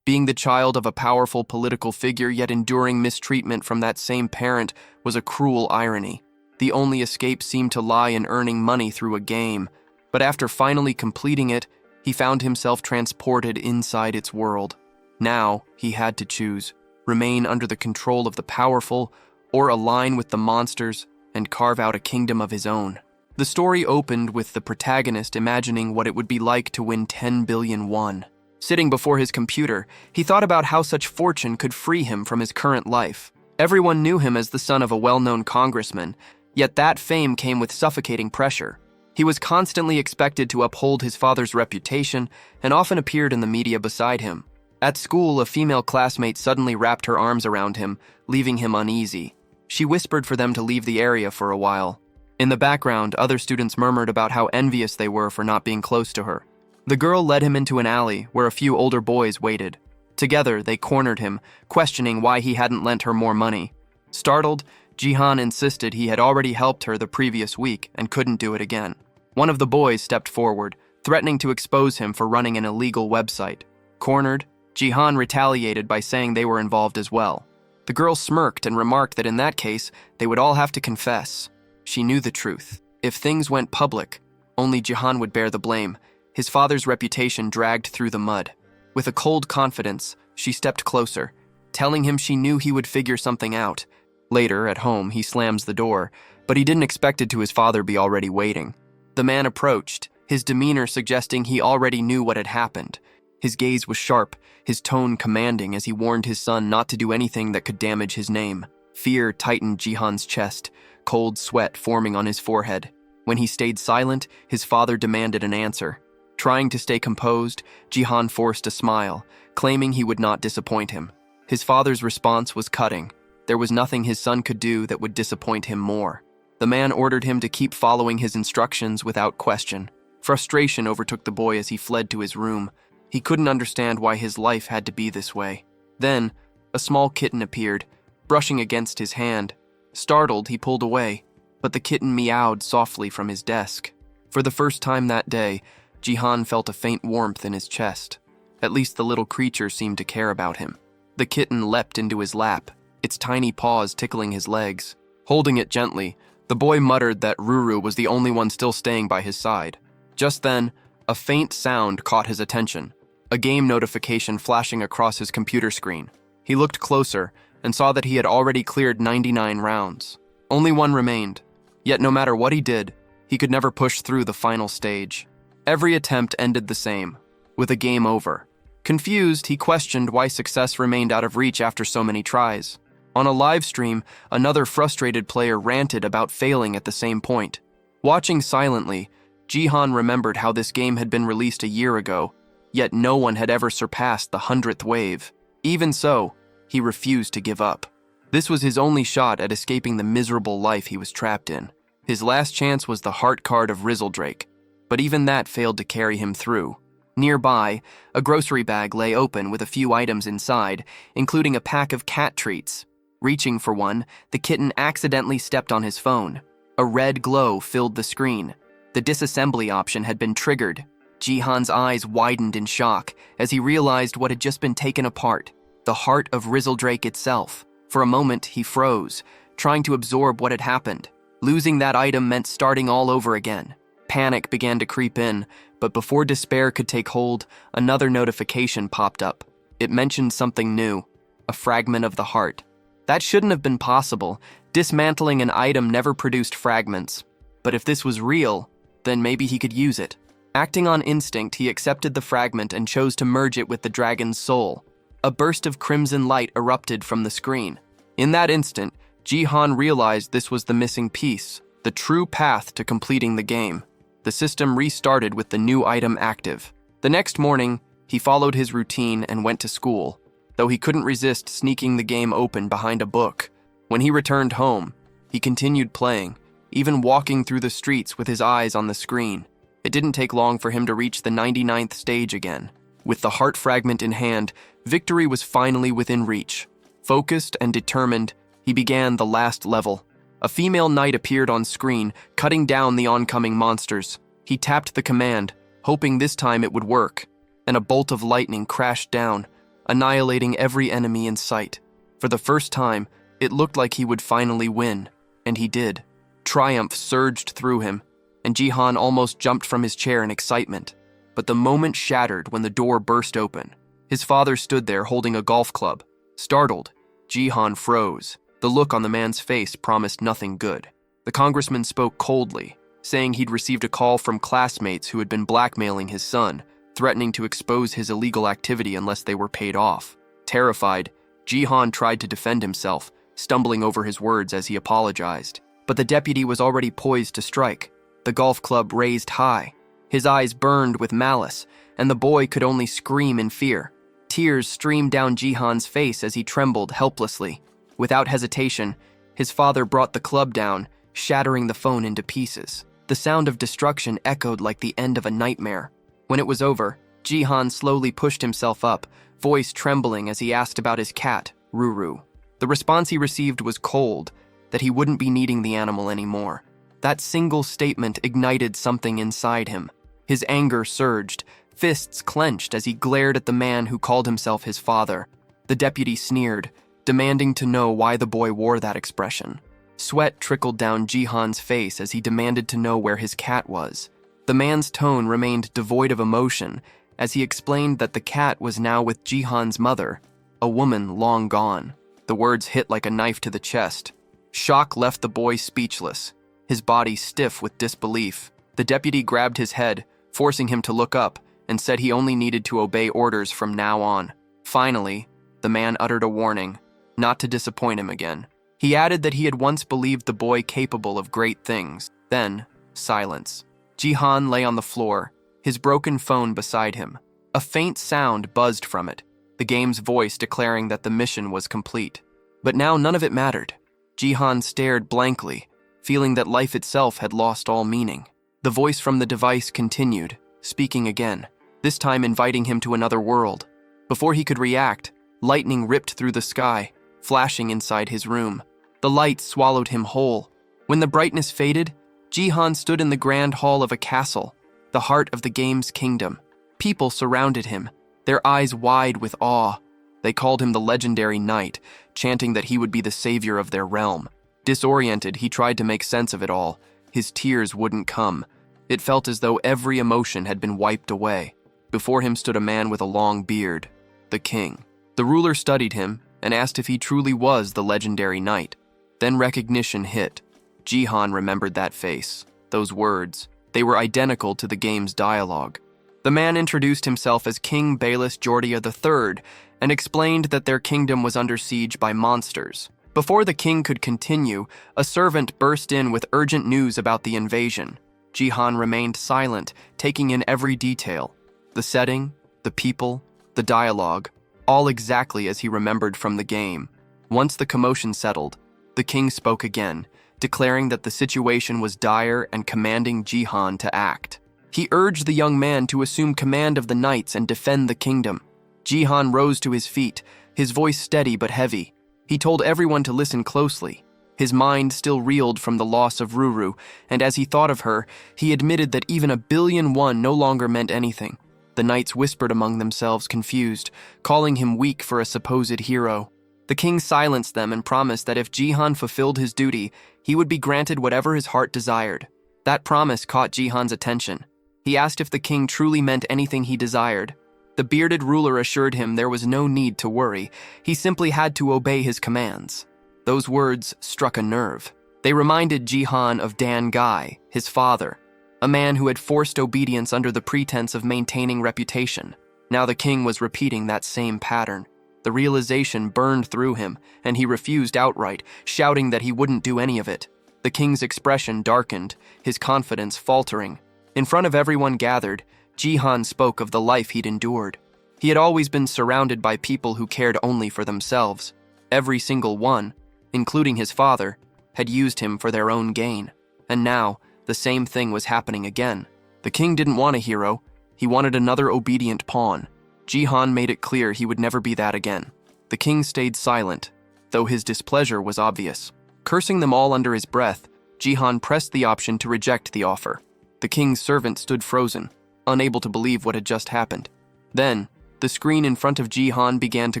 Being the child of a powerful political figure yet enduring mistreatment from that same parent was a cruel irony. The only escape seemed to lie in earning money through a game, but after finally completing it, he found himself transported inside its world. Now, he had to choose: remain under the control of the powerful, or align with the monsters and carve out a kingdom of his own. The story opened with the protagonist imagining what it would be like to win 10 billion won. Sitting before his computer, he thought about how such fortune could free him from his current life. Everyone knew him as the son of a well-known congressman, yet that fame came with suffocating pressure. He was constantly expected to uphold his father's reputation and often appeared in the media beside him. At school, a female classmate suddenly wrapped her arms around him, leaving him uneasy. She whispered for them to leave the area for a while. In the background, other students murmured about how envious they were for not being close to her. The girl led him into an alley where a few older boys waited. Together, they cornered him, questioning why he hadn't lent her more money. Startled, Jihan insisted he had already helped her the previous week and couldn't do it again. One of the boys stepped forward, threatening to expose him for running an illegal website. Cornered, Jihan retaliated by saying they were involved as well. The girl smirked and remarked that in that case, they would all have to confess. She knew the truth. If things went public, only Jihan would bear the blame. His father's reputation dragged through the mud. With a cold confidence, she stepped closer, telling him she knew he would figure something out. Later, at home, he slams the door, but he didn't expect it to his father be already waiting. The man approached, his demeanor suggesting he already knew what had happened. His gaze was sharp, his tone commanding as he warned his son not to do anything that could damage his name. Fear tightened Jihan's chest, cold sweat forming on his forehead. When he stayed silent, his father demanded an answer. Trying to stay composed, Jihan forced a smile, claiming he would not disappoint him. His father's response was cutting. There was nothing his son could do that would disappoint him more. The man ordered him to keep following his instructions without question. Frustration overtook the boy as he fled to his room. He couldn't understand why his life had to be this way. Then, a small kitten appeared, brushing against his hand. Startled, he pulled away, but the kitten meowed softly from his desk. For the first time that day, Jihan felt a faint warmth in his chest. At least the little creature seemed to care about him. The kitten leapt into his lap, its tiny paws tickling his legs. Holding it gently, the boy muttered that Ruru was the only one still staying by his side. Just then, a faint sound caught his attention, a game notification flashing across his computer screen. He looked closer and saw that he had already cleared 99 rounds. Only one remained, yet no matter what he did, he could never push through the final stage. Every attempt ended the same, with a game over. Confused, he questioned why success remained out of reach after so many tries. On a live stream, another frustrated player ranted about failing at the same point. Watching silently, Jihan remembered how this game had been released a year ago, yet no one had ever surpassed the 100th wave. Even so, he refused to give up. This was his only shot at escaping the miserable life he was trapped in. His last chance was the heart card of Rizzledrake, but even that failed to carry him through. Nearby, a grocery bag lay open with a few items inside, including a pack of cat treats. Reaching for one, the kitten accidentally stepped on his phone. A red glow filled the screen. The disassembly option had been triggered. Jihan's eyes widened in shock as he realized what had just been taken apart, the heart of Rizzledrake itself. For a moment, he froze, trying to absorb what had happened. Losing that item meant starting all over again. Panic began to creep in, but before despair could take hold, another notification popped up. It mentioned something new, a fragment of the heart. That shouldn't have been possible. Dismantling an item never produced fragments. But if this was real, then maybe he could use it. Acting on instinct, he accepted the fragment and chose to merge it with the dragon's soul. A burst of crimson light erupted from the screen. In that instant, Jihan realized this was the missing piece, the true path to completing the game. The system restarted with the new item active. The next morning, he followed his routine and went to school, though he couldn't resist sneaking the game open behind a book. When he returned home, he continued playing, even walking through the streets with his eyes on the screen. It didn't take long for him to reach the 99th stage again. With the heart fragment in hand, victory was finally within reach. Focused and determined, he began the last level. A female knight appeared on screen, cutting down the oncoming monsters. He tapped the command, hoping this time it would work, and a bolt of lightning crashed down. annihilating every enemy in sight. For the first time, it looked like he would finally win, and he did. Triumph surged through him, and Jihan almost jumped from his chair in excitement. But the moment shattered when the door burst open. His father stood there holding a golf club. Startled, Jihan froze. The look on the man's face promised nothing good. The congressman spoke coldly, saying he'd received a call from classmates who had been blackmailing his son, threatening to expose his illegal activity unless they were paid off. Terrified, Jihan tried to defend himself, stumbling over his words as he apologized. But the deputy was already poised to strike, the golf club raised high. His eyes burned with malice, and the boy could only scream in fear. Tears streamed down Jihan's face as he trembled helplessly. Without hesitation, his father brought the club down, shattering the phone into pieces. The sound of destruction echoed like the end of a nightmare. When it was over, Jihan slowly pushed himself up, voice trembling as he asked about his cat, Ruru. The response he received was cold, that he wouldn't be needing the animal anymore. That single statement ignited something inside him. His anger surged, fists clenched as he glared at the man who called himself his father. The deputy sneered, demanding to know why the boy wore that expression. Sweat trickled down Jihan's face as he demanded to know where his cat was. The man's tone remained devoid of emotion as he explained that the cat was now with Jihan's mother, a woman long gone. The words hit like a knife to the chest. Shock left the boy speechless, his body stiff with disbelief. The deputy grabbed his head, forcing him to look up, and said he only needed to obey orders from now on. Finally, the man uttered a warning, not to disappoint him again. He added that he had once believed the boy capable of great things. Then, silence. Jihan lay on the floor, his broken phone beside him. A faint sound buzzed from it, the game's voice declaring that the mission was complete. But now none of it mattered. Jihan stared blankly, feeling that life itself had lost all meaning. The voice from the device continued, speaking again, this time inviting him to another world. Before he could react, lightning ripped through the sky, flashing inside his room. The light swallowed him whole. When the brightness faded, Jihan stood in the grand hall of a castle, the heart of the game's kingdom. People surrounded him, their eyes wide with awe. They called him the legendary knight, chanting that he would be the savior of their realm. Disoriented, he tried to make sense of it all. His tears wouldn't come. It felt as though every emotion had been wiped away. Before him stood a man with a long beard, the king. The ruler studied him and asked if he truly was the legendary knight. Then recognition hit. Jihan remembered that face, those words. They were identical to the game's dialogue. The man introduced himself as King Bayless Jordia III and explained that their kingdom was under siege by monsters. Before the king could continue, a servant burst in with urgent news about the invasion. Jihan remained silent, taking in every detail. The setting, the people, the dialogue, all exactly as he remembered from the game. Once the commotion settled, the king spoke again, declaring that the situation was dire and commanding Jihan to act. He urged the young man to assume command of the knights and defend the kingdom. Jihan rose to his feet, his voice steady but heavy. He told everyone to listen closely. His mind still reeled from the loss of Ruru, and as he thought of her, he admitted that even 1,000,000,001 no longer meant anything. The knights whispered among themselves, confused, calling him weak for a supposed hero. The king silenced them and promised that if Jihan fulfilled his duty, he would be granted whatever his heart desired. That promise caught Jihan's attention. He asked if the king truly meant anything he desired. The bearded ruler assured him there was no need to worry. He simply had to obey his commands. Those words struck a nerve. They reminded Jihan of Dan Guy, his father, a man who had forced obedience under the pretense of maintaining reputation. Now the king was repeating that same pattern. The realization burned through him, and he refused outright, shouting that he wouldn't do any of it. The king's expression darkened, his confidence faltering. In front of everyone gathered, Jihan spoke of the life he'd endured. He had always been surrounded by people who cared only for themselves. Every single one, including his father, had used him for their own gain. And now, the same thing was happening again. The king didn't want a hero. He wanted another obedient pawn. Jihan made it clear he would never be that again. The king stayed silent, though his displeasure was obvious. Cursing them all under his breath, Jihan pressed the option to reject the offer. The king's servant stood frozen, unable to believe what had just happened. Then, the screen in front of Jihan began to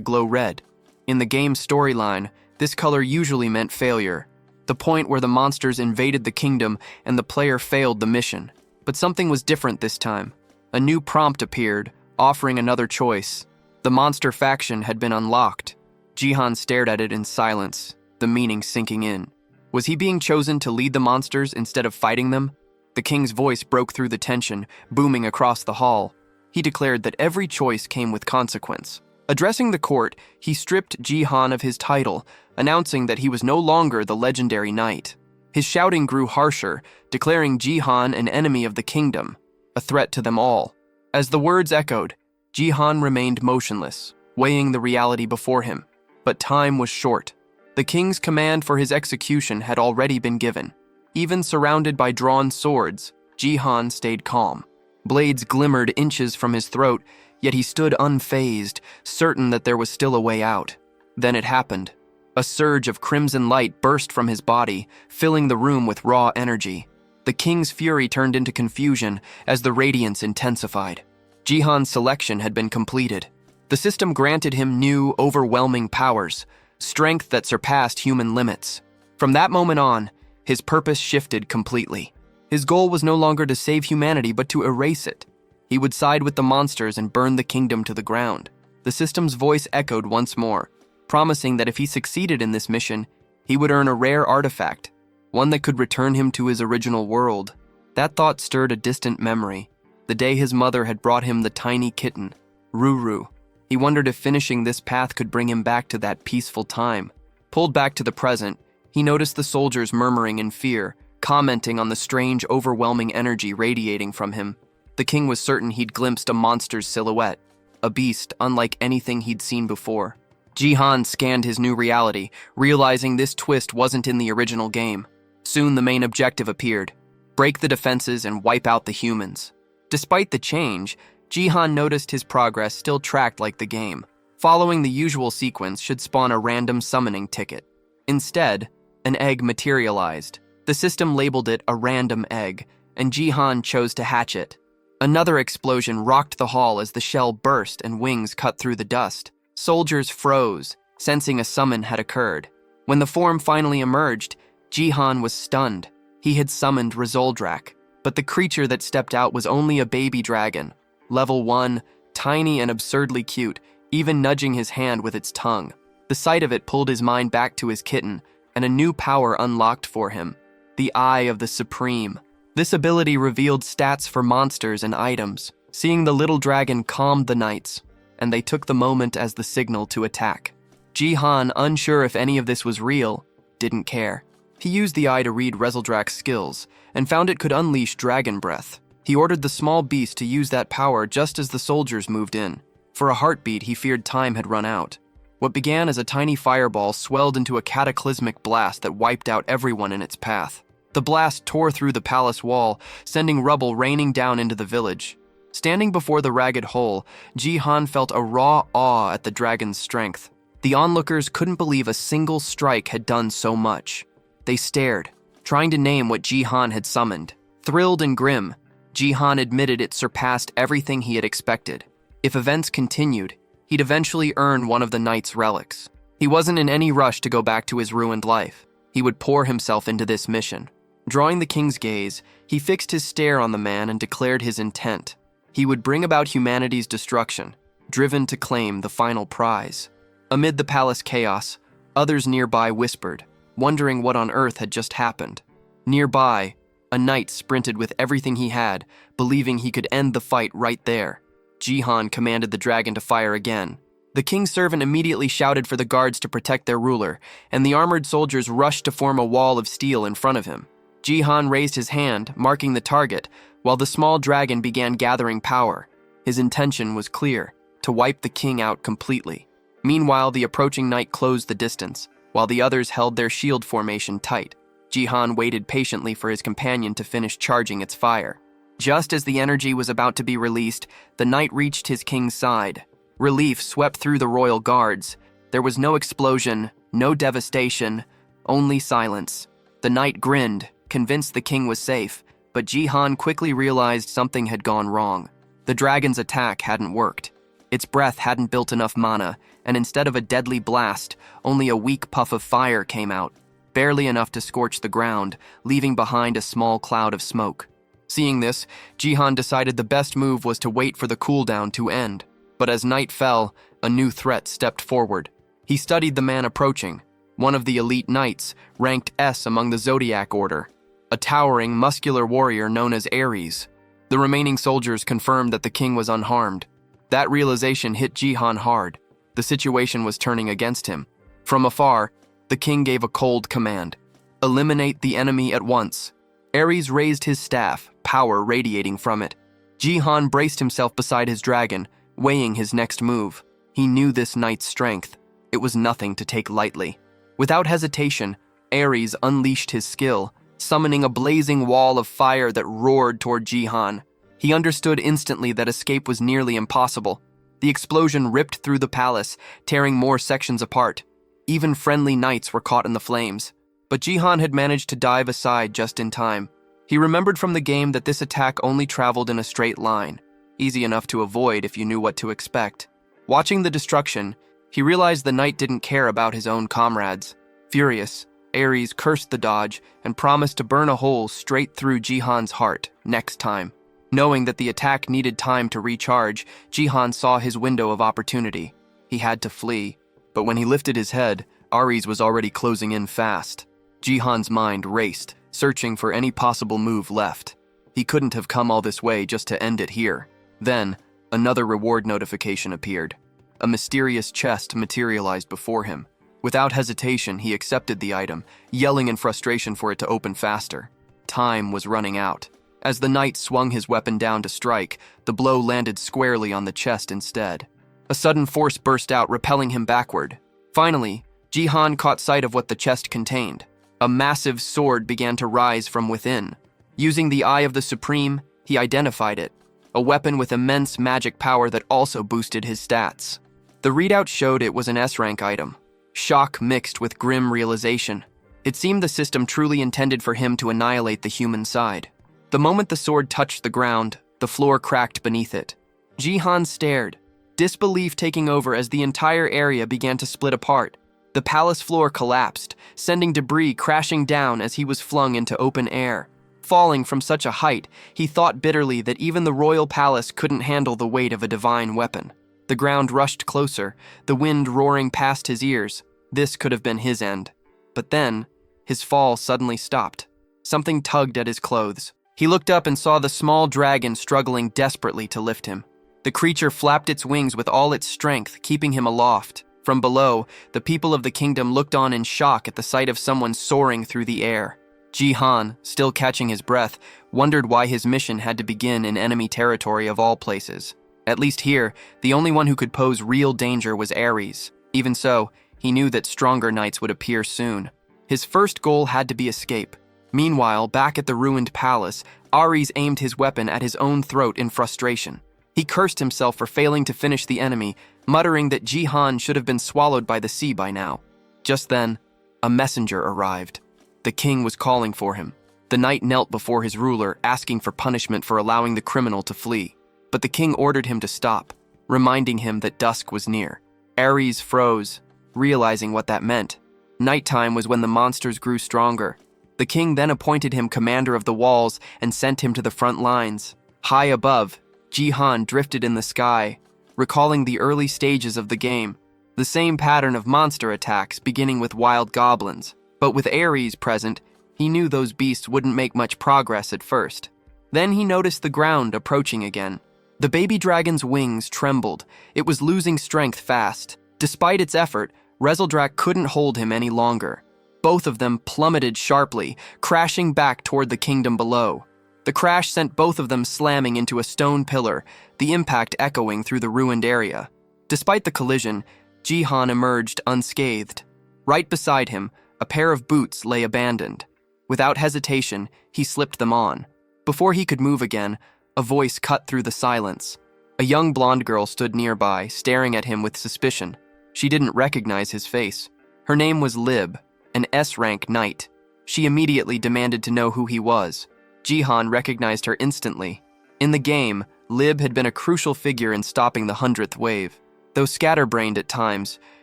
glow red. In the game's storyline, this color usually meant failure, the point where the monsters invaded the kingdom and the player failed the mission. But something was different this time. A new prompt appeared, offering another choice. The monster faction had been unlocked. Jihan stared at it in silence, the meaning sinking in. Was he being chosen to lead the monsters instead of fighting them? The king's voice broke through the tension, booming across the hall. He declared that every choice came with consequence. Addressing the court, he stripped Jihan of his title, announcing that he was no longer the legendary knight. His shouting grew harsher, declaring Jihan an enemy of the kingdom, a threat to them all. As the words echoed, Jihan remained motionless, weighing the reality before him. But time was short. The king's command for his execution had already been given. Even surrounded by drawn swords, Jihan stayed calm. Blades glimmered inches from his throat, yet he stood unfazed, certain that there was still a way out. Then it happened. A surge of crimson light burst from his body, filling the room with raw energy. The king's fury turned into confusion as the radiance intensified. Jihan's selection had been completed. The system granted him new, overwhelming powers, strength that surpassed human limits. From that moment on, his purpose shifted completely. His goal was no longer to save humanity, but to erase it. He would side with the monsters and burn the kingdom to the ground. The system's voice echoed once more, promising that if he succeeded in this mission, he would earn a rare artifact, one that could return him to his original world. That thought stirred a distant memory, the day his mother had brought him the tiny kitten, Ruru. He wondered if finishing this path could bring him back to that peaceful time. Pulled back to the present, he noticed the soldiers murmuring in fear, commenting on the strange, overwhelming energy radiating from him. The king was certain he'd glimpsed a monster's silhouette, a beast unlike anything he'd seen before. Jihan scanned his new reality, realizing this twist wasn't in the original game. Soon the main objective appeared: break the defenses and wipe out the humans. Despite the change, Jihan noticed his progress still tracked like the game. Following the usual sequence should spawn a random summoning ticket. Instead, an egg materialized. The system labeled it a random egg, and Jihan chose to hatch it. Another explosion rocked the hall as the shell burst and wings cut through the dust. Soldiers froze, sensing a summon had occurred. When the form finally emerged, Jihan was stunned. He had summoned Rezoldrak, but the creature that stepped out was only a baby dragon. Level 1, tiny and absurdly cute, even nudging his hand with its tongue. The sight of it pulled his mind back to his kitten, and a new power unlocked for him: the Eye of the Supreme. This ability revealed stats for monsters and items. Seeing the little dragon calmed the knights, and they took the moment as the signal to attack. Jihan, unsure if any of this was real, didn't care. He used the eye to read Rezoldrak's skills, and found it could unleash dragon breath. He ordered the small beast to use that power just as the soldiers moved in. For a heartbeat, he feared time had run out. What began as a tiny fireball swelled into a cataclysmic blast that wiped out everyone in its path. The blast tore through the palace wall, sending rubble raining down into the village. Standing before the ragged hole, Jihan felt a raw awe at the dragon's strength. The onlookers couldn't believe a single strike had done so much. They stared, trying to name what Jihan had summoned. Thrilled and grim, Jihan admitted it surpassed everything he had expected. If events continued, he'd eventually earn one of the knight's relics. He wasn't in any rush to go back to his ruined life. He would pour himself into this mission. Drawing the king's gaze, he fixed his stare on the man and declared his intent. He would bring about humanity's destruction, driven to claim the final prize. Amid the palace chaos, others nearby whispered, wondering what on earth had just happened. Nearby, a knight sprinted with everything he had, believing he could end the fight right there. Jihan commanded the dragon to fire again. The king's servant immediately shouted for the guards to protect their ruler, and the armored soldiers rushed to form a wall of steel in front of him. Jihan raised his hand, marking the target, while the small dragon began gathering power. His intention was clear: to wipe the king out completely. Meanwhile, the approaching knight closed the distance, while the others held their shield formation tight. Jihan waited patiently for his companion to finish charging its fire. Just as the energy was about to be released, the knight reached his king's side. Relief swept through the royal guards. There was no explosion, no devastation, only silence. The knight grinned, convinced the king was safe, but Jihan quickly realized something had gone wrong. The dragon's attack hadn't worked. Its breath hadn't built enough mana, and instead of a deadly blast, only a weak puff of fire came out, barely enough to scorch the ground, leaving behind a small cloud of smoke. Seeing this, Jihan decided the best move was to wait for the cooldown to end. But as night fell, a new threat stepped forward. He studied the man approaching, one of the elite knights, ranked S among the Zodiac Order, a towering, muscular warrior known as Ares. The remaining soldiers confirmed that the king was unharmed. That realization hit Jihan hard. The situation was turning against him. From afar, the king gave a cold command. Eliminate the enemy at once. Ares raised his staff, power radiating from it. Jihan braced himself beside his dragon, weighing his next move. He knew this knight's strength. It was nothing to take lightly. Without hesitation, Ares unleashed his skill, summoning a blazing wall of fire that roared toward Jihan. He understood instantly that escape was nearly impossible. The explosion ripped through the palace, tearing more sections apart. Even friendly knights were caught in the flames. But Jihan had managed to dive aside just in time. He remembered from the game that this attack only traveled in a straight line, easy enough to avoid if you knew what to expect. Watching the destruction, he realized the knight didn't care about his own comrades. Furious, Ares cursed the dodge and promised to burn a hole straight through Jihan's heart next time. Knowing that the attack needed time to recharge, Jihan saw his window of opportunity. He had to flee, but when he lifted his head, Ares was already closing in fast. Jihan's mind raced, searching for any possible move left. He couldn't have come all this way just to end it here. Then, another reward notification appeared. A mysterious chest materialized before him. Without hesitation, he accepted the item, yelling in frustration for it to open faster. Time was running out. As the knight swung his weapon down to strike, the blow landed squarely on the chest instead. A sudden force burst out, repelling him backward. Finally, Jihan caught sight of what the chest contained. A massive sword began to rise from within. Using the Eye of the Supreme, he identified it, a weapon with immense magic power that also boosted his stats. The readout showed it was an S-rank item. Shock mixed with grim realization. It seemed the system truly intended for him to annihilate the human side. The moment the sword touched the ground, the floor cracked beneath it. Jihan stared, disbelief taking over as the entire area began to split apart. The palace floor collapsed, sending debris crashing down as he was flung into open air. Falling from such a height, he thought bitterly that even the royal palace couldn't handle the weight of a divine weapon. The ground rushed closer, the wind roaring past his ears. This could have been his end. But then, his fall suddenly stopped. Something tugged at his clothes. He looked up and saw the small dragon struggling desperately to lift him. The creature flapped its wings with all its strength, keeping him aloft. From below, the people of the kingdom looked on in shock at the sight of someone soaring through the air. Jihan, still catching his breath, wondered why his mission had to begin in enemy territory of all places. At least here, the only one who could pose real danger was Ares. Even so, he knew that stronger knights would appear soon. His first goal had to be escape. Meanwhile, back at the ruined palace, Ares aimed his weapon at his own throat in frustration. He cursed himself for failing to finish the enemy, muttering that Jihan should have been swallowed by the sea by now. Just then, a messenger arrived. The king was calling for him. The knight knelt before his ruler, asking for punishment for allowing the criminal to flee. But the king ordered him to stop, reminding him that dusk was near. Ares froze, realizing what that meant. Nighttime was when the monsters grew stronger. The king then appointed him commander of the walls and sent him to the front lines. High above, Jihan drifted in the sky, recalling the early stages of the game. The same pattern of monster attacks, beginning with wild goblins. But with Ares present, he knew those beasts wouldn't make much progress at first. Then he noticed the ground approaching again. The baby dragon's wings trembled. It was losing strength fast. Despite its effort, Rezeldrak couldn't hold him any longer. Both of them plummeted sharply, crashing back toward the kingdom below. The crash sent both of them slamming into a stone pillar, the impact echoing through the ruined area. Despite the collision, Jihan emerged unscathed. Right beside him, a pair of boots lay abandoned. Without hesitation, he slipped them on. Before he could move again, a voice cut through the silence. A young blonde girl stood nearby, staring at him with suspicion. She didn't recognize his face. Her name was Lib, an S-rank knight. She immediately demanded to know who he was. Jihan recognized her instantly. In the game, Lib had been a crucial figure in stopping the 100th wave. Though scatterbrained at times,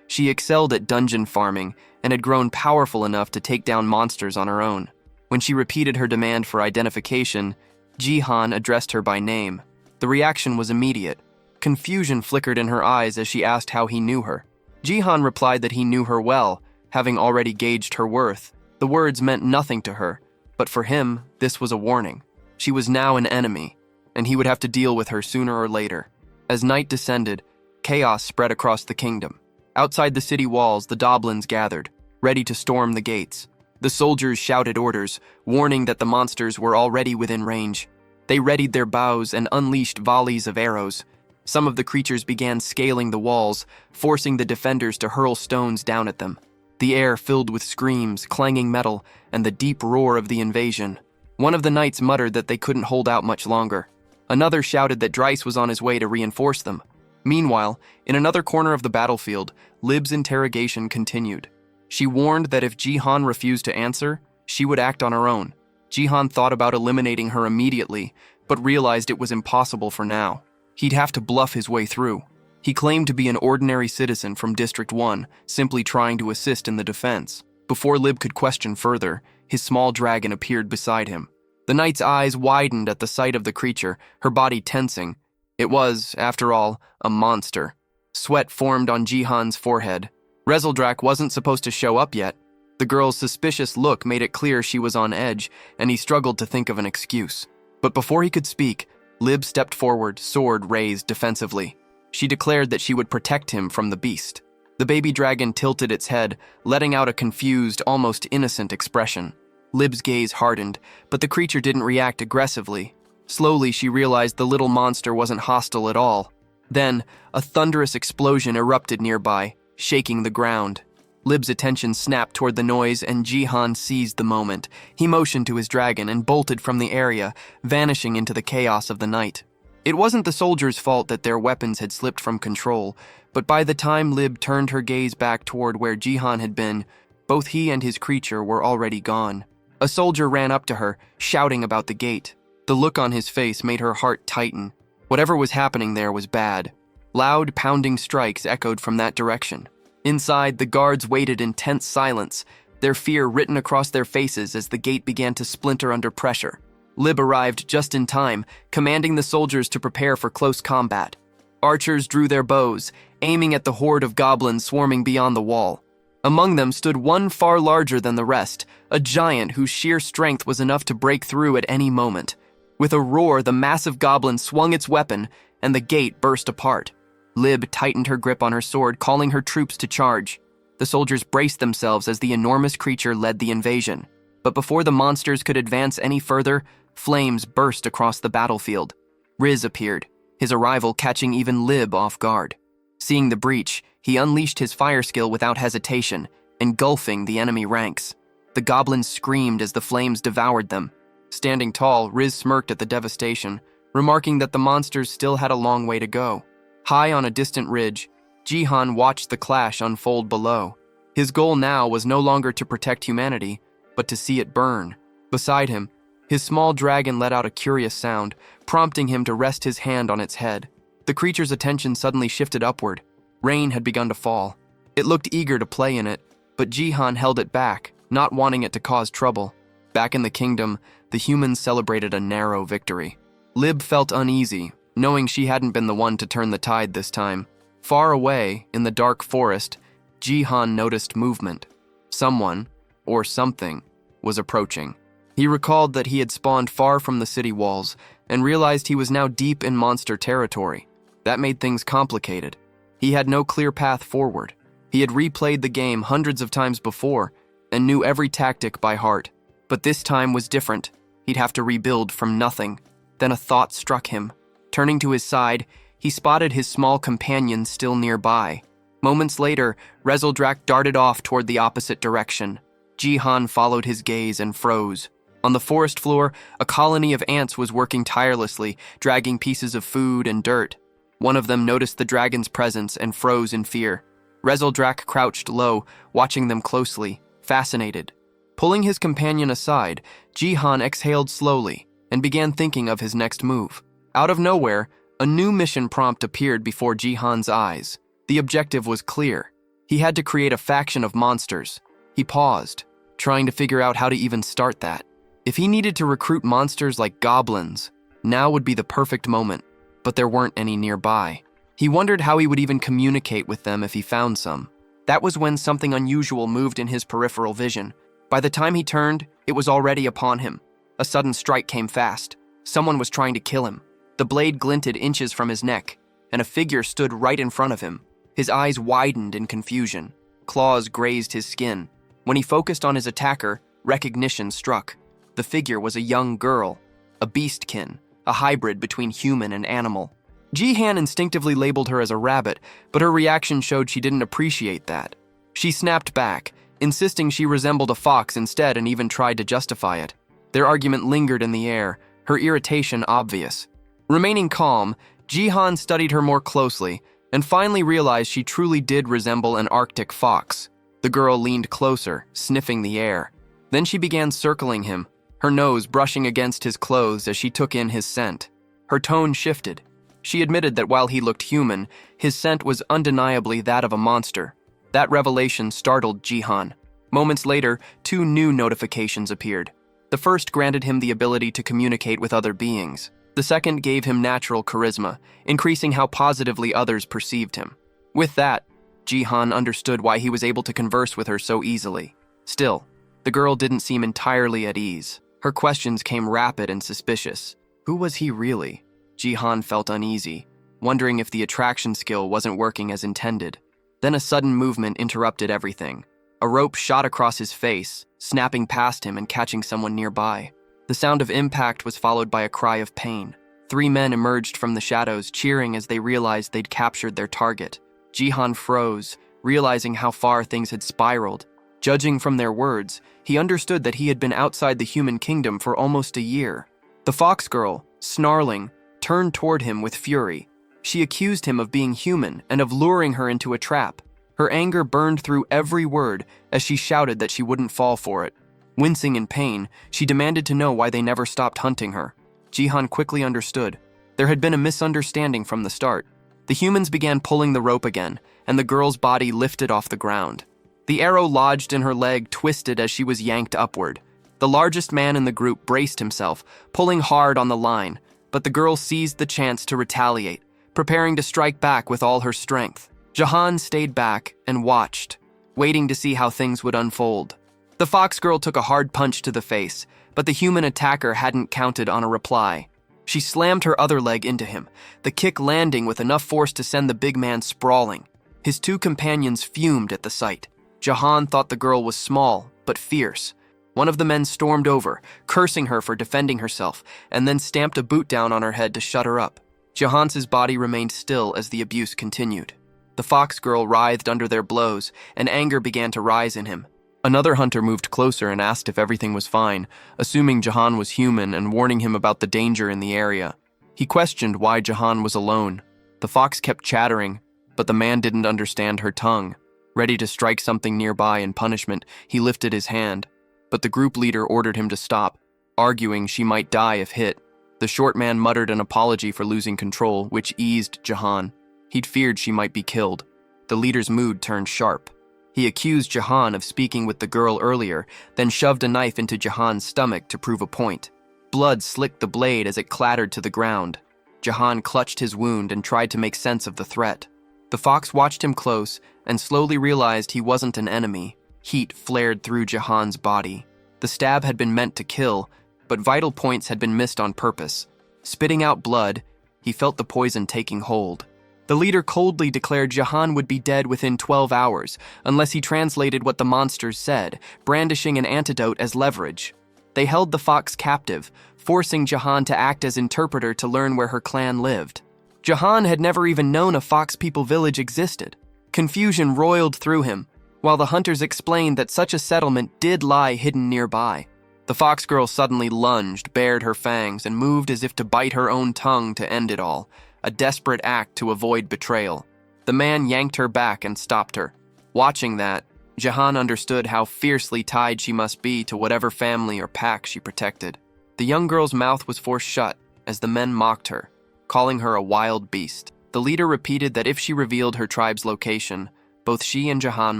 she excelled at dungeon farming and had grown powerful enough to take down monsters on her own. When she repeated her demand for identification, Jihan addressed her by name. The reaction was immediate. Confusion flickered in her eyes as she asked how he knew her. Jihan replied that he knew her well, having already gauged her worth. The words meant nothing to her, but for him, this was a warning. She was now an enemy, and he would have to deal with her sooner or later. As night descended, chaos spread across the kingdom. Outside the city walls, the Doblins gathered, ready to storm the gates. The soldiers shouted orders, warning that the monsters were already within range. They readied their bows and unleashed volleys of arrows. Some of the creatures began scaling the walls, forcing the defenders to hurl stones down at them. The air filled with screams, clanging metal, and the deep roar of the invasion. One of the knights muttered that they couldn't hold out much longer. Another shouted that Dryce was on his way to reinforce them. Meanwhile, in another corner of the battlefield, Lib's interrogation continued. She warned that if Jihan refused to answer, she would act on her own. Jihan thought about eliminating her immediately, but realized it was impossible for now. He'd have to bluff his way through. He claimed to be an ordinary citizen from District 1, simply trying to assist in the defense. Before Lib could question further, his small dragon appeared beside him. The knight's eyes widened at the sight of the creature, her body tensing. It was, after all, a monster. Sweat formed on Jihan's forehead. Rezeldrak wasn't supposed to show up yet. The girl's suspicious look made it clear she was on edge, and he struggled to think of an excuse. But before he could speak, Lib stepped forward, sword raised defensively. She declared that she would protect him from the beast. The baby dragon tilted its head, letting out a confused, almost innocent expression. Lib's gaze hardened, but the creature didn't react aggressively. Slowly, she realized the little monster wasn't hostile at all. Then, a thunderous explosion erupted nearby, shaking the ground. Lib's attention snapped toward the noise, and Jihan seized the moment. He motioned to his dragon and bolted from the area, vanishing into the chaos of the night. It wasn't the soldiers' fault that their weapons had slipped from control, but by the time Lib turned her gaze back toward where Jihan had been, both he and his creature were already gone. A soldier ran up to her, shouting about the gate. The look on his face made her heart tighten. Whatever was happening there was bad. Loud, pounding strikes echoed from that direction. Inside, the guards waited in tense silence, their fear written across their faces as the gate began to splinter under pressure. Lib arrived just in time, commanding the soldiers to prepare for close combat. Archers drew their bows, aiming at the horde of goblins swarming beyond the wall. Among them stood one far larger than the rest, a giant whose sheer strength was enough to break through at any moment. With a roar, the massive goblin swung its weapon, and the gate burst apart. Lib tightened her grip on her sword, calling her troops to charge. The soldiers braced themselves as the enormous creature led the invasion. But before the monsters could advance any further, flames burst across the battlefield. Riz appeared, his arrival catching even Lib off guard. Seeing the breach, he unleashed his fire skill without hesitation, engulfing the enemy ranks. The goblins screamed as the flames devoured them. Standing tall, Riz smirked at the devastation, remarking that the monsters still had a long way to go. High on a distant ridge, Jihan watched the clash unfold below. His goal now was no longer to protect humanity, but to see it burn. Beside him, his small dragon let out a curious sound, prompting him to rest his hand on its head. The creature's attention suddenly shifted upward. Rain had begun to fall. It looked eager to play in it, but Jihan held it back, not wanting it to cause trouble. Back in the kingdom, the humans celebrated a narrow victory. Lib felt uneasy, knowing she hadn't been the one to turn the tide this time. Far away, in the dark forest, Jihan noticed movement. Someone, or something, was approaching. He recalled that he had spawned far from the city walls, and realized he was now deep in monster territory. That made things complicated. He had no clear path forward. He had replayed the game hundreds of times before, and knew every tactic by heart. But this time was different. He'd have to rebuild from nothing. Then a thought struck him. Turning to his side, he spotted his small companion still nearby. Moments later, Rezeldrak darted off toward the opposite direction. Jihan followed his gaze and froze. On the forest floor, a colony of ants was working tirelessly, dragging pieces of food and dirt. One of them noticed the dragon's presence and froze in fear. Rezeldrak crouched low, watching them closely, fascinated. Pulling his companion aside, Jihan exhaled slowly and began thinking of his next move. Out of nowhere, a new mission prompt appeared before Jihan's eyes. The objective was clear. He had to create a faction of monsters. He paused, trying to figure out how to even start that. If he needed to recruit monsters like goblins, now would be the perfect moment, but there weren't any nearby. He wondered how he would even communicate with them if he found some. That was when something unusual moved in his peripheral vision. By the time he turned, it was already upon him. A sudden strike came fast. Someone was trying to kill him. The blade glinted inches from his neck, and a figure stood right in front of him. His eyes widened in confusion. Claws grazed his skin. When he focused on his attacker, recognition struck. The figure was a young girl, a beastkin, a hybrid between human and animal. Jihan instinctively labeled her as a rabbit, but her reaction showed she didn't appreciate that. She snapped back, insisting she resembled a fox instead, and even tried to justify it. Their argument lingered in the air, her irritation obvious. Remaining calm, Jihan studied her more closely and finally realized she truly did resemble an Arctic fox. The girl leaned closer, sniffing the air. Then she began circling him, her nose brushing against his clothes as she took in his scent. Her tone shifted. She admitted that while he looked human, his scent was undeniably that of a monster. That revelation startled Jihan. Moments later, 2 new notifications appeared. The first granted him the ability to communicate with other beings. The second gave him natural charisma, increasing how positively others perceived him. With that, Jihan understood why he was able to converse with her so easily. Still, the girl didn't seem entirely at ease. Her questions came rapid and suspicious. Who was he really? Jihan felt uneasy, wondering if the attraction skill wasn't working as intended. Then a sudden movement interrupted everything. A rope shot across his face, snapping past him and catching someone nearby. The sound of impact was followed by a cry of pain. 3 men emerged from the shadows, cheering as they realized they'd captured their target. Jihan froze, realizing how far things had spiraled. Judging from their words, he understood that he had been outside the human kingdom for almost a year. The fox girl, snarling, turned toward him with fury. She accused him of being human and of luring her into a trap. Her anger burned through every word as she shouted that she wouldn't fall for it. Wincing in pain, she demanded to know why they never stopped hunting her. Jihan quickly understood. There had been a misunderstanding from the start. The humans began pulling the rope again, and the girl's body lifted off the ground. The arrow lodged in her leg twisted as she was yanked upward. The largest man in the group braced himself, pulling hard on the line, but the girl seized the chance to retaliate, preparing to strike back with all her strength. Jihan stayed back and watched, waiting to see how things would unfold. The fox girl took a hard punch to the face, but the human attacker hadn't counted on a reply. She slammed her other leg into him, the kick landing with enough force to send the big man sprawling. His 2 companions fumed at the sight. Jihan thought the girl was small, but fierce. One of the men stormed over, cursing her for defending herself, and then stamped a boot down on her head to shut her up. Jihan's body remained still as the abuse continued. The fox girl writhed under their blows, and anger began to rise in him. Another hunter moved closer and asked if everything was fine, assuming Jihan was human and warning him about the danger in the area. He questioned why Jihan was alone. The fox kept chattering, but the man didn't understand her tongue. Ready to strike something nearby in punishment, he lifted his hand, but the group leader ordered him to stop, arguing she might die if hit. The short man muttered an apology for losing control, which eased Jihan. He'd feared she might be killed. The leader's mood turned sharp. He accused Jihan of speaking with the girl earlier, then shoved a knife into Jihan's stomach to prove a point. Blood slicked the blade as it clattered to the ground. Jihan clutched his wound and tried to make sense of the threat. The fox watched him close and slowly realized he wasn't an enemy. Heat flared through Jihan's body. The stab had been meant to kill, but vital points had been missed on purpose. Spitting out blood, he felt the poison taking hold. The leader coldly declared Jihan would be dead within 12 hours, unless he translated what the monsters said, brandishing an antidote as leverage. They held the fox captive, forcing Jihan to act as interpreter to learn where her clan lived. Jihan had never even known a fox people village existed. Confusion roiled through him, while the hunters explained that such a settlement did lie hidden nearby. The fox girl suddenly lunged, bared her fangs, and moved as if to bite her own tongue to end it all, a desperate act to avoid betrayal. The man yanked her back and stopped her. Watching that, Jihan understood how fiercely tied she must be to whatever family or pack she protected. The young girl's mouth was forced shut as the men mocked her. calling her a wild beast. The leader repeated that if she revealed her tribe's location, both she and Jahan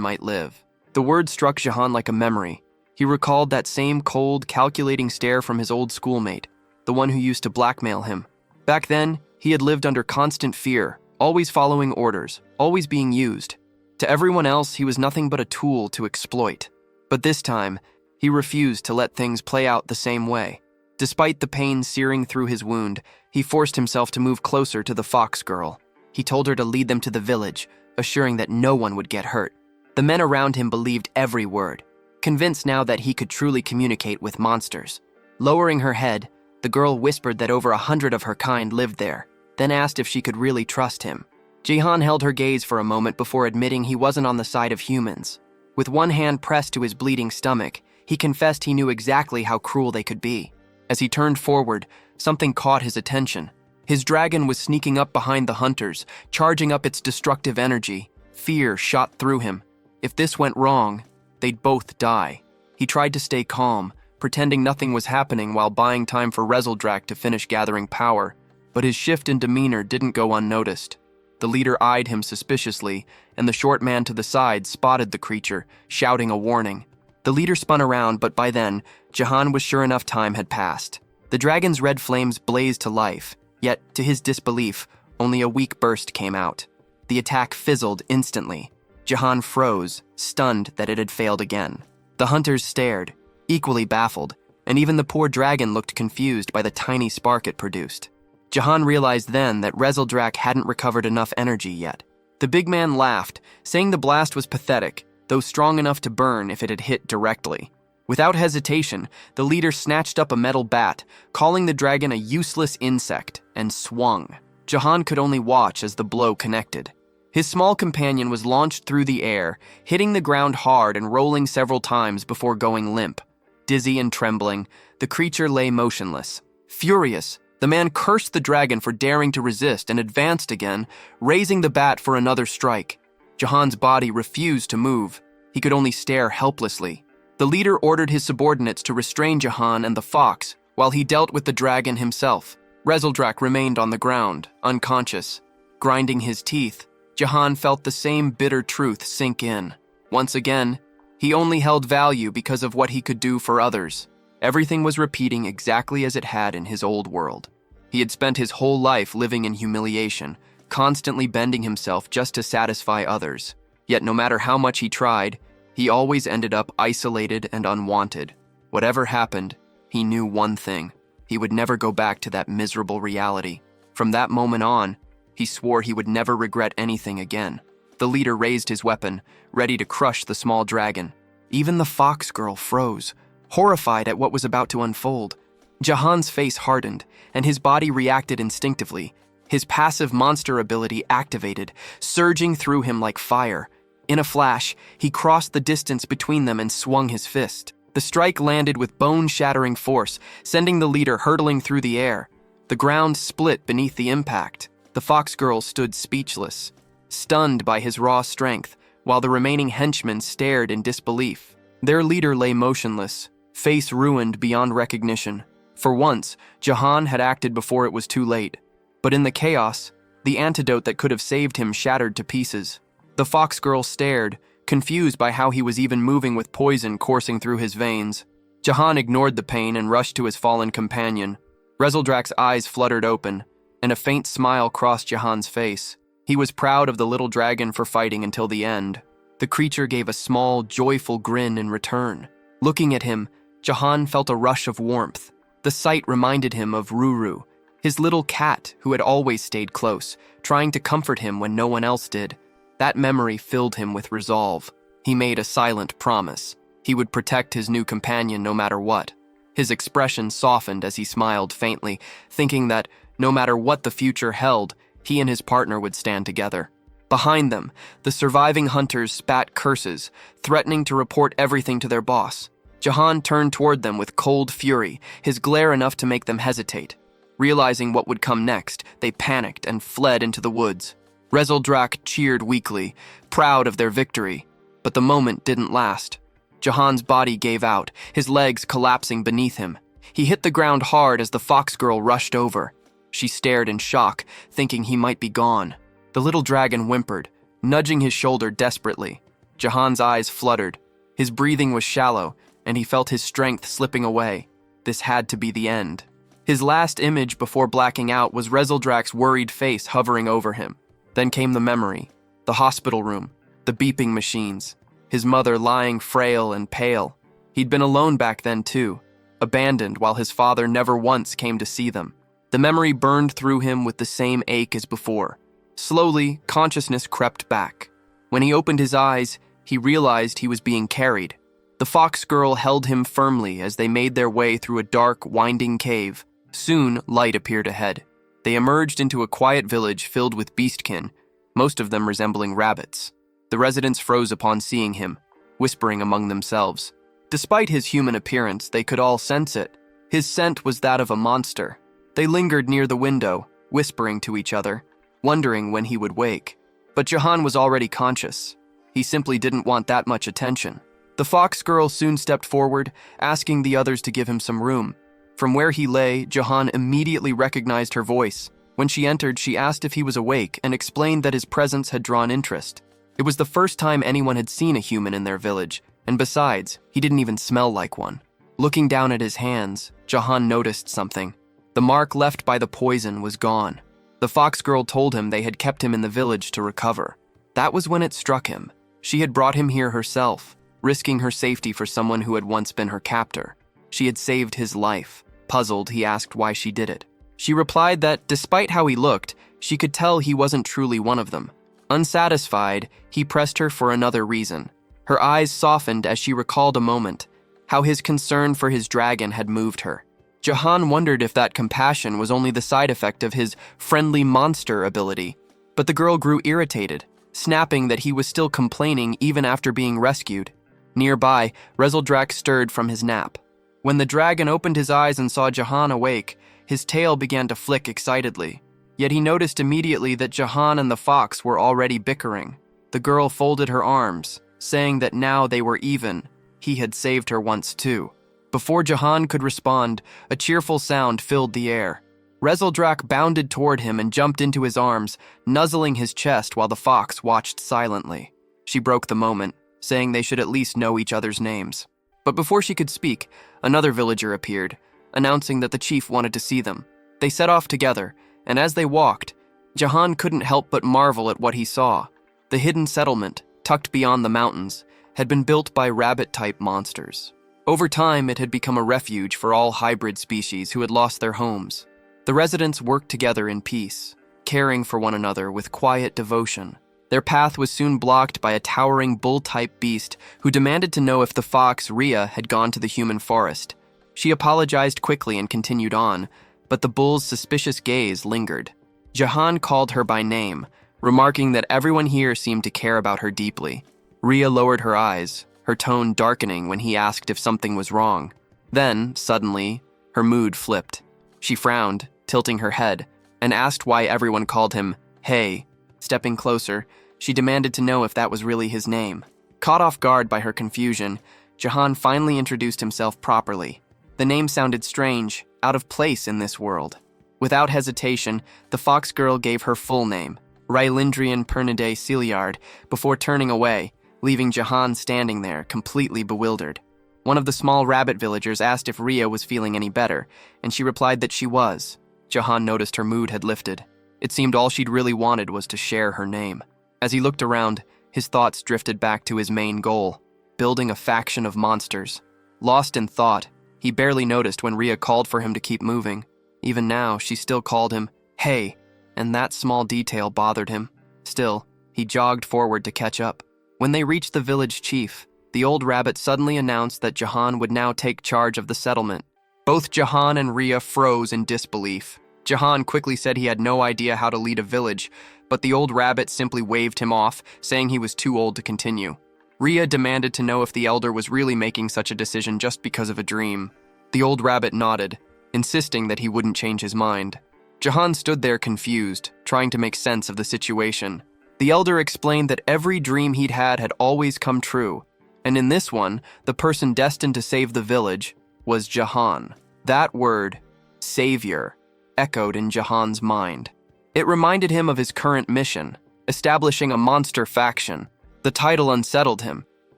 might live. The word struck Jahan like a memory. He recalled that same cold, calculating stare from his old schoolmate, the one who used to blackmail him. Back then, he had lived under constant fear, always following orders, always being used. To everyone else, he was nothing but a tool to exploit. But this time, he refused to let things play out the same way. Despite the pain searing through his wound, he forced himself to move closer to the fox girl. He told her to lead them to the village, assuring that no one would get hurt. The men around him believed every word, convinced now that he could truly communicate with monsters. Lowering her head, the girl whispered that over 100 of her kind lived there, then asked if she could really trust him. Jahan held her gaze for a moment before admitting he wasn't on the side of humans. With one hand pressed to his bleeding stomach, he confessed he knew exactly how cruel they could be. As he turned forward, something caught his attention. His dragon was sneaking up behind the hunters, charging up its destructive energy. Fear shot through him. If this went wrong, they'd both die. He tried to stay calm, pretending nothing was happening while buying time for Rezeldrak to finish gathering power. But his shift in demeanor didn't go unnoticed. The leader eyed him suspiciously, and the short man to the side spotted the creature, shouting a warning. The leader spun around, but by then, Jahan was sure enough time had passed. The dragon's red flames blazed to life, yet, to his disbelief, only a weak burst came out. The attack fizzled instantly. Jahan froze, stunned that it had failed again. The hunters stared, equally baffled, and even the poor dragon looked confused by the tiny spark it produced. Jahan realized then that Rezeldrak hadn't recovered enough energy yet. The big man laughed, saying the blast was pathetic, though strong enough to burn if it had hit directly. Without hesitation, the leader snatched up a metal bat, calling the dragon a useless insect, and swung. Jahan could only watch as the blow connected. His small companion was launched through the air, hitting the ground hard and rolling several times before going limp. Dizzy and trembling, the creature lay motionless. Furious, the man cursed the dragon for daring to resist and advanced again, raising the bat for another strike. Jahan's body refused to move. He could only stare helplessly. The leader ordered his subordinates to restrain Jahan and the fox while he dealt with the dragon himself. Rezeldrak remained on the ground, unconscious. Grinding his teeth, Jahan felt the same bitter truth sink in. Once again, he only held value because of what he could do for others. Everything was repeating exactly as it had in his old world. He had spent his whole life living in humiliation, constantly bending himself just to satisfy others. Yet no matter how much he tried, he always ended up isolated and unwanted. Whatever happened, he knew one thing. He would never go back to that miserable reality. From that moment on, he swore he would never regret anything again. The leader raised his weapon, ready to crush the small dragon. Even the fox girl froze, horrified at what was about to unfold. Jahan's face hardened, and his body reacted instinctively. His passive monster ability activated, surging through him like fire. In a flash, he crossed the distance between them and swung his fist. The strike landed with bone-shattering force, sending the leader hurtling through the air. The ground split beneath the impact. The fox girl stood speechless, stunned by his raw strength, while the remaining henchmen stared in disbelief. Their leader lay motionless, face ruined beyond recognition. For once, Jahan had acted before it was too late. But in the chaos, the antidote that could have saved him shattered to pieces. The fox girl stared, confused by how he was even moving with poison coursing through his veins. Jahan ignored the pain and rushed to his fallen companion. Rezeldrak's eyes fluttered open, and a faint smile crossed Jahan's face. He was proud of the little dragon for fighting until the end. The creature gave a small, joyful grin in return. Looking at him, Jahan felt a rush of warmth. The sight reminded him of Ruru, his little cat who had always stayed close, trying to comfort him when no one else did. That memory filled him with resolve. He made a silent promise. He would protect his new companion no matter what. His expression softened as he smiled faintly, thinking that no matter what the future held, he and his partner would stand together. Behind them, the surviving hunters spat curses, threatening to report everything to their boss. Jahan turned toward them with cold fury, his glare enough to make them hesitate. Realizing what would come next, they panicked and fled into the woods. Rezeldrak cheered weakly, proud of their victory, but the moment didn't last. Jahan's body gave out, his legs collapsing beneath him. He hit the ground hard as the fox girl rushed over. She stared in shock, thinking he might be gone. The little dragon whimpered, nudging his shoulder desperately. Jahan's eyes fluttered. His breathing was shallow, and he felt his strength slipping away. This had to be the end. His last image before blacking out was Rezeldrak's worried face hovering over him. Then came the memory, the hospital room, the beeping machines, his mother lying frail and pale. He'd been alone back then too, abandoned while his father never once came to see them. The memory burned through him with the same ache as before. Slowly, consciousness crept back. When he opened his eyes, he realized he was being carried. The fox girl held him firmly as they made their way through a dark, winding cave. Soon, light appeared ahead. They emerged into a quiet village filled with beastkin, most of them resembling rabbits. The residents froze upon seeing him, whispering among themselves. Despite his human appearance, they could all sense it. His scent was that of a monster. They lingered near the window, whispering to each other, wondering when he would wake. But Jahan was already conscious. He simply didn't want that much attention. The fox girl soon stepped forward, asking the others to give him some room. From where he lay, Jahan immediately recognized her voice. When she entered, she asked if he was awake and explained that his presence had drawn interest. It was the first time anyone had seen a human in their village, and besides, he didn't even smell like one. Looking down at his hands, Jahan noticed something. The mark left by the poison was gone. The fox girl told him they had kept him in the village to recover. That was when it struck him. She had brought him here herself, risking her safety for someone who had once been her captor. She had saved his life. Puzzled, he asked why she did it. She replied that, despite how he looked, she could tell he wasn't truly one of them. Unsatisfied, he pressed her for another reason. Her eyes softened as she recalled a moment, how his concern for his dragon had moved her. Jahan wondered if that compassion was only the side effect of his friendly monster ability. But the girl grew irritated, snapping that he was still complaining even after being rescued. Nearby, Rezeldrak stirred from his nap. When the dragon opened his eyes and saw Jahan awake, his tail began to flick excitedly. Yet he noticed immediately that Jahan and the fox were already bickering. The girl folded her arms, saying that now they were even. He had saved her once too. Before Jahan could respond, a cheerful sound filled the air. Rezeldrak bounded toward him and jumped into his arms, nuzzling his chest while the fox watched silently. She broke the moment, saying they should at least know each other's names. But before she could speak, another villager appeared, announcing that the chief wanted to see them. They set off together, and as they walked, Jahan couldn't help but marvel at what he saw. The hidden settlement, tucked beyond the mountains, had been built by rabbit-type monsters. Over time, it had become a refuge for all hybrid species who had lost their homes. The residents worked together in peace, caring for one another with quiet devotion. Their path was soon blocked by a towering bull-type beast who demanded to know if the fox, Rhea, had gone to the human forest. She apologized quickly and continued on, but the bull's suspicious gaze lingered. Jahan called her by name, remarking that everyone here seemed to care about her deeply. Rhea lowered her eyes, her tone darkening when he asked if something was wrong. Then, suddenly, her mood flipped. She frowned, tilting her head, and asked why everyone called him Hey. Stepping closer, she demanded to know if that was really his name. Caught off guard by her confusion, Jahan finally introduced himself properly. The name sounded strange, out of place in this world. Without hesitation, the fox girl gave her full name, Rylindrian Pernidae Celiard, before turning away, leaving Jahan standing there, completely bewildered. One of the small rabbit villagers asked if Rhea was feeling any better, and she replied that she was. Jahan noticed her mood had lifted. It seemed all she'd really wanted was to share her name. As he looked around, his thoughts drifted back to his main goal, building a faction of monsters. Lost in thought, he barely noticed when Rhea called for him to keep moving. Even now, she still called him, Hey, and that small detail bothered him. Still, he jogged forward to catch up. When they reached the village chief, the old rabbit suddenly announced that Jahan would now take charge of the settlement. Both Jahan and Rhea froze in disbelief. Jahan quickly said he had no idea how to lead a village, but the old rabbit simply waved him off, saying he was too old to continue. Rhea demanded to know if the elder was really making such a decision just because of a dream. The old rabbit nodded, insisting that he wouldn't change his mind. Jahan stood there confused, trying to make sense of the situation. The elder explained that every dream he'd had always come true, and in this one, the person destined to save the village was Jahan. That word, savior, echoed in Jahan's mind. It reminded him of his current mission, establishing a monster faction. The title unsettled him.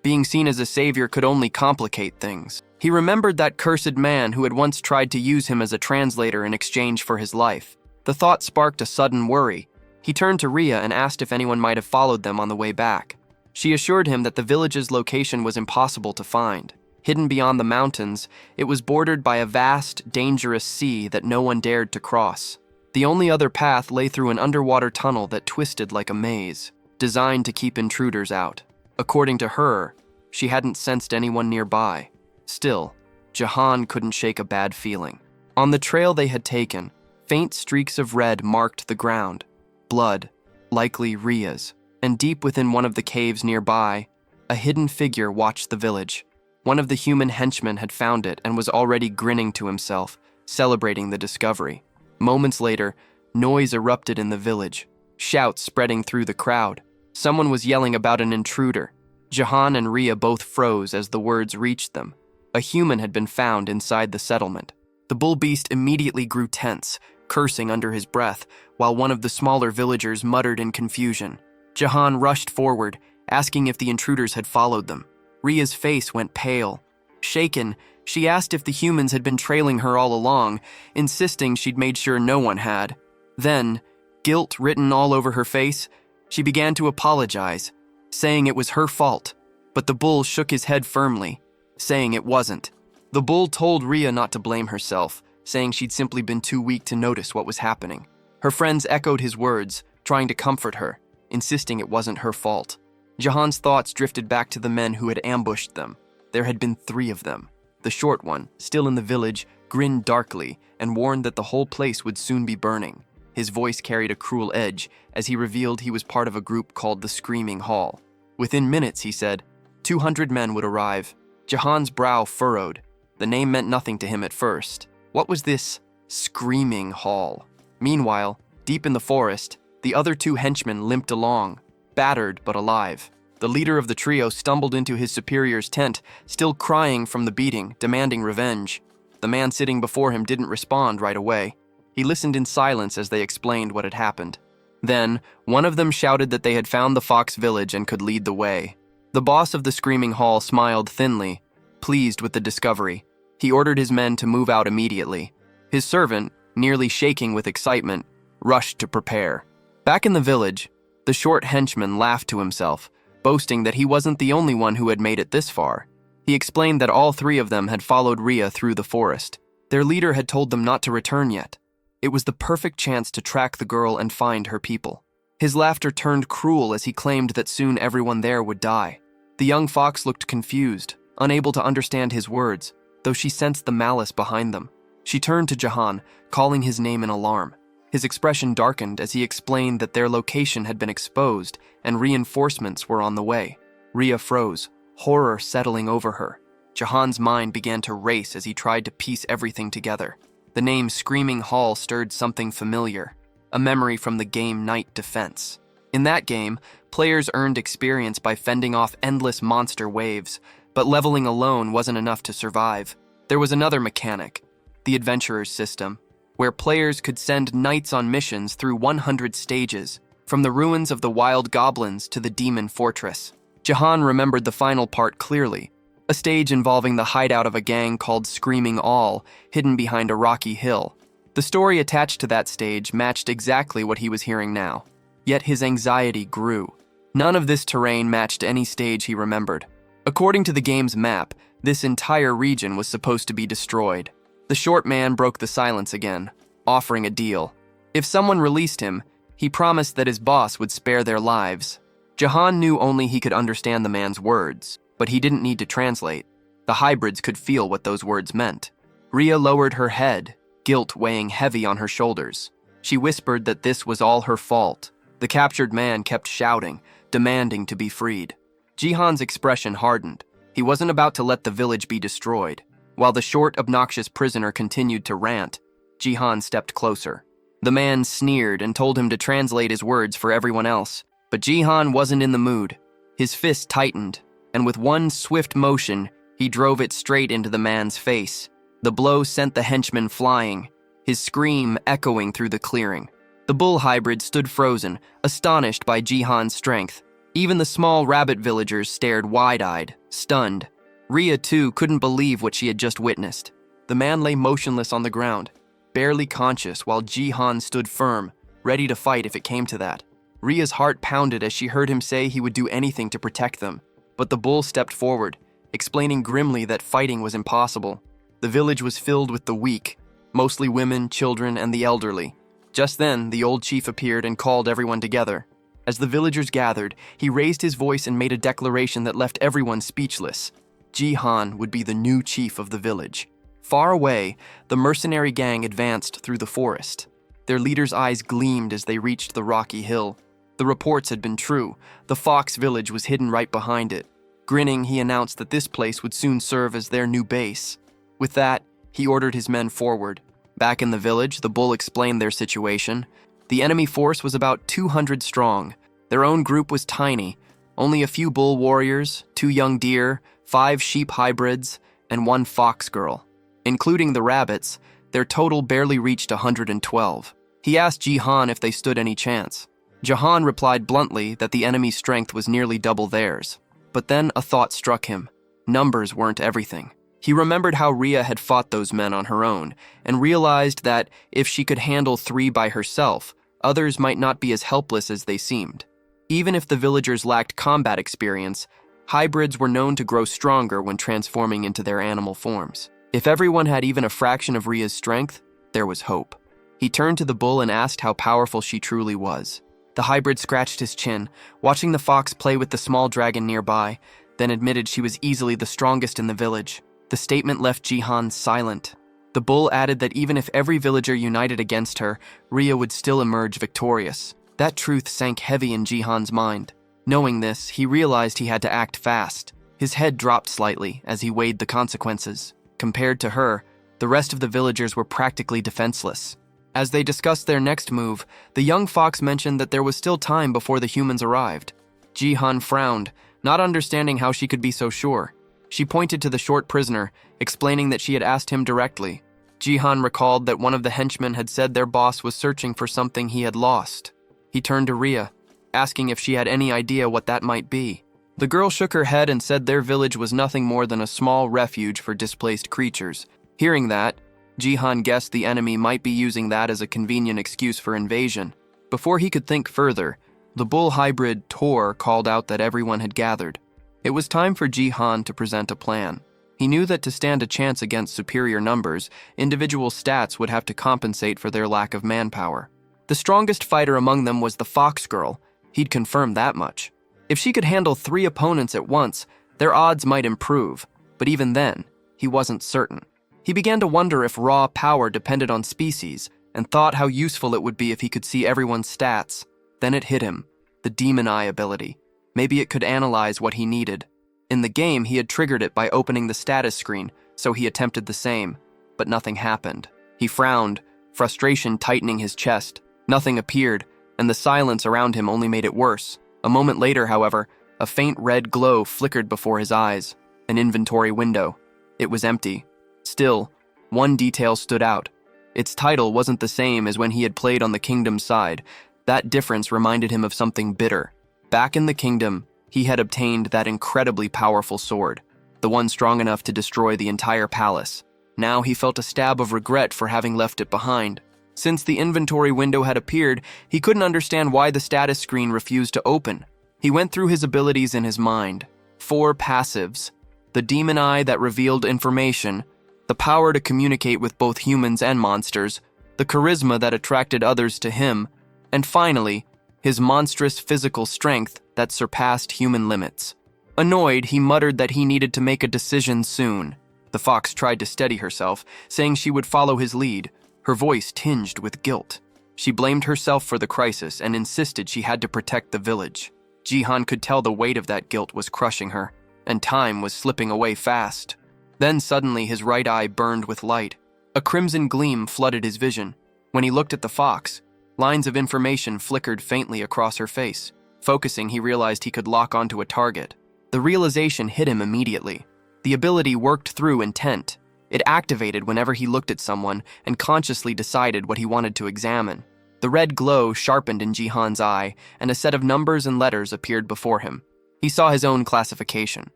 Being seen as a savior could only complicate things. He remembered that cursed man who had once tried to use him as a translator in exchange for his life. The thought sparked a sudden worry. He turned to Ria and asked if anyone might have followed them on the way back. She assured him that the village's location was impossible to find. Hidden beyond the mountains, it was bordered by a vast, dangerous sea that no one dared to cross. The only other path lay through an underwater tunnel that twisted like a maze, designed to keep intruders out. According to her, she hadn't sensed anyone nearby. Still, Jahan couldn't shake a bad feeling. On the trail they had taken, faint streaks of red marked the ground. Blood, likely Ria's. And deep within one of the caves nearby, a hidden figure watched the village. One of the human henchmen had found it and was already grinning to himself, celebrating the discovery. Moments later, noise erupted in the village, shouts spreading through the crowd. Someone was yelling about an intruder. Jahan and Ria both froze as the words reached them. A human had been found inside the settlement. The bull beast immediately grew tense, cursing under his breath, while one of the smaller villagers muttered in confusion. Jahan rushed forward, asking if the intruders had followed them. Ria's face went pale. Shaken, she asked if the humans had been trailing her all along, insisting she'd made sure no one had. Then, guilt written all over her face, she began to apologize, saying it was her fault. But the bull shook his head firmly, saying it wasn't. The bull told Ria not to blame herself, saying she'd simply been too weak to notice what was happening. Her friends echoed his words, trying to comfort her, insisting it wasn't her fault. Jahan's thoughts drifted back to the men who had ambushed them. There had been 3 of them. The short one, still in the village, grinned darkly and warned that the whole place would soon be burning. His voice carried a cruel edge as he revealed he was part of a group called the Screaming Hall. Within minutes, he said, 200 men would arrive. Jahan's brow furrowed. The name meant nothing to him at first. What was this Screaming Hall? Meanwhile, deep in the forest, the other 2 henchmen limped along, battered but alive. The leader of the trio stumbled into his superior's tent, still crying from the beating, demanding revenge. The man sitting before him didn't respond right away. He listened in silence as they explained what had happened. Then, one of them shouted that they had found the Fox village and could lead the way. The boss of the Screaming Hall smiled thinly, pleased with the discovery. He ordered his men to move out immediately. His servant, nearly shaking with excitement, rushed to prepare. Back in the village, the short henchman laughed to himself, boasting that he wasn't the only one who had made it this far. He explained that all 3 of them had followed Ria through the forest. Their leader had told them not to return yet. It was the perfect chance to track the girl and find her people. His laughter turned cruel as he claimed that soon everyone there would die. The young fox looked confused, unable to understand his words, though she sensed the malice behind them. She turned to Jahan, calling his name in alarm. His expression darkened as he explained that their location had been exposed and reinforcements were on the way. Ria froze, horror settling over her. Jahan's mind began to race as he tried to piece everything together. The name Screaming Hall stirred something familiar, a memory from the game Night Defense. In that game, players earned experience by fending off endless monster waves, but leveling alone wasn't enough to survive. There was another mechanic, the Adventurer's System, where players could send knights on missions through 100 stages, from the ruins of the wild goblins to the demon fortress. Jahan remembered the final part clearly, a stage involving the hideout of a gang called Screaming All, hidden behind a rocky hill. The story attached to that stage matched exactly what he was hearing now. Yet his anxiety grew. None of this terrain matched any stage he remembered. According to the game's map, this entire region was supposed to be destroyed. The short man broke the silence again, offering a deal. If someone released him, he promised that his boss would spare their lives. Jahan knew only he could understand the man's words, but he didn't need to translate. The hybrids could feel what those words meant. Ria lowered her head, guilt weighing heavy on her shoulders. She whispered that this was all her fault. The captured man kept shouting, demanding to be freed. Jihan's expression hardened. He wasn't about to let the village be destroyed. While the short, obnoxious prisoner continued to rant, Jihan stepped closer. The man sneered and told him to translate his words for everyone else, but Jihan wasn't in the mood. His fist tightened, and with one swift motion, he drove it straight into the man's face. The blow sent the henchman flying. his scream echoing through the clearing. The bull hybrid stood frozen, astonished by Jihan's strength. Even the small rabbit villagers stared wide-eyed, stunned. Rhea, too, couldn't believe what she had just witnessed. The man lay motionless on the ground, barely conscious, while Jihan stood firm, ready to fight if it came to that. Rhea's heart pounded as she heard him say he would do anything to protect them. But the bull stepped forward, explaining grimly that fighting was impossible. The village was filled with the weak, mostly women, children, and the elderly. Just then, the old chief appeared and called everyone together. As the villagers gathered, he raised his voice and made a declaration that left everyone speechless. Jihan would be the new chief of the village. Far away, the mercenary gang advanced through the forest. Their leader's eyes gleamed as they reached the rocky hill. The reports had been true. The fox village was hidden right behind it. Grinning, he announced that this place would soon serve as their new base. With that, he ordered his men forward. Back in the village, the bull explained their situation. The enemy force was about 200 strong. Their own group was tiny. Only a few bull warriors, 2 young deer, 5 sheep hybrids, and 1 fox girl. Including the rabbits, their total barely reached 112. He asked Jihan if they stood any chance. Jihan replied bluntly that the enemy's strength was nearly double theirs. But then a thought struck him. Numbers weren't everything. He remembered how Rhea had fought those men on her own, and realized that if she could handle 3 by herself, others might not be as helpless as they seemed. Even if the villagers lacked combat experience, hybrids were known to grow stronger when transforming into their animal forms. If everyone had even a fraction of Rhea's strength, there was hope. He turned to the bull and asked how powerful she truly was. The hybrid scratched his chin, watching the fox play with the small dragon nearby, then admitted she was easily the strongest in the village. The statement left Jihan silent. The bull added that even if every villager united against her, Rhea would still emerge victorious. That truth sank heavy in Jihan's mind. Knowing this, he realized he had to act fast. His head dropped slightly as he weighed the consequences. Compared to her, the rest of the villagers were practically defenseless. As they discussed their next move, the young fox mentioned that there was still time before the humans arrived. Jihan frowned, not understanding how she could be so sure. She pointed to the short prisoner, explaining that she had asked him directly. Jihan recalled that one of the henchmen had said their boss was searching for something he had lost. He turned to Rhea, asking if she had any idea what that might be. The girl shook her head and said their village was nothing more than a small refuge for displaced creatures. Hearing that, Jihan guessed the enemy might be using that as a convenient excuse for invasion. Before he could think further, the bull hybrid Tor called out that everyone had gathered. It was time for Jihan to present a plan. He knew that to stand a chance against superior numbers, individual stats would have to compensate for their lack of manpower. The strongest fighter among them was the fox girl. He'd confirmed that much. If she could handle 3 opponents at once, their odds might improve, but even then, he wasn't certain. He began to wonder if raw power depended on species, and thought how useful it would be if he could see everyone's stats. Then it hit him, the demon eye ability. Maybe it could analyze what he needed. In the game, he had triggered it by opening the status screen, so he attempted the same, but nothing happened. He frowned, frustration tightening his chest. Nothing appeared, and the silence around him only made it worse. A moment later, however, a faint red glow flickered before his eyes. An inventory window. It was empty. Still, one detail stood out. Its title wasn't the same as when he had played on the kingdom's side. That difference reminded him of something bitter. Back in the kingdom, he had obtained that incredibly powerful sword, the one strong enough to destroy the entire palace. Now he felt a stab of regret for having left it behind. Since the inventory window had appeared, he couldn't understand why the status screen refused to open. He went through his abilities in his mind. 4 passives. The demon eye that revealed information, the power to communicate with both humans and monsters, the charisma that attracted others to him, and finally, his monstrous physical strength that surpassed human limits. Annoyed, he muttered that he needed to make a decision soon. The fox tried to steady herself, saying she would follow his lead, her voice tinged with guilt. She blamed herself for the crisis and insisted she had to protect the village. Jihan could tell the weight of that guilt was crushing her, and time was slipping away fast. Then suddenly his right eye burned with light. A crimson gleam flooded his vision. When he looked at the fox, lines of information flickered faintly across her face. Focusing, he realized he could lock onto a target. The realization hit him immediately. The ability worked through intent. It activated whenever he looked at someone and consciously decided what he wanted to examine. The red glow sharpened in Jihan's eye, and a set of numbers and letters appeared before him. He saw his own classification,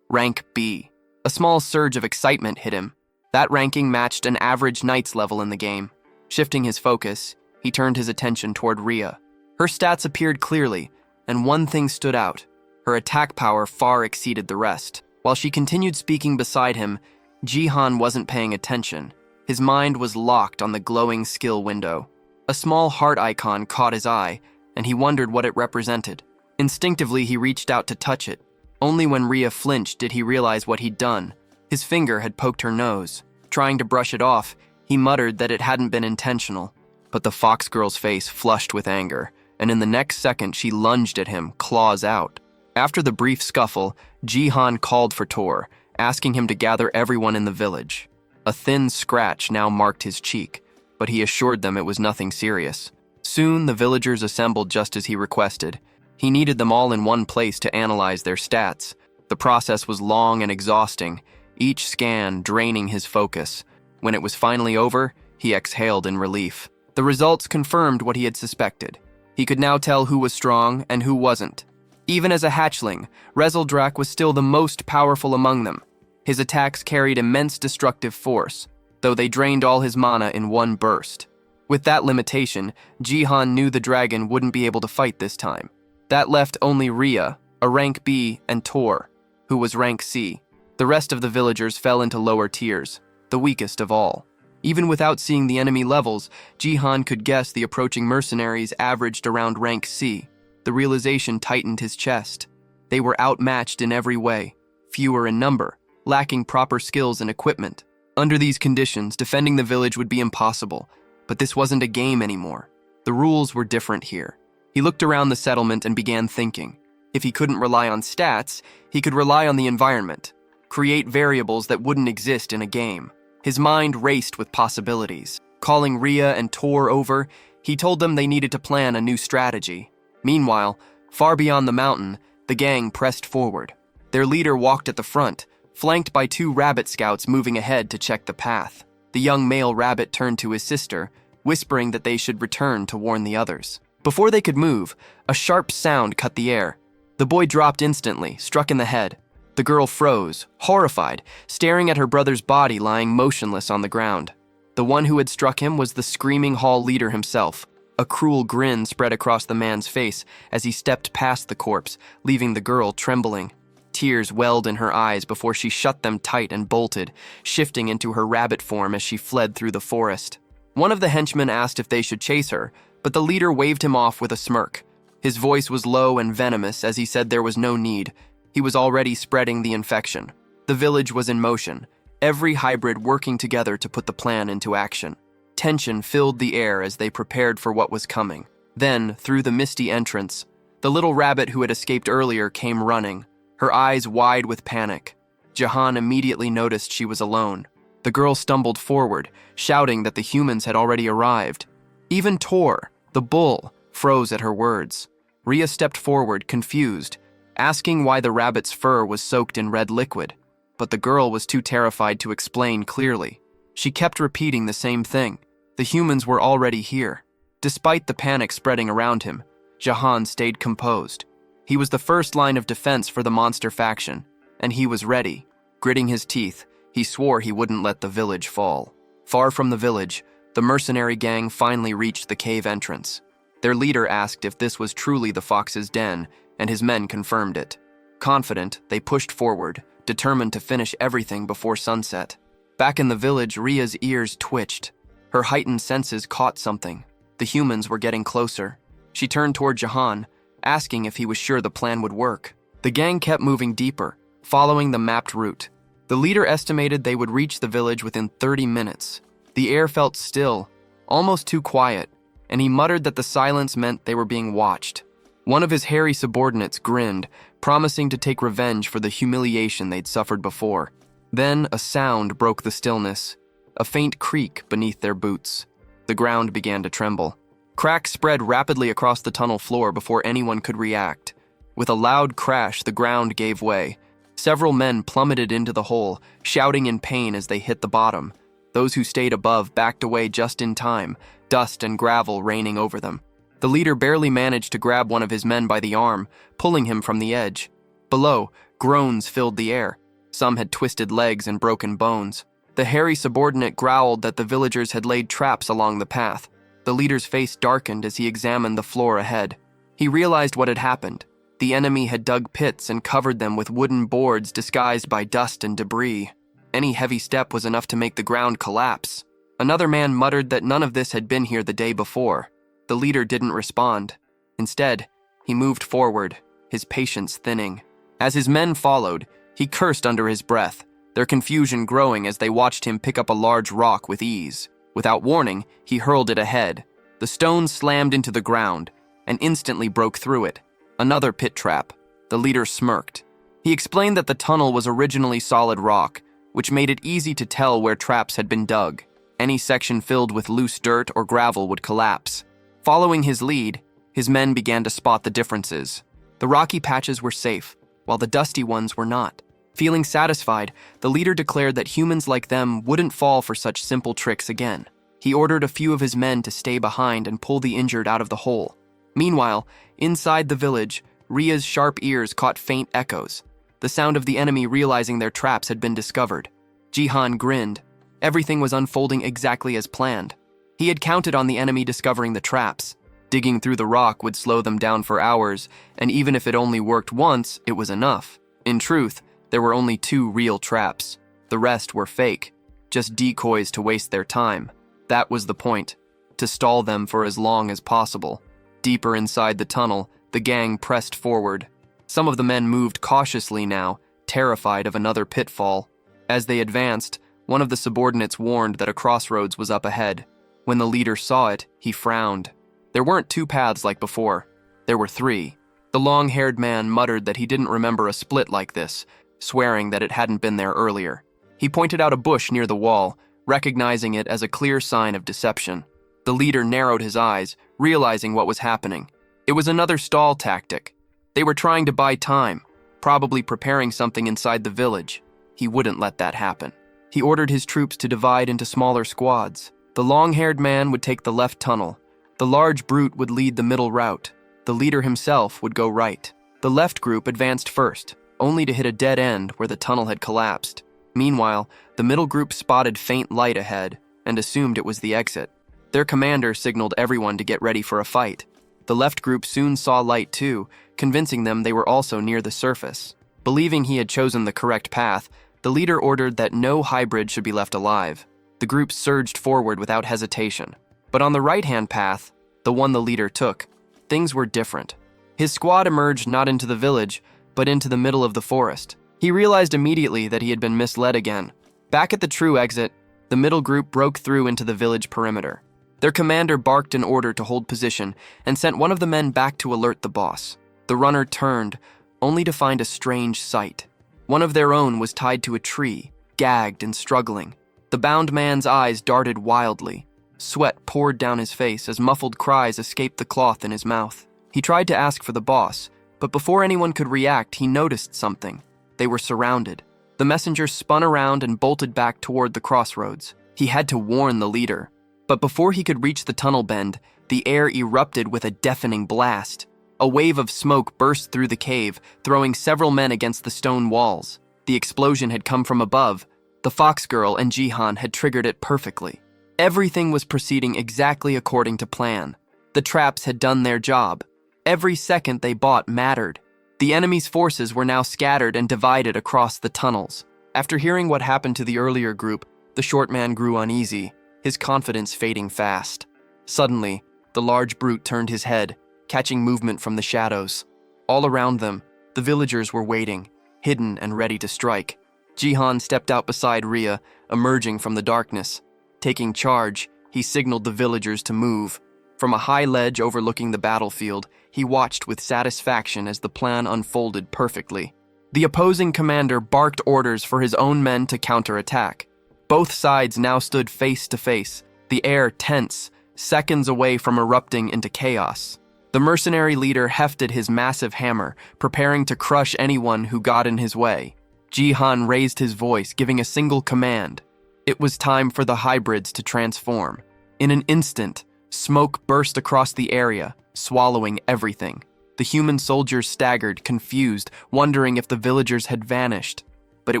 rank B. A small surge of excitement hit him. That ranking matched an average knight's level in the game. Shifting his focus, he turned his attention toward Rhea. Her stats appeared clearly, and one thing stood out. Her attack power far exceeded the rest. While she continued speaking beside him, Jihan wasn't paying attention. His mind was locked on the glowing skill window. A small heart icon caught his eye, and he wondered what it represented. Instinctively, he reached out to touch it. Only when Rhea flinched did he realize what he'd done. His finger had poked her nose. Trying to brush it off, he muttered that it hadn't been intentional. But the fox girl's face flushed with anger, and in the next second she lunged at him, claws out. After the brief scuffle, Jihan called for Tor, asking him to gather everyone in the village. A thin scratch now marked his cheek, but he assured them it was nothing serious. Soon, the villagers assembled just as he requested. He needed them all in one place to analyze their stats. The process was long and exhausting, each scan draining his focus. When it was finally over, he exhaled in relief. The results confirmed what he had suspected. He could now tell who was strong and who wasn't. Even as a hatchling, Rezeldrak was still the most powerful among them. His attacks carried immense destructive force, though they drained all his mana in one burst. With that limitation, Jihan knew the dragon wouldn't be able to fight this time. That left only Rhea, a rank B, and Tor, who was rank C. The rest of the villagers fell into lower tiers, the weakest of all. Even without seeing the enemy levels, Jihan could guess the approaching mercenaries averaged around rank C. The realization tightened his chest. They were outmatched in every way, fewer in number, lacking proper skills and equipment. Under these conditions, defending the village would be impossible, but this wasn't a game anymore. The rules were different here. He looked around the settlement and began thinking. If he couldn't rely on stats, he could rely on the environment, create variables that wouldn't exist in a game. His mind raced with possibilities. Calling Rhea and Tor over, he told them they needed to plan a new strategy. Meanwhile, far beyond the mountain, the gang pressed forward. Their leader walked at the front, flanked by 2 rabbit scouts moving ahead to check the path. The young male rabbit turned to his sister, whispering that they should return to warn the others. Before they could move, a sharp sound cut the air. The boy dropped instantly, struck in the head. The girl froze, horrified, staring at her brother's body lying motionless on the ground. The one who had struck him was the screaming hall leader himself. A cruel grin spread across the man's face as he stepped past the corpse, leaving the girl trembling. Tears welled in her eyes before she shut them tight and bolted, shifting into her rabbit form as she fled through the forest. One of the henchmen asked if they should chase her, but the leader waved him off with a smirk. His voice was low and venomous as he said there was no need. He was already spreading the infection. The village was in motion, every hybrid working together to put the plan into action. Tension filled the air as they prepared for what was coming. Then, through the misty entrance, the little rabbit who had escaped earlier came running, her eyes wide with panic. Jihan immediately noticed she was alone. The girl stumbled forward, shouting that the humans had already arrived. Even Tor, the bull, froze at her words. Rhea stepped forward, confused, asking why the rabbit's fur was soaked in red liquid, but the girl was too terrified to explain clearly. She kept repeating the same thing. The humans were already here. Despite the panic spreading around him, Jihan stayed composed. He was the first line of defense for the monster faction, and he was ready. Gritting his teeth, he swore he wouldn't let the village fall. Far from the village, the mercenary gang finally reached the cave entrance. Their leader asked if this was truly the fox's den, and his men confirmed it. Confident, they pushed forward, determined to finish everything before sunset. Back in the village, Rhea's ears twitched. Her heightened senses caught something. The humans were getting closer. She turned toward Jihan, asking if he was sure the plan would work. The gang kept moving deeper, following the mapped route. The leader estimated they would reach the village within 30 minutes. The air felt still, almost too quiet, and he muttered that the silence meant they were being watched. One of his hairy subordinates grinned, promising to take revenge for the humiliation they'd suffered before. Then a sound broke the stillness, a faint creak beneath their boots. The ground began to tremble. Cracks spread rapidly across the tunnel floor before anyone could react. With a loud crash, the ground gave way. Several men plummeted into the hole, shouting in pain as they hit the bottom. Those who stayed above backed away just in time, dust and gravel raining over them. The leader barely managed to grab one of his men by the arm, pulling him from the edge. Below, groans filled the air. Some had twisted legs and broken bones. The hairy subordinate growled that the villagers had laid traps along the path. The leader's face darkened as he examined the floor ahead. He realized what had happened. The enemy had dug pits and covered them with wooden boards disguised by dust and debris. Any heavy step was enough to make the ground collapse. Another man muttered that none of this had been here the day before. The leader didn't respond. Instead, he moved forward, his patience thinning. As his men followed, he cursed under his breath, their confusion growing as they watched him pick up a large rock with ease. Without warning, he hurled it ahead. The stone slammed into the ground and instantly broke through it. Another pit trap. The leader smirked. He explained that the tunnel was originally solid rock, which made it easy to tell where traps had been dug. Any section filled with loose dirt or gravel would collapse. Following his lead, his men began to spot the differences. The rocky patches were safe, while the dusty ones were not. Feeling satisfied, the leader declared that humans like them wouldn't fall for such simple tricks again. He ordered a few of his men to stay behind and pull the injured out of the hole. Meanwhile, inside the village, Ria's sharp ears caught faint echoes, the sound of the enemy realizing their traps had been discovered. Jihan grinned. Everything was unfolding exactly as planned. He had counted on the enemy discovering the traps. Digging through the rock would slow them down for hours, and even if it only worked once, it was enough. In truth, there were only 2 real traps. The rest were fake, just decoys to waste their time. That was the point, to stall them for as long as possible. Deeper inside the tunnel, the gang pressed forward. Some of the men moved cautiously now, terrified of another pitfall. As they advanced, one of the subordinates warned that a crossroads was up ahead. When the leader saw it, he frowned. There weren't 2 paths like before. There were 3. The long-haired man muttered that he didn't remember a split like this, swearing that it hadn't been there earlier. He pointed out a bush near the wall, recognizing it as a clear sign of deception. The leader narrowed his eyes, realizing what was happening. It was another stall tactic. They were trying to buy time, probably preparing something inside the village. He wouldn't let that happen. He ordered his troops to divide into smaller squads. The long-haired man would take the left tunnel. The large brute would lead the middle route. The leader himself would go right. The left group advanced first, only to hit a dead end where the tunnel had collapsed. Meanwhile, the middle group spotted faint light ahead and assumed it was the exit. Their commander signaled everyone to get ready for a fight. The left group soon saw light too, convincing them they were also near the surface. Believing he had chosen the correct path, the leader ordered that no hybrid should be left alive. The group surged forward without hesitation. But on the right-hand path, the one the leader took, things were different. His squad emerged not into the village, but into the middle of the forest. He realized immediately that he had been misled again. Back at the true exit, the middle group broke through into the village perimeter. Their commander barked an order to hold position and sent one of the men back to alert the boss. The runner turned, only to find a strange sight. One of their own was tied to a tree, gagged and struggling. The bound man's eyes darted wildly. Sweat poured down his face as muffled cries escaped the cloth in his mouth. He tried to ask for the boss, but before anyone could react, he noticed something. They were surrounded. The messenger spun around and bolted back toward the crossroads. He had to warn the leader. But before he could reach the tunnel bend, the air erupted with a deafening blast. A wave of smoke burst through the cave, throwing several men against the stone walls. The explosion had come from above. The fox girl and Jihan had triggered it perfectly. Everything was proceeding exactly according to plan. The traps had done their job. Every second they bought mattered. The enemy's forces were now scattered and divided across the tunnels. After hearing what happened to the earlier group, the short man grew uneasy, his confidence fading fast. Suddenly, the large brute turned his head, catching movement from the shadows. All around them, the villagers were waiting, hidden and ready to strike. Jihan stepped out beside Ria, emerging from the darkness. Taking charge, he signaled the villagers to move. From a high ledge overlooking the battlefield, he watched with satisfaction as the plan unfolded perfectly. The opposing commander barked orders for his own men to counterattack. Both sides now stood face to face, the air tense, seconds away from erupting into chaos. The mercenary leader hefted his massive hammer, preparing to crush anyone who got in his way. Jihan raised his voice, giving a single command. It was time for the hybrids to transform. In an instant, smoke burst across the area, swallowing everything. The human soldiers staggered, confused, wondering if the villagers had vanished. But it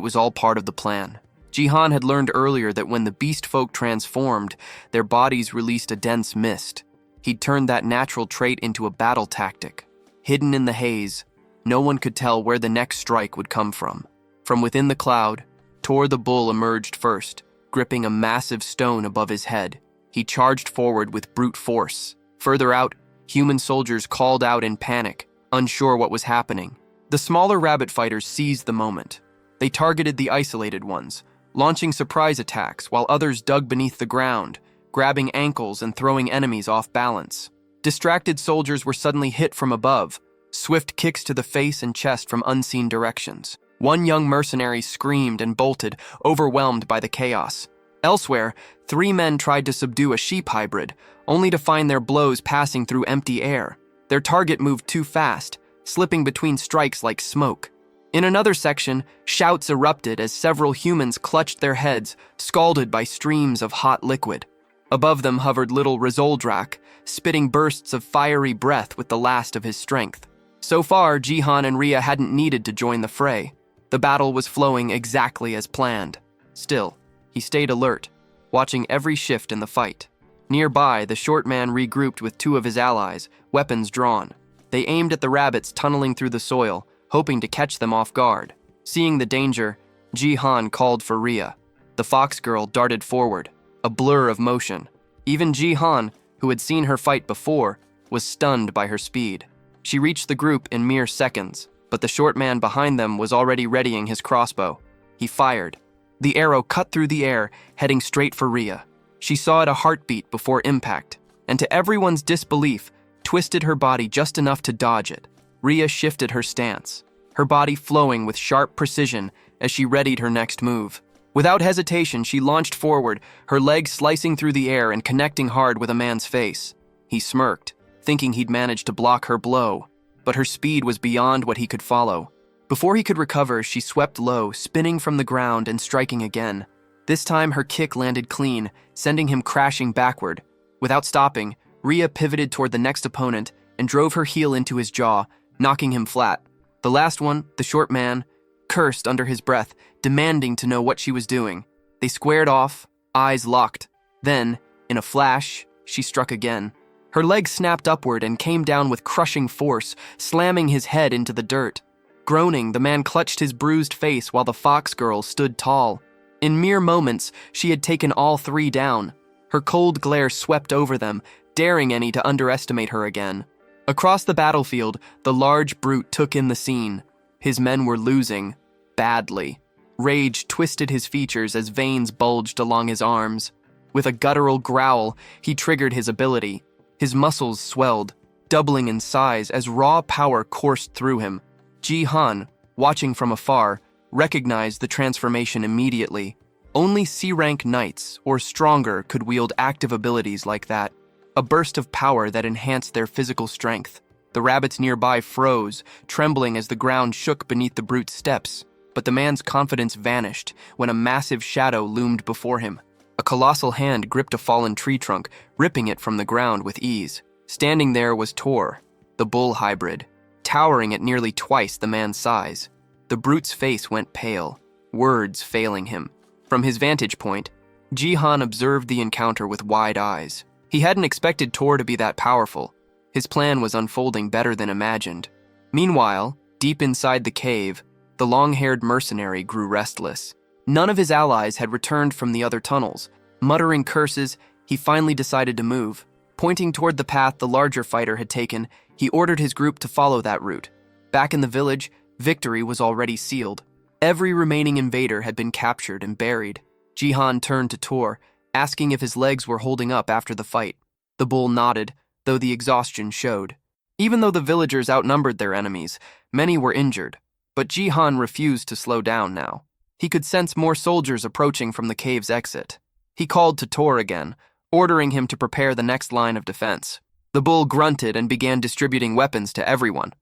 was all part of the plan. Jihan had learned earlier that when the beast folk transformed, their bodies released a dense mist. He'd turned that natural trait into a battle tactic. Hidden in the haze, no one could tell where the next strike would come from. From within the cloud, Tor the bull emerged first, gripping a massive stone above his head. He charged forward with brute force. Further out, human soldiers called out in panic, unsure what was happening. The smaller rabbit fighters seized the moment. They targeted the isolated ones, launching surprise attacks while others dug beneath the ground, grabbing ankles and throwing enemies off balance. Distracted soldiers were suddenly hit from above, swift kicks to the face and chest from unseen directions. One young mercenary screamed and bolted, overwhelmed by the chaos. Elsewhere, 3 men tried to subdue a sheep hybrid, only to find their blows passing through empty air. Their target moved too fast, slipping between strikes like smoke. In another section, shouts erupted as several humans clutched their heads, scalded by streams of hot liquid. Above them hovered little Rizoldrak, spitting bursts of fiery breath with the last of his strength. So far, Jihan and Ria hadn't needed to join the fray. The battle was flowing exactly as planned. Still, he stayed alert, watching every shift in the fight. Nearby, the short man regrouped with 2 of his allies, weapons drawn. They aimed at the rabbits tunneling through the soil, hoping to catch them off guard. Seeing the danger, Jihan called for Ria. The fox girl darted forward, a blur of motion. Even Jihan, who had seen her fight before, was stunned by her speed. She reached the group in mere seconds, but the short man behind them was already readying his crossbow. He fired. The arrow cut through the air, heading straight for Ria. She saw it a heartbeat before impact, and to everyone's disbelief, twisted her body just enough to dodge it. Ria shifted her stance, her body flowing with sharp precision as she readied her next move. Without hesitation, she launched forward, her legs slicing through the air and connecting hard with a man's face. He smirked, thinking he'd managed to block her blow, but her speed was beyond what he could follow. Before he could recover, she swept low, spinning from the ground and striking again. This time, her kick landed clean, sending him crashing backward. Without stopping, Ria pivoted toward the next opponent and drove her heel into his jaw, knocking him flat. The last one, the short man, cursed under his breath, demanding to know what she was doing. They squared off, eyes locked. Then, in a flash, she struck again. Her leg snapped upward and came down with crushing force, slamming his head into the dirt. Groaning, the man clutched his bruised face while the fox girl stood tall. In mere moments, she had taken all 3 down. Her cold glare swept over them, daring any to underestimate her again. Across the battlefield, the large brute took in the scene. His men were losing, badly. Rage twisted his features as veins bulged along his arms. With a guttural growl, he triggered his ability. His muscles swelled, doubling in size as raw power coursed through him. Jihan, watching from afar, recognized the transformation immediately. Only C-rank knights, or stronger, could wield active abilities like that. A burst of power that enhanced their physical strength. The rabbits nearby froze, trembling as the ground shook beneath the brute's steps. But the man's confidence vanished when a massive shadow loomed before him. A colossal hand gripped a fallen tree trunk, ripping it from the ground with ease. Standing there was Tor, the bull hybrid, towering at nearly twice the man's size. The brute's face went pale, words failing him. From his vantage point, Jihan observed the encounter with wide eyes. He hadn't expected Tor to be that powerful. His plan was unfolding better than imagined. Meanwhile, deep inside the cave, the long-haired mercenary grew restless. None of his allies had returned from the other tunnels. Muttering curses, he finally decided to move. Pointing toward the path the larger fighter had taken, he ordered his group to follow that route. Back in the village, victory was already sealed. Every remaining invader had been captured and buried. Jihan turned to Tor, asking if his legs were holding up after the fight. The bull nodded, though the exhaustion showed. Even though the villagers outnumbered their enemies, many were injured. But Jihan refused to slow down now. He could sense more soldiers approaching from the cave's exit. He called to Tor again, ordering him to prepare the next line of defense. The bull grunted and began distributing weapons to everyone.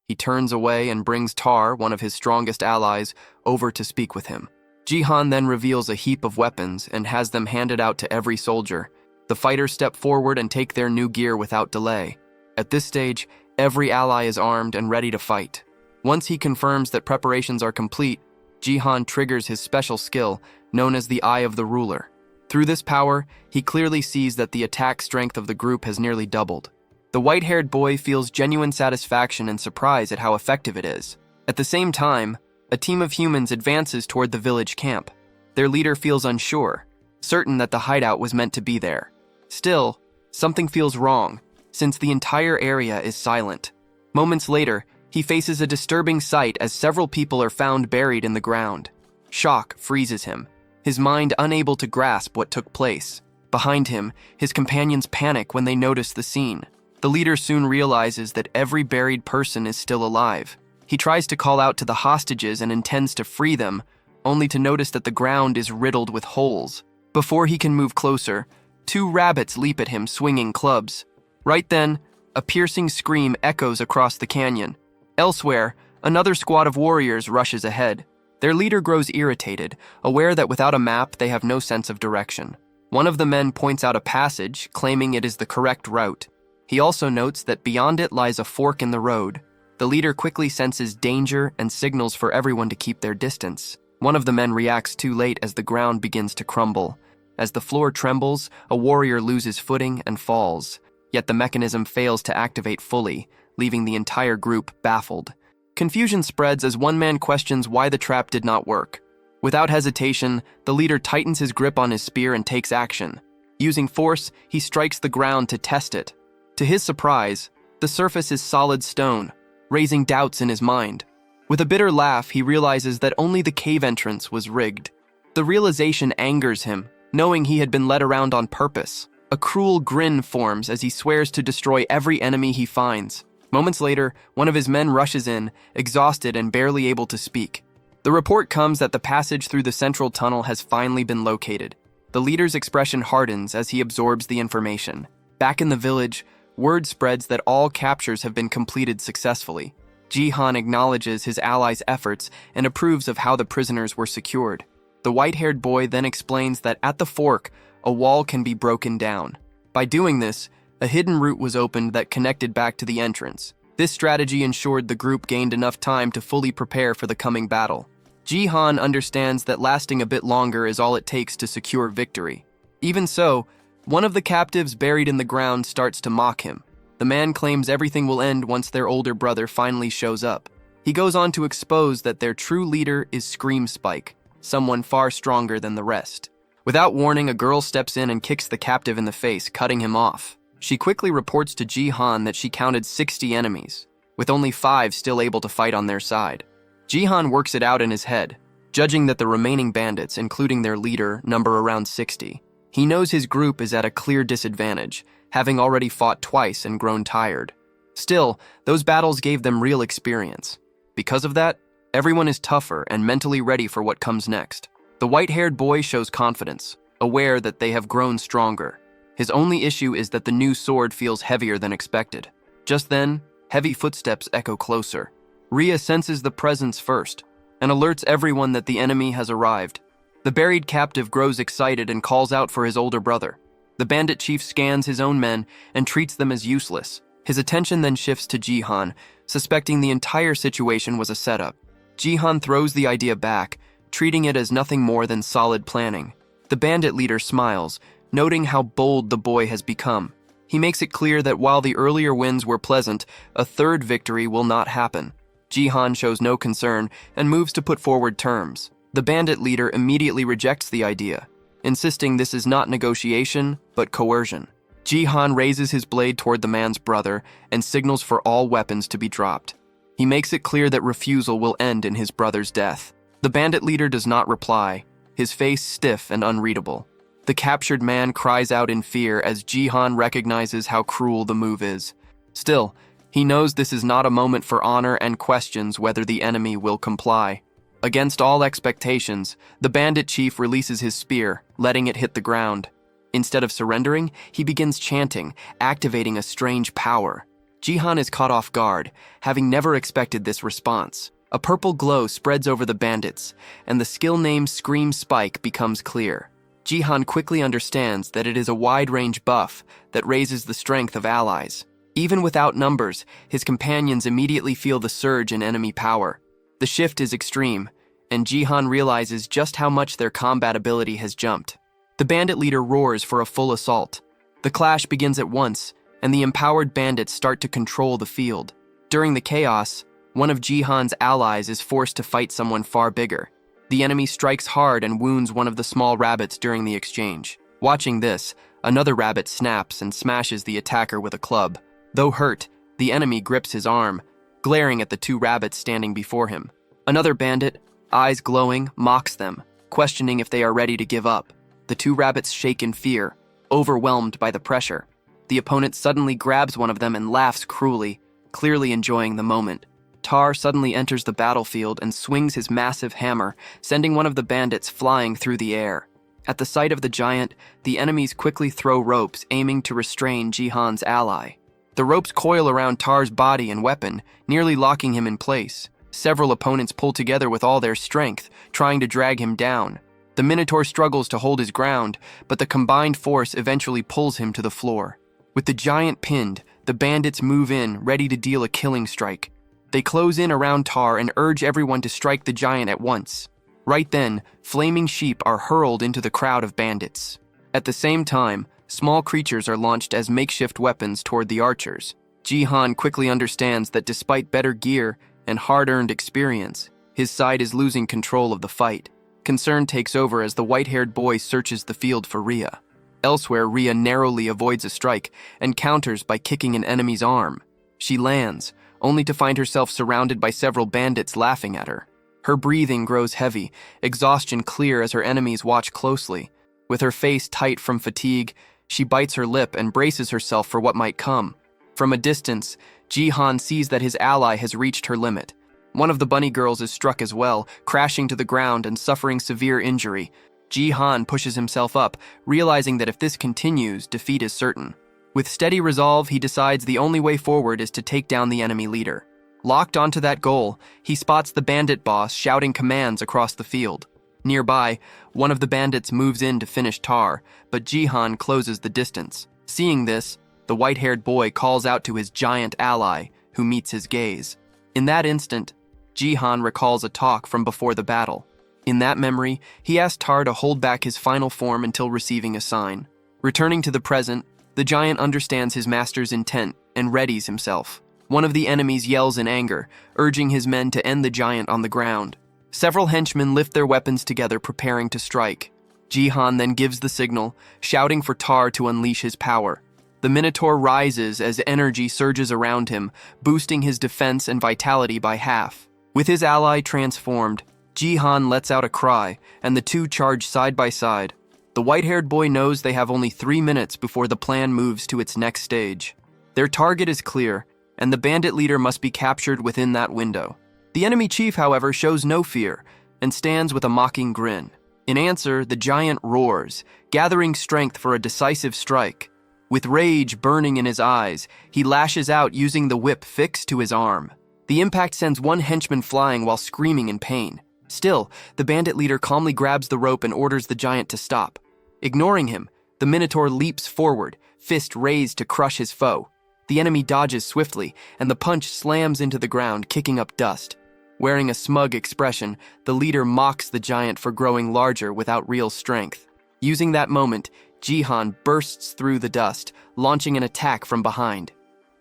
He turns away and brings Tar, one of his strongest allies, over to speak with him. Jihan then reveals a heap of weapons and has them handed out to every soldier. The fighters step forward and take their new gear without delay. At this stage, every ally is armed and ready to fight. Once he confirms that preparations are complete, Jihan triggers his special skill, known as the Eye of the Ruler. Through this power, he clearly sees that the attack strength of the group has nearly doubled. The white-haired boy feels genuine satisfaction and surprise at how effective it is. At the same time, a team of humans advances toward the village camp. Their leader feels unsure, certain that the hideout was meant to be there. Still, something feels wrong, since the entire area is silent. Moments later, he faces a disturbing sight as several people are found buried in the ground. Shock freezes him, his mind unable to grasp what took place. Behind him, his companions panic when they notice the scene. The leader soon realizes that every buried person is still alive. He tries to call out to the hostages and intends to free them, only to notice that the ground is riddled with holes. Before he can move closer, 2 rabbits leap at him swinging clubs. Right then, a piercing scream echoes across the canyon. Elsewhere, another squad of warriors rushes ahead. Their leader grows irritated, aware that without a map they have no sense of direction. One of the men points out a passage, claiming it is the correct route. He also notes that beyond it lies a fork in the road. The leader quickly senses danger and signals for everyone to keep their distance. One of the men reacts too late as the ground begins to crumble. As the floor trembles, a warrior loses footing and falls. Yet the mechanism fails to activate fully, leaving the entire group baffled. Confusion spreads as one man questions why the trap did not work. Without hesitation, the leader tightens his grip on his spear and takes action. Using force, he strikes the ground to test it. To his surprise, the surface is solid stone, raising doubts in his mind. With a bitter laugh, he realizes that only the cave entrance was rigged. The realization angers him, knowing he had been led around on purpose. A cruel grin forms as he swears to destroy every enemy he finds. Moments later, one of his men rushes in, exhausted and barely able to speak. The report comes that the passage through the central tunnel has finally been located. The leader's expression hardens as he absorbs the information. Back in the village, word spreads that all captures have been completed successfully. Jihan acknowledges his allies' efforts and approves of how the prisoners were secured. The white-haired boy then explains that at the fork, a wall can be broken down. By doing this, a hidden route was opened that connected back to the entrance. This strategy ensured the group gained enough time to fully prepare for the coming battle. Jihan understands that lasting a bit longer is all it takes to secure victory. Even so, one of the captives buried in the ground starts to mock him. The man claims everything will end once their older brother finally shows up. He goes on to expose that their true leader is Scream Spike, someone far stronger than the rest. Without warning, a girl steps in and kicks the captive in the face, cutting him off. She quickly reports to Jihan that she counted 60 enemies, with only 5 still able to fight on their side. Jihan works it out in his head, judging that the remaining bandits, including their leader, number around 60. He knows his group is at a clear disadvantage, having already fought twice and grown tired. Still, those battles gave them real experience. Because of that, everyone is tougher and mentally ready for what comes next. The white-haired boy shows confidence, aware that they have grown stronger. His only issue is that the new sword feels heavier than expected. Just then, heavy footsteps echo closer. Rhea senses the presence first, and alerts everyone that the enemy has arrived. The buried captive grows excited and calls out for his older brother. The bandit chief scans his own men and treats them as useless. His attention then shifts to Jihan, suspecting the entire situation was a setup. Jihan throws the idea back, treating it as nothing more than solid planning. The bandit leader smiles, noting how bold the boy has become. He makes it clear that while the earlier wins were pleasant, a third victory will not happen. Jihan shows no concern and moves to put forward terms. The bandit leader immediately rejects the idea, insisting this is not negotiation, but coercion. Jihan raises his blade toward the man's brother and signals for all weapons to be dropped. He makes it clear that refusal will end in his brother's death. The bandit leader does not reply, his face stiff and unreadable. The captured man cries out in fear as Jihan recognizes how cruel the move is. Still, he knows this is not a moment for honor and questions whether the enemy will comply. Against all expectations, the bandit chief releases his spear, letting it hit the ground. Instead of surrendering, he begins chanting, activating a strange power. Jihan is caught off guard, having never expected this response. A purple glow spreads over the bandits, and the skill name Scream Spike becomes clear. Jihan quickly understands that it is a wide-range buff that raises the strength of allies. Even without numbers, his companions immediately feel the surge in enemy power. The shift is extreme, and Jihan realizes just how much their combat ability has jumped. The bandit leader roars for a full assault. The clash begins at once, and the empowered bandits start to control the field. During the chaos, one of Jihan's allies is forced to fight someone far bigger. The enemy strikes hard and wounds one of the small rabbits during the exchange. Watching this, another rabbit snaps and smashes the attacker with a club. Though hurt, the enemy grips his arm, glaring at the two rabbits standing before him. Another bandit, eyes glowing, mocks them, questioning if they are ready to give up. The two rabbits shake in fear, overwhelmed by the pressure. The opponent suddenly grabs one of them and laughs cruelly, clearly enjoying the moment. Tar suddenly enters the battlefield and swings his massive hammer, sending one of the bandits flying through the air. At the sight of the giant, the enemies quickly throw ropes, aiming to restrain Jihan's ally. The ropes coil around Tar's body and weapon, nearly locking him in place. Several opponents pull together with all their strength, trying to drag him down. The Minotaur struggles to hold his ground, but the combined force eventually pulls him to the floor. With the giant pinned, the bandits move in, ready to deal a killing strike. They close in around Tar and urge everyone to strike the giant at once. Right then, flaming sheep are hurled into the crowd of bandits. At the same time, small creatures are launched as makeshift weapons toward the archers. Jihan quickly understands that despite better gear and hard-earned experience, his side is losing control of the fight. Concern takes over as the white-haired boy searches the field for Rhea. Elsewhere, Rhea narrowly avoids a strike and counters by kicking an enemy's arm. She lands, only to find herself surrounded by several bandits laughing at her. Her breathing grows heavy, exhaustion clear as her enemies watch closely. With her face tight from fatigue, she bites her lip and braces herself for what might come. From a distance, Jihan sees that his ally has reached her limit. One of the bunny girls is struck as well, crashing to the ground and suffering severe injury. Jihan pushes himself up, realizing that if this continues, defeat is certain. With steady resolve, he decides the only way forward is to take down the enemy leader. Locked onto that goal, he spots the bandit boss shouting commands across the field. Nearby, one of the bandits moves in to finish Tar, but Jihan closes the distance. Seeing this, the white-haired boy calls out to his giant ally, who meets his gaze. In that instant, Jihan recalls a talk from before the battle. In that memory, he asks Tar to hold back his final form until receiving a sign. Returning to the present, the giant understands his master's intent and readies himself. One of the enemies yells in anger, urging his men to end the giant on the ground. Several henchmen lift their weapons together, preparing to strike. Jihan then gives the signal, shouting for Tar to unleash his power. The Minotaur rises as energy surges around him, boosting his defense and vitality by half. With his ally transformed, Jihan lets out a cry, and the two charge side by side. The white-haired boy knows they have only 3 minutes before the plan moves to its next stage. Their target is clear, and the bandit leader must be captured within that window. The enemy chief, however, shows no fear, and stands with a mocking grin. In answer, the giant roars, gathering strength for a decisive strike. With rage burning in his eyes, he lashes out using the whip fixed to his arm. The impact sends one henchman flying while screaming in pain. Still, the bandit leader calmly grabs the rope and orders the giant to stop. Ignoring him, the Minotaur leaps forward, fist raised to crush his foe. The enemy dodges swiftly, and the punch slams into the ground, kicking up dust. Wearing a smug expression, the leader mocks the giant for growing larger without real strength. Using that moment, Jihan bursts through the dust, launching an attack from behind.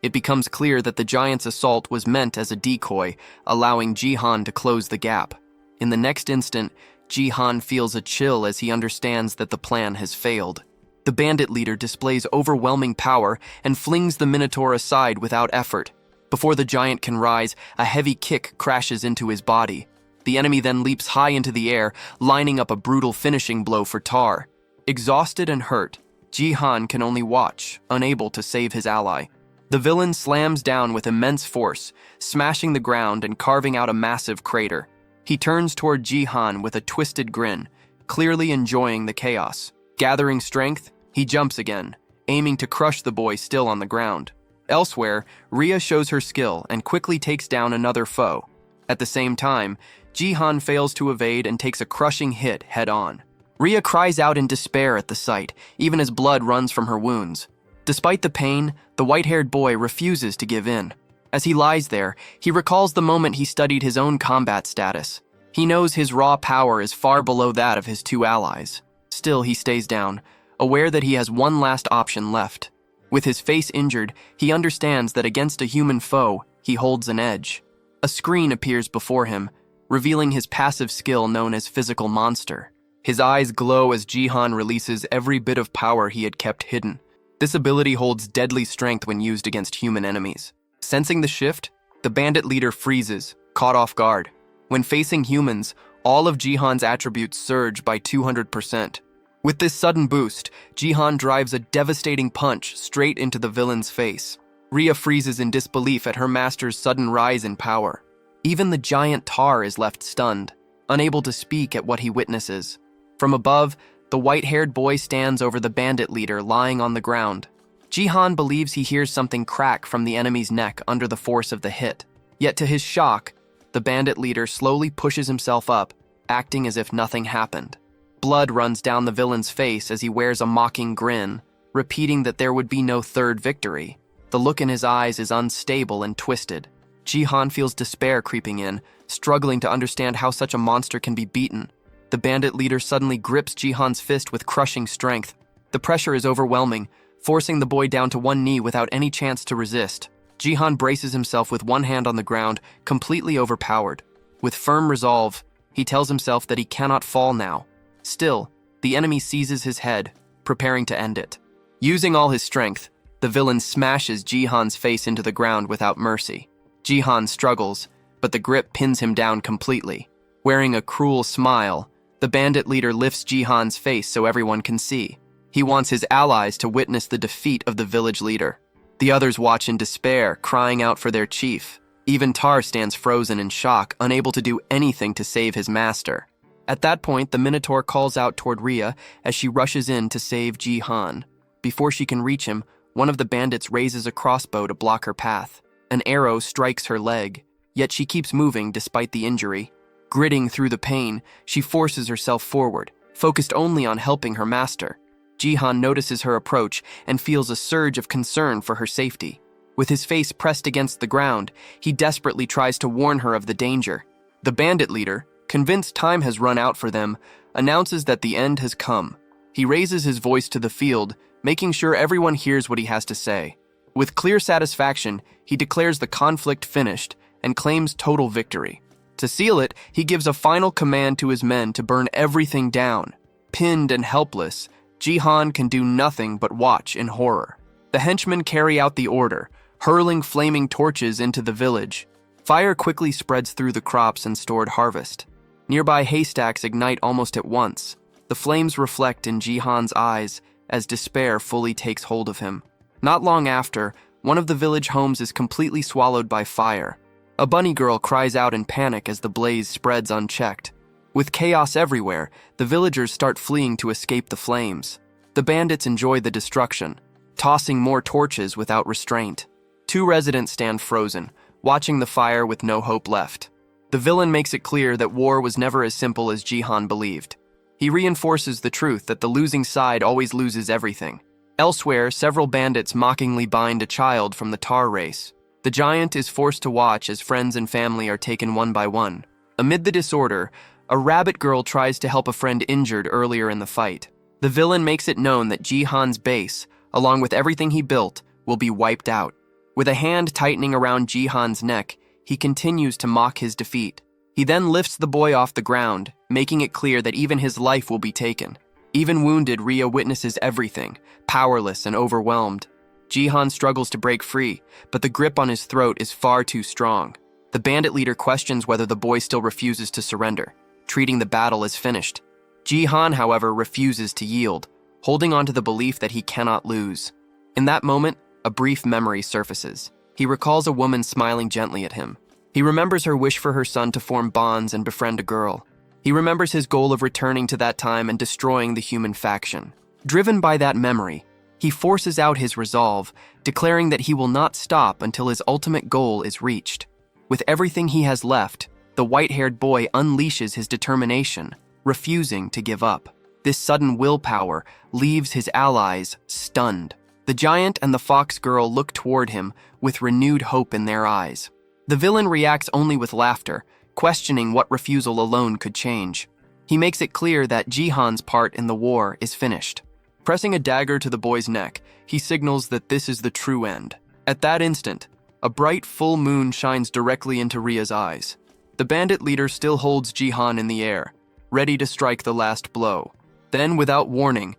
It becomes clear that the giant's assault was meant as a decoy, allowing Jihan to close the gap. In the next instant, Jihan feels a chill as he understands that the plan has failed. The bandit leader displays overwhelming power and flings the Minotaur aside without effort. Before the giant can rise, a heavy kick crashes into his body. The enemy then leaps high into the air, lining up a brutal finishing blow for Tar. Exhausted and hurt, Jihan can only watch, unable to save his ally. The villain slams down with immense force, smashing the ground and carving out a massive crater. He turns toward Jihan with a twisted grin, clearly enjoying the chaos. Gathering strength, he jumps again, aiming to crush the boy still on the ground. Elsewhere, Rhea shows her skill and quickly takes down another foe. At the same time, Jihan fails to evade and takes a crushing hit head-on. Rhea cries out in despair at the sight, even as blood runs from her wounds. Despite the pain, the white-haired boy refuses to give in. As he lies there, he recalls the moment he studied his own combat status. He knows his raw power is far below that of his two allies. Still, he stays down, aware that he has one last option left. With his face injured, he understands that against a human foe, he holds an edge. A screen appears before him, revealing his passive skill known as Physical Monster. His eyes glow as Jihan releases every bit of power he had kept hidden. This ability holds deadly strength when used against human enemies. Sensing the shift, the bandit leader freezes, caught off guard. When facing humans, all of Jihan's attributes surge by 200%. With this sudden boost, Jihan drives a devastating punch straight into the villain's face. Rhea freezes in disbelief at her master's sudden rise in power. Even the giant Tar is left stunned, unable to speak at what he witnesses. From above, the white-haired boy stands over the bandit leader lying on the ground. Jihan believes he hears something crack from the enemy's neck under the force of the hit. Yet to his shock, the bandit leader slowly pushes himself up, acting as if nothing happened. Blood runs down the villain's face as he wears a mocking grin, repeating that there would be no third victory. The look in his eyes is unstable and twisted. Jihan feels despair creeping in, struggling to understand how such a monster can be beaten. The bandit leader suddenly grips Jihan's fist with crushing strength. The pressure is overwhelming, forcing the boy down to one knee without any chance to resist. Jihan braces himself with one hand on the ground, completely overpowered. With firm resolve, he tells himself that he cannot fall now. Still, the enemy seizes his head, preparing to end it. Using all his strength, the villain smashes Jihan's face into the ground without mercy. Jihan struggles, but the grip pins him down completely. Wearing a cruel smile, the bandit leader lifts Jihan's face so everyone can see. He wants his allies to witness the defeat of the village leader. The others watch in despair, crying out for their chief. Even Tar stands frozen in shock, unable to do anything to save his master. At that point, the Minotaur calls out toward Rhea as she rushes in to save Jihan. Before she can reach him, one of the bandits raises a crossbow to block her path. An arrow strikes her leg, yet she keeps moving despite the injury. Gritting through the pain, she forces herself forward, focused only on helping her master. Jihan notices her approach and feels a surge of concern for her safety. With his face pressed against the ground, he desperately tries to warn her of the danger. The bandit leader, convinced time has run out for them, announces that the end has come. He raises his voice to the field, making sure everyone hears what he has to say. With clear satisfaction, he declares the conflict finished and claims total victory. To seal it, he gives a final command to his men to burn everything down. Pinned and helpless, Jihan can do nothing but watch in horror. The henchmen carry out the order, hurling flaming torches into the village. Fire quickly spreads through the crops and stored harvest. Nearby haystacks ignite almost at once. The flames reflect in Jihan's eyes as despair fully takes hold of him. Not long after, one of the village homes is completely swallowed by fire. A bunny girl cries out in panic as the blaze spreads unchecked. With chaos everywhere, the villagers start fleeing to escape the flames. The bandits enjoy the destruction, tossing more torches without restraint. Two residents stand frozen, watching the fire with no hope left. The villain makes it clear that war was never as simple as Jihan believed. He reinforces the truth that the losing side always loses everything. Elsewhere, several bandits mockingly bind a child from the Tar race. The giant is forced to watch as friends and family are taken one by one. Amid the disorder, a rabbit girl tries to help a friend injured earlier in the fight. The villain makes it known that Jihan's base, along with everything he built, will be wiped out. With a hand tightening around Jihan's neck, he continues to mock his defeat. He then lifts the boy off the ground, making it clear that even his life will be taken. Even wounded, Rhea witnesses everything, powerless and overwhelmed. Jihan struggles to break free, but the grip on his throat is far too strong. The bandit leader questions whether the boy still refuses to surrender, treating the battle as finished. Jihan, however, refuses to yield, holding on to the belief that he cannot lose. In that moment, a brief memory surfaces. He recalls a woman smiling gently at him. He remembers her wish for her son to form bonds and befriend a girl. He remembers his goal of returning to that time and destroying the human faction. Driven by that memory, He forces out his resolve, declaring that he will not stop until his ultimate goal is reached. With everything he has left, the white-haired boy unleashes his determination, refusing to give up. This sudden willpower leaves his allies stunned. The giant and the fox girl look toward him with renewed hope in their eyes. The villain reacts only with laughter, questioning what refusal alone could change. He makes it clear that Jihan's part in the war is finished. Pressing a dagger to the boy's neck, he signals that this is the true end. At that instant, a bright full moon shines directly into Ria's eyes. The bandit leader still holds Jihan in the air, ready to strike the last blow. Then, without warning,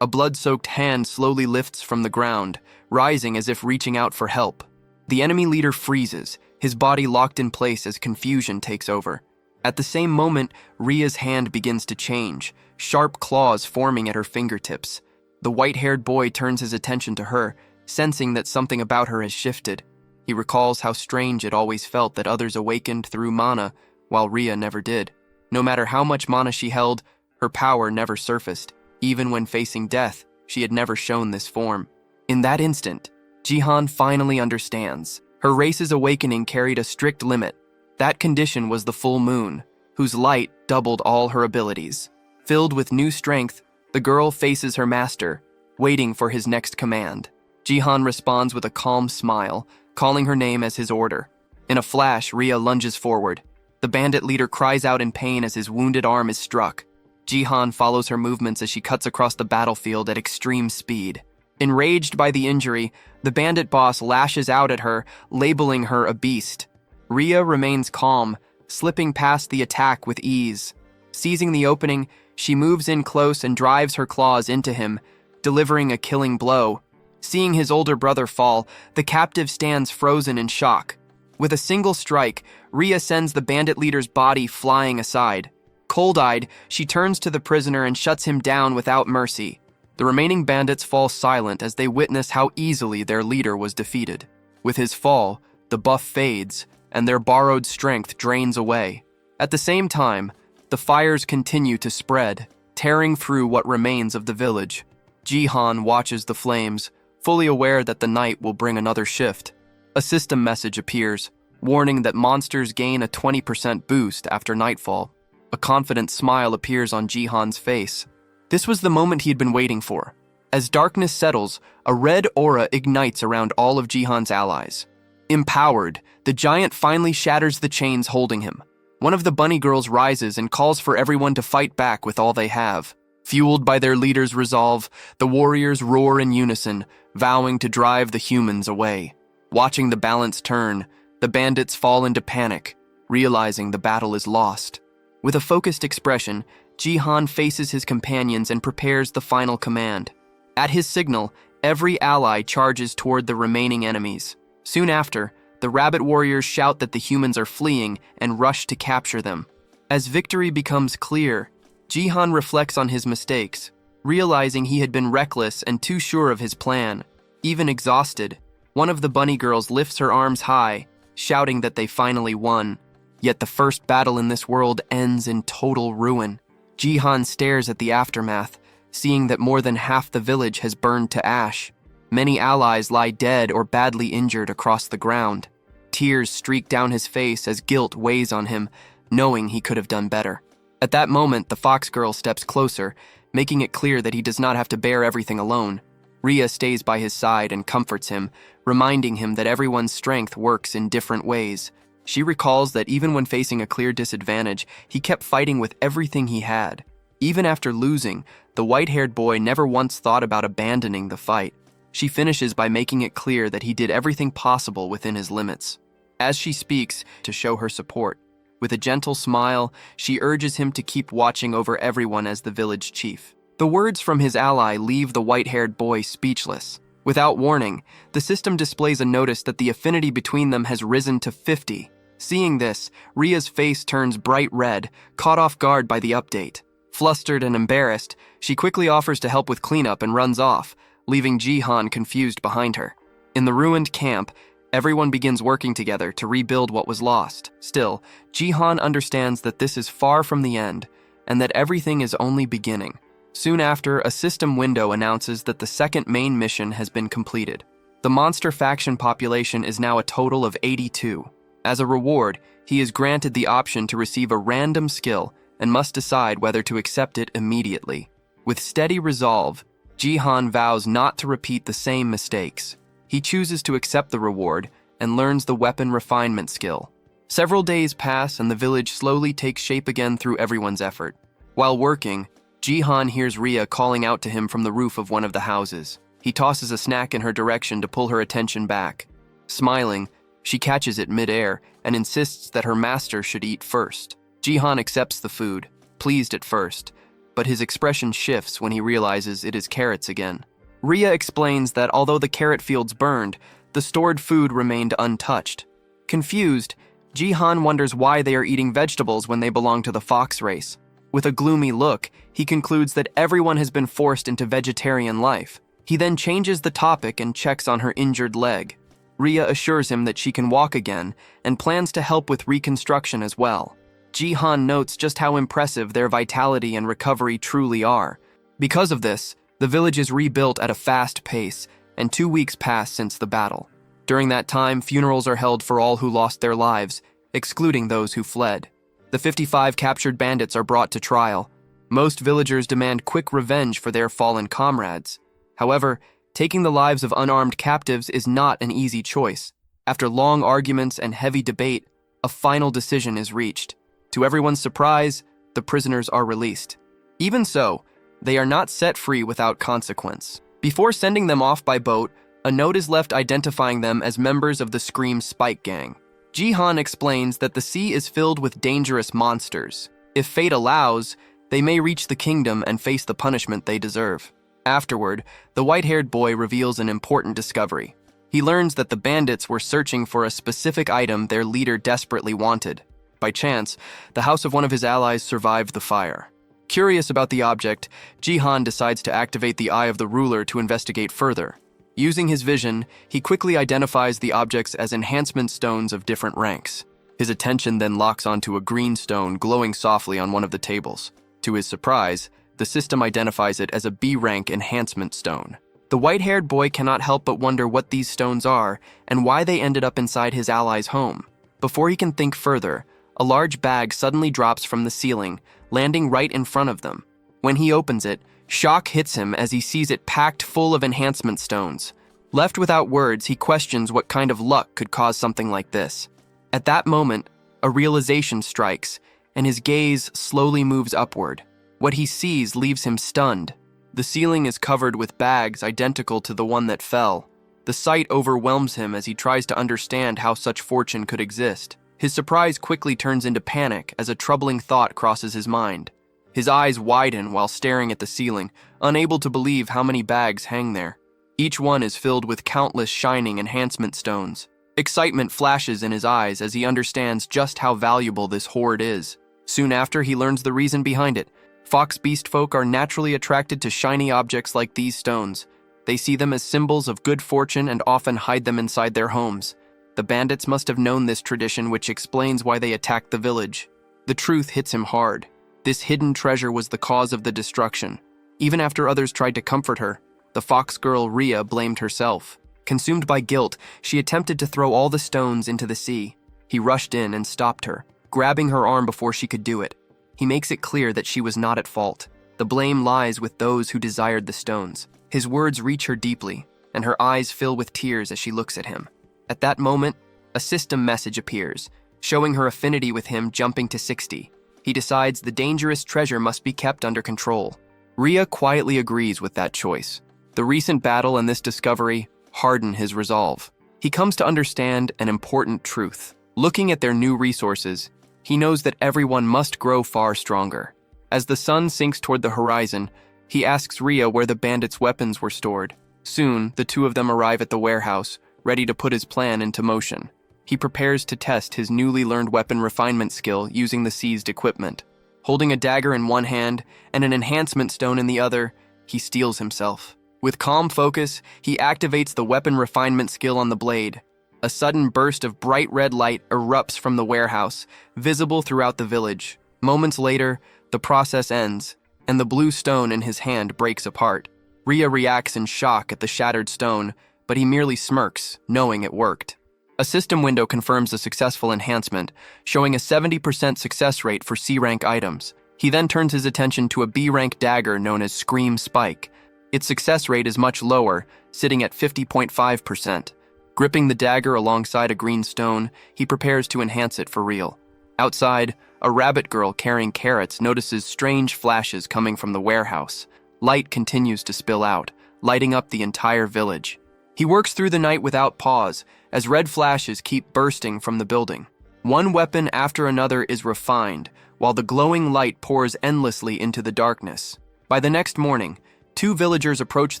a blood-soaked hand slowly lifts from the ground, rising as if reaching out for help. The enemy leader freezes, his body locked in place as confusion takes over. At the same moment, Ria's hand begins to change, sharp claws forming at her fingertips. The white-haired boy turns his attention to her, sensing that something about her has shifted. He recalls how strange it always felt that others awakened through mana, while Ria never did. No matter how much mana she held, her power never surfaced. Even when facing death, she had never shown this form. In that instant, Jihan finally understands. Her race's awakening carried a strict limit. That condition was the full moon, whose light doubled all her abilities. Filled with new strength, the girl faces her master, waiting for his next command. Jihan responds with a calm smile, calling her name as his order. In a flash, Ria lunges forward. The bandit leader cries out in pain as his wounded arm is struck. Jihan follows her movements as she cuts across the battlefield at extreme speed. Enraged by the injury, the bandit boss lashes out at her, labeling her a beast. Ria remains calm, slipping past the attack with ease. Seizing the opening, she moves in close and drives her claws into him, delivering a killing blow. Seeing his older brother fall, the captive stands frozen in shock. With a single strike, Ria sends the bandit leader's body flying aside. Cold-eyed, she turns to the prisoner and shuts him down without mercy. The remaining bandits fall silent as they witness how easily their leader was defeated. With his fall, the buff fades, and their borrowed strength drains away. At the same time, the fires continue to spread, tearing through what remains of the village. Jihan watches the flames, fully aware that the night will bring another shift. A system message appears, warning that monsters gain a 20% boost after nightfall. A confident smile appears on Jihan's face. This was the moment he had been waiting for. As darkness settles, a red aura ignites around all of Jihan's allies. Empowered, the giant finally shatters the chains holding him. One of the bunny girls rises and calls for everyone to fight back with all they have. Fueled by their leader's resolve, the warriors roar in unison, vowing to drive the humans away. Watching the balance turn, the bandits fall into panic, realizing the battle is lost. With a focused expression, Jihan faces his companions and prepares the final command. At his signal, every ally charges toward the remaining enemies. Soon after, the rabbit warriors shout that the humans are fleeing and rush to capture them. As victory becomes clear, Jihan reflects on his mistakes, realizing he had been reckless and too sure of his plan. Even exhausted, one of the bunny girls lifts her arms high, shouting that they finally won. Yet the first battle in this world ends in total ruin. Jihan stares at the aftermath, seeing that more than half the village has burned to ash. Many allies lie dead or badly injured across the ground. Tears streak down his face as guilt weighs on him, knowing he could have done better. At that moment, the fox girl steps closer, making it clear that he does not have to bear everything alone. Ria stays by his side and comforts him, reminding him that everyone's strength works in different ways. She recalls that even when facing a clear disadvantage, he kept fighting with everything he had. Even after losing, the white-haired boy never once thought about abandoning the fight. She finishes by making it clear that he did everything possible within his limits. As she speaks, to show her support, with a gentle smile, she urges him to keep watching over everyone as the village chief. The words from his ally leave the white-haired boy speechless. Without warning, the system displays a notice that the affinity between them has risen to 50. Seeing this, Ria's face turns bright red, caught off guard by the update. Flustered and embarrassed, she quickly offers to help with cleanup and runs off, leaving Jihan confused behind her. In the ruined camp, everyone begins working together to rebuild what was lost. Still, Jihan understands that this is far from the end, and that everything is only beginning. Soon after, a system window announces that the second main mission has been completed. The monster faction population is now a total of 82. As a reward, he is granted the option to receive a random skill and must decide whether to accept it immediately. With steady resolve, Jihan vows not to repeat the same mistakes. He chooses to accept the reward and learns the weapon refinement skill. Several days pass and the village slowly takes shape again through everyone's effort. While working, Jihan hears Rhea calling out to him from the roof of one of the houses. He tosses a snack in her direction to pull her attention back. Smiling, she catches it mid-air and insists that her master should eat first. Jihan accepts the food, pleased at first, but his expression shifts when he realizes it is carrots again. Rhea explains that although the carrot fields burned, the stored food remained untouched. Confused, Jihan wonders why they are eating vegetables when they belong to the fox race. With a gloomy look, he concludes that everyone has been forced into vegetarian life. He then changes the topic and checks on her injured leg. Rhea assures him that she can walk again and plans to help with reconstruction as well. Jihan notes just how impressive their vitality and recovery truly are. Because of this, the village is rebuilt at a fast pace, and 2 weeks pass since the battle. During that time, funerals are held for all who lost their lives, excluding those who fled. The 55 captured bandits are brought to trial. Most villagers demand quick revenge for their fallen comrades. However, taking the lives of unarmed captives is not an easy choice. After long arguments and heavy debate, a final decision is reached. To everyone's surprise, the prisoners are released. Even so, they are not set free without consequence. Before sending them off by boat, a note is left identifying them as members of the Scream Spike Gang. Jihan explains that the sea is filled with dangerous monsters. If fate allows, they may reach the kingdom and face the punishment they deserve. Afterward, the white-haired boy reveals an important discovery. He learns that the bandits were searching for a specific item their leader desperately wanted. By chance, the house of one of his allies survived the fire. Curious about the object, Jihan decides to activate the Eye of the Ruler to investigate further. Using his vision, he quickly identifies the objects as enhancement stones of different ranks. His attention then locks onto a green stone glowing softly on one of the tables. To his surprise, the system identifies it as a B-rank enhancement stone. The white-haired boy cannot help but wonder what these stones are and why they ended up inside his ally's home. Before he can think further, a large bag suddenly drops from the ceiling, landing right in front of them. When he opens it, shock hits him as he sees it packed full of enhancement stones. Left without words, he questions what kind of luck could cause something like this. At that moment, a realization strikes, and his gaze slowly moves upward. What he sees leaves him stunned. The ceiling is covered with bags identical to the one that fell. The sight overwhelms him as he tries to understand how such fortune could exist. His surprise quickly turns into panic as a troubling thought crosses his mind. His eyes widen while staring at the ceiling, unable to believe how many bags hang there. Each one is filled with countless shining enhancement stones. Excitement flashes in his eyes as he understands just how valuable this hoard is. Soon after, he learns the reason behind it. Fox beast folk are naturally attracted to shiny objects like these stones. They see them as symbols of good fortune and often hide them inside their homes. The bandits must have known this tradition, which explains why they attacked the village. The truth hits him hard. This hidden treasure was the cause of the destruction. Even after others tried to comfort her, the fox girl Rhea blamed herself. Consumed by guilt, she attempted to throw all the stones into the sea. He rushed in and stopped her, grabbing her arm before she could do it. He makes it clear that she was not at fault. The blame lies with those who desired the stones. His words reach her deeply, and her eyes fill with tears as she looks at him. At that moment, a system message appears, showing her affinity with him jumping to 60. He decides the dangerous treasure must be kept under control. Rhea quietly agrees with that choice. The recent battle and this discovery harden his resolve. He comes to understand an important truth. Looking at their new resources, he knows that everyone must grow far stronger. As the sun sinks toward the horizon, he asks Rhea where the bandits' weapons were stored. Soon, the two of them arrive at the warehouse, ready to put his plan into motion. He prepares to test his newly learned weapon refinement skill using the seized equipment. Holding a dagger in one hand and an enhancement stone in the other, he steels himself. With calm focus, he activates the weapon refinement skill on the blade. A sudden burst of bright red light erupts from the warehouse, visible throughout the village. Moments later, the process ends, and the blue stone in his hand breaks apart. Ria reacts in shock at the shattered stone, but he merely smirks, knowing it worked. A system window confirms a successful enhancement, showing a 70% success rate for C-rank items. He then turns his attention to a B-rank dagger known as Scream Spike. Its success rate is much lower, sitting at 50.5%. Gripping the dagger alongside a green stone, he prepares to enhance it for real. Outside, a rabbit girl carrying carrots notices strange flashes coming from the warehouse. Light continues to spill out, lighting up the entire village. He works through the night without pause, as red flashes keep bursting from the building. One weapon after another is refined, while the glowing light pours endlessly into the darkness. By the next morning, 2 villagers approach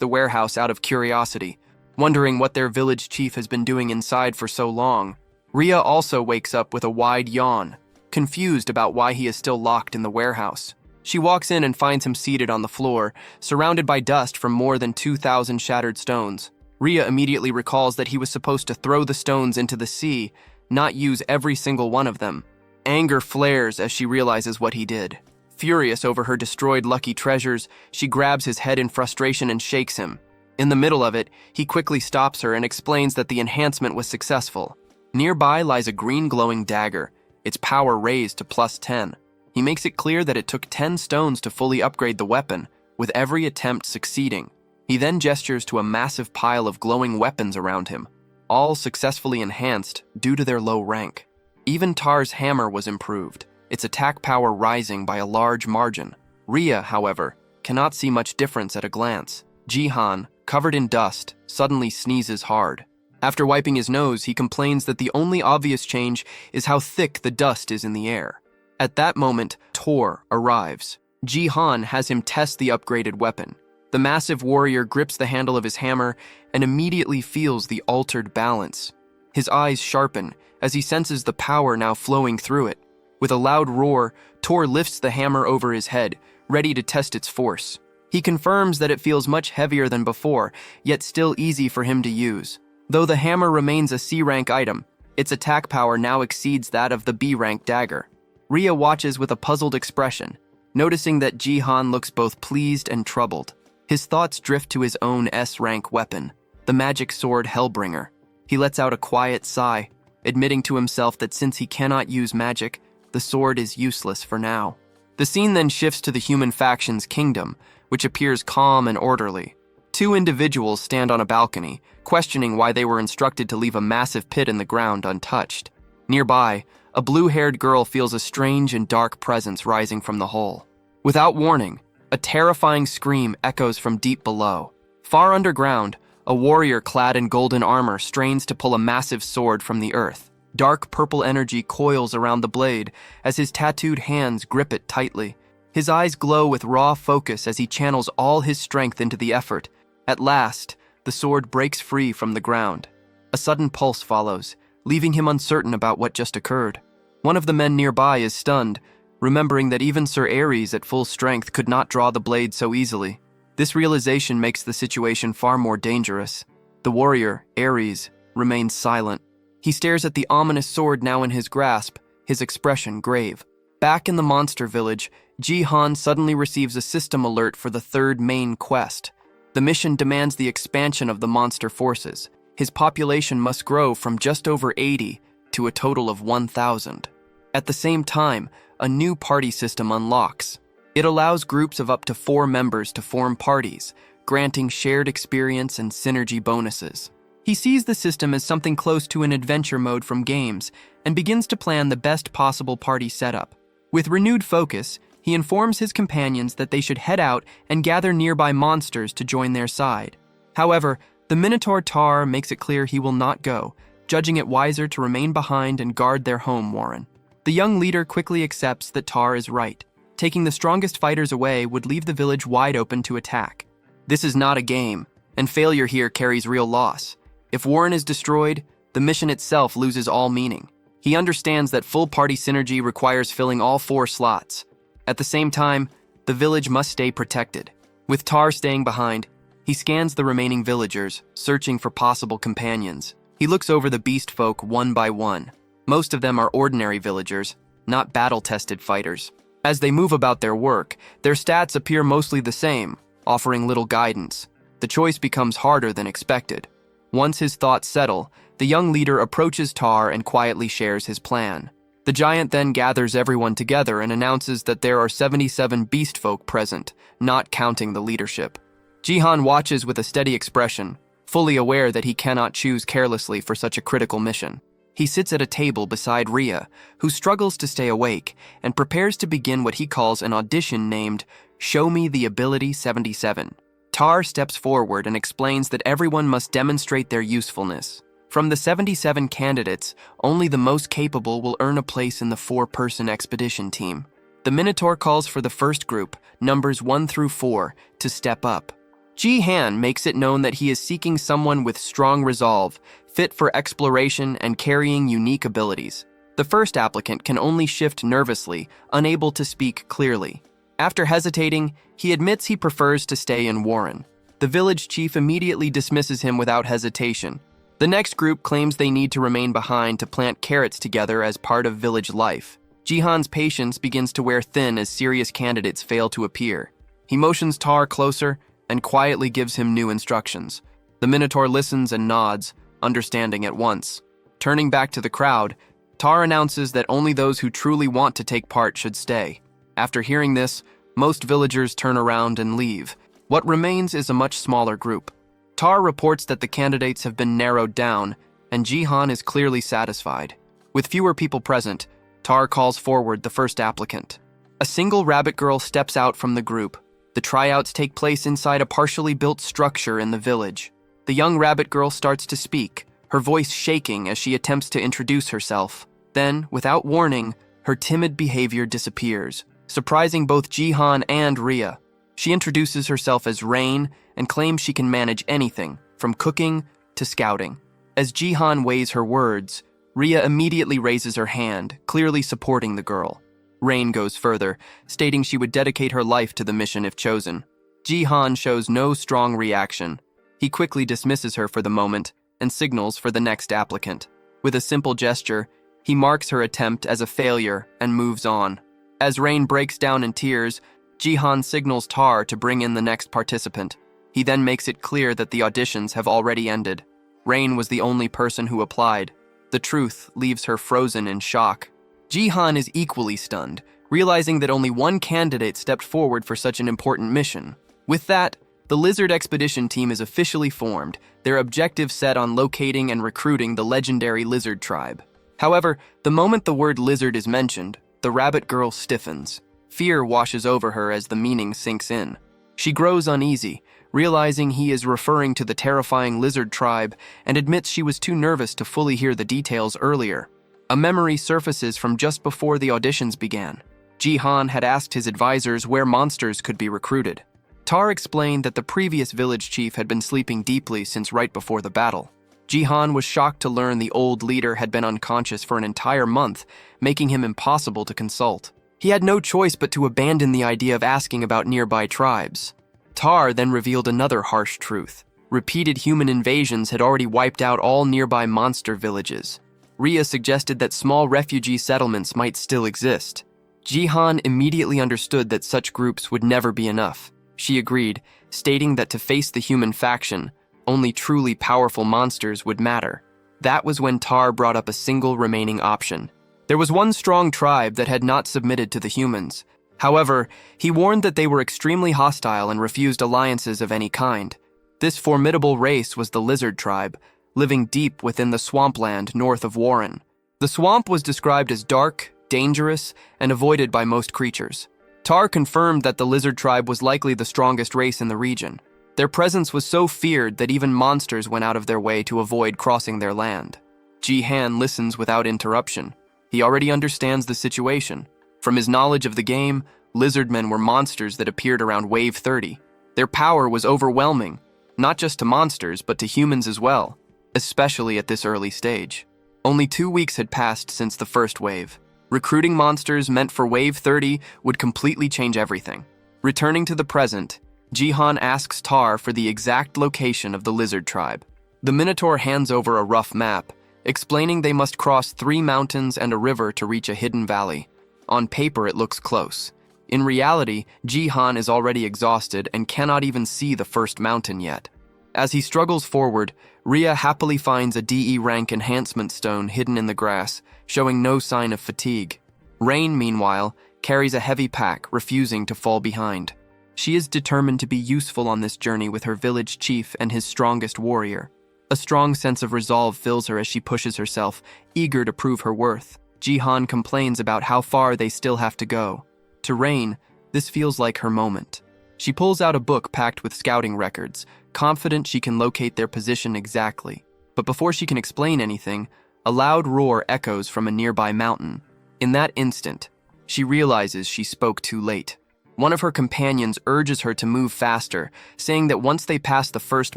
the warehouse out of curiosity, wondering what their village chief has been doing inside for so long. Ria also wakes up with a wide yawn, confused about why he is still locked in the warehouse. She walks in and finds him seated on the floor, surrounded by dust from more than 2,000 shattered stones. Ria immediately recalls that he was supposed to throw the stones into the sea, not use every single one of them. Anger flares as she realizes what he did. Furious over her destroyed lucky treasures, she grabs his head in frustration and shakes him. In the middle of it, he quickly stops her and explains that the enhancement was successful. Nearby lies a green glowing dagger, its power raised to +10. He makes it clear that it took 10 stones to fully upgrade the weapon, with every attempt succeeding. He then gestures to a massive pile of glowing weapons around him, all successfully enhanced due to their low rank. Even Tar's hammer was improved, its attack power rising by a large margin. Ria, however, cannot see much difference at a glance. Jihan, covered in dust, suddenly sneezes hard. After wiping his nose, he complains that the only obvious change is how thick the dust is in the air. At that moment, Tor arrives. Jihan has him test the upgraded weapon. The massive warrior grips the handle of his hammer and immediately feels the altered balance. His eyes sharpen as he senses the power now flowing through it. With a loud roar, Tor lifts the hammer over his head, ready to test its force. He confirms that it feels much heavier than before, yet still easy for him to use. Though the hammer remains a C-rank item, its attack power now exceeds that of the B-rank dagger. Ria watches with a puzzled expression, noticing that Jihan looks both pleased and troubled. His thoughts drift to his own S-rank weapon, the magic sword Hellbringer. He lets out a quiet sigh, admitting to himself that since he cannot use magic, the sword is useless for now. The scene then shifts to the human faction's kingdom, which appears calm and orderly. 2 individuals stand on a balcony, questioning why they were instructed to leave a massive pit in the ground untouched. Nearby, a blue-haired girl feels a strange and dark presence rising from the hole. Without warning, a terrifying scream echoes from deep below. Far underground, a warrior clad in golden armor strains to pull a massive sword from the earth. Dark purple energy coils around the blade as his tattooed hands grip it tightly. His eyes glow with raw focus as he channels all his strength into the effort. At last, the sword breaks free from the ground. A sudden pulse follows, leaving him uncertain about what just occurred. One of the men nearby is stunned, remembering that even Sir Ares at full strength could not draw the blade so easily. This realization makes the situation far more dangerous. The warrior, Ares, remains silent. He stares at the ominous sword now in his grasp, his expression grave. Back in the monster village, Jihan suddenly receives a system alert for the 3rd main quest. The mission demands the expansion of the monster forces. His population must grow from just over 80 to a total of 1,000. At the same time, a new party system unlocks. It allows groups of up to 4 members to form parties, granting shared experience and synergy bonuses. He sees the system as something close to an adventure mode from games and begins to plan the best possible party setup. With renewed focus, he informs his companions that they should head out and gather nearby monsters to join their side. However, the Minotaur Tar makes it clear he will not go, judging it wiser to remain behind and guard their home warren. The young leader quickly accepts that Tar is right. Taking the strongest fighters away would leave the village wide open to attack. This is not a game, and failure here carries real loss. If Warren is destroyed, the mission itself loses all meaning. He understands that full party synergy requires filling all 4 slots. At the same time, the village must stay protected. With Tar staying behind, he scans the remaining villagers, searching for possible companions. He looks over the beast folk one by one. Most of them are ordinary villagers, not battle-tested fighters. As they move about their work, their stats appear mostly the same, offering little guidance. The choice becomes harder than expected. Once his thoughts settle, the young leader approaches Tar and quietly shares his plan. The giant then gathers everyone together and announces that there are 77 beast folk present, not counting the leadership. Jihan watches with a steady expression, fully aware that he cannot choose carelessly for such a critical mission. He sits at a table beside Rhea, who struggles to stay awake, and prepares to begin what he calls an audition named Show Me the Ability 77. Tar steps forward and explains that everyone must demonstrate their usefulness. From the 77 candidates, only the most capable will earn a place in the 4-person expedition team. The Minotaur calls for the first group, numbers 1 through 4, to step up. Ji-Han makes it known that he is seeking someone with strong resolve, fit for exploration and carrying unique abilities. The first applicant can only shift nervously, unable to speak clearly. After hesitating, he admits he prefers to stay in Warren. The village chief immediately dismisses him without hesitation. The next group claims they need to remain behind to plant carrots together as part of village life. Jihan's patience begins to wear thin as serious candidates fail to appear. He motions Tar closer and quietly gives him new instructions. The Minotaur listens and nods, understanding at once. Turning back to the crowd, Tar announces that only those who truly want to take part should stay. After hearing this, most villagers turn around and leave. What remains is a much smaller group. Tar reports that the candidates have been narrowed down, and Jihan is clearly satisfied. With fewer people present, Tar calls forward the first applicant. A single rabbit girl steps out from the group. The tryouts take place inside a partially built structure in the village. The young rabbit girl starts to speak, her voice shaking as she attempts to introduce herself. Then, without warning, her timid behavior disappears, surprising both Jihan and Rhea. She introduces herself as Rain and claims she can manage anything, from cooking to scouting. As Jihan weighs her words, Rhea immediately raises her hand, clearly supporting the girl. Rain goes further, stating she would dedicate her life to the mission if chosen. Jihan shows no strong reaction. He quickly dismisses her for the moment and signals for the next applicant. With a simple gesture, he marks her attempt as a failure and moves on. As Rain breaks down in tears, Jihan signals Tar to bring in the next participant. He then makes it clear that the auditions have already ended. Rain was the only person who applied. The truth leaves her frozen in shock. Jihan is equally stunned, realizing that only one candidate stepped forward for such an important mission. With that, the Lizard Expedition team is officially formed, their objective set on locating and recruiting the legendary lizard tribe. However, the moment the word lizard is mentioned, the rabbit girl stiffens. Fear washes over her as the meaning sinks in. She grows uneasy, realizing he is referring to the terrifying lizard tribe, and admits she was too nervous to fully hear the details earlier. A memory surfaces from just before the auditions began. Jihan had asked his advisors where monsters could be recruited. Tar explained that the previous village chief had been sleeping deeply since right before the battle. Jihan was shocked to learn the old leader had been unconscious for an entire month, making him impossible to consult. He had no choice but to abandon the idea of asking about nearby tribes. Tar then revealed another harsh truth. Repeated human invasions had already wiped out all nearby monster villages. Rhea suggested that small refugee settlements might still exist. Jihan immediately understood that such groups would never be enough. She agreed, stating that to face the human faction, only truly powerful monsters would matter. That was when Tar brought up a single remaining option. There was one strong tribe that had not submitted to the humans. However, he warned that they were extremely hostile and refused alliances of any kind. This formidable race was the lizard tribe, living deep within the swampland north of Warren. The swamp was described as dark, dangerous, and avoided by most creatures. Tar confirmed that the lizard tribe was likely the strongest race in the region. Their presence was so feared that even monsters went out of their way to avoid crossing their land. Ji-Han listens without interruption. He already understands the situation. From his knowledge of the game, lizardmen were monsters that appeared around Wave 30. Their power was overwhelming, not just to monsters, but to humans as well, especially at this early stage. Only 2 weeks had passed since the first wave. Recruiting monsters meant for Wave 30 would completely change everything. Returning to the present, Jihan asks Tar for the exact location of the lizard tribe. The Minotaur hands over a rough map, explaining they must cross 3 mountains and a river to reach a hidden valley. On paper, it looks close. In reality, Jihan is already exhausted and cannot even see the first mountain yet. As he struggles forward, Ria happily finds a DE rank enhancement stone hidden in the grass, showing no sign of fatigue. Rain, meanwhile, carries a heavy pack, refusing to fall behind. She is determined to be useful on this journey with her village chief and his strongest warrior. A strong sense of resolve fills her as she pushes herself, eager to prove her worth. Jihan complains about how far they still have to go. To Rain, this feels like her moment. She pulls out a book packed with scouting records, confident she can locate their position exactly. But before she can explain anything, a loud roar echoes from a nearby mountain. In that instant, she realizes she spoke too late. One of her companions urges her to move faster, saying that once they pass the first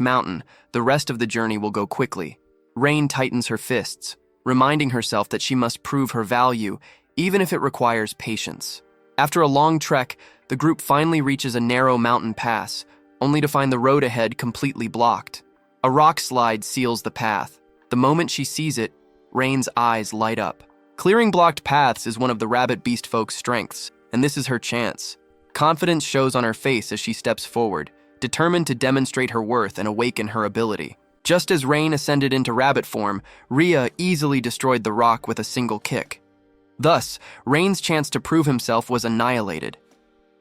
mountain, the rest of the journey will go quickly. Rain tightens her fists, reminding herself that she must prove her value, even if it requires patience. After a long trek, the group finally reaches a narrow mountain pass, only to find the road ahead completely blocked. A rock slide seals the path. The moment she sees it, Rain's eyes light up. Clearing blocked paths is one of the rabbit beast folk's strengths, and this is her chance. Confidence shows on her face as she steps forward, determined to demonstrate her worth and awaken her ability. Just as Rain ascended into rabbit form, Ria easily destroyed the rock with a single kick. Thus, Rain's chance to prove himself was annihilated.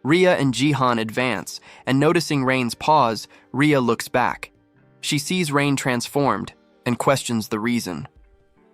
Ria and Jihan advance, and noticing Rain's pause, Ria looks back. She sees Rain transformed and questions the reason.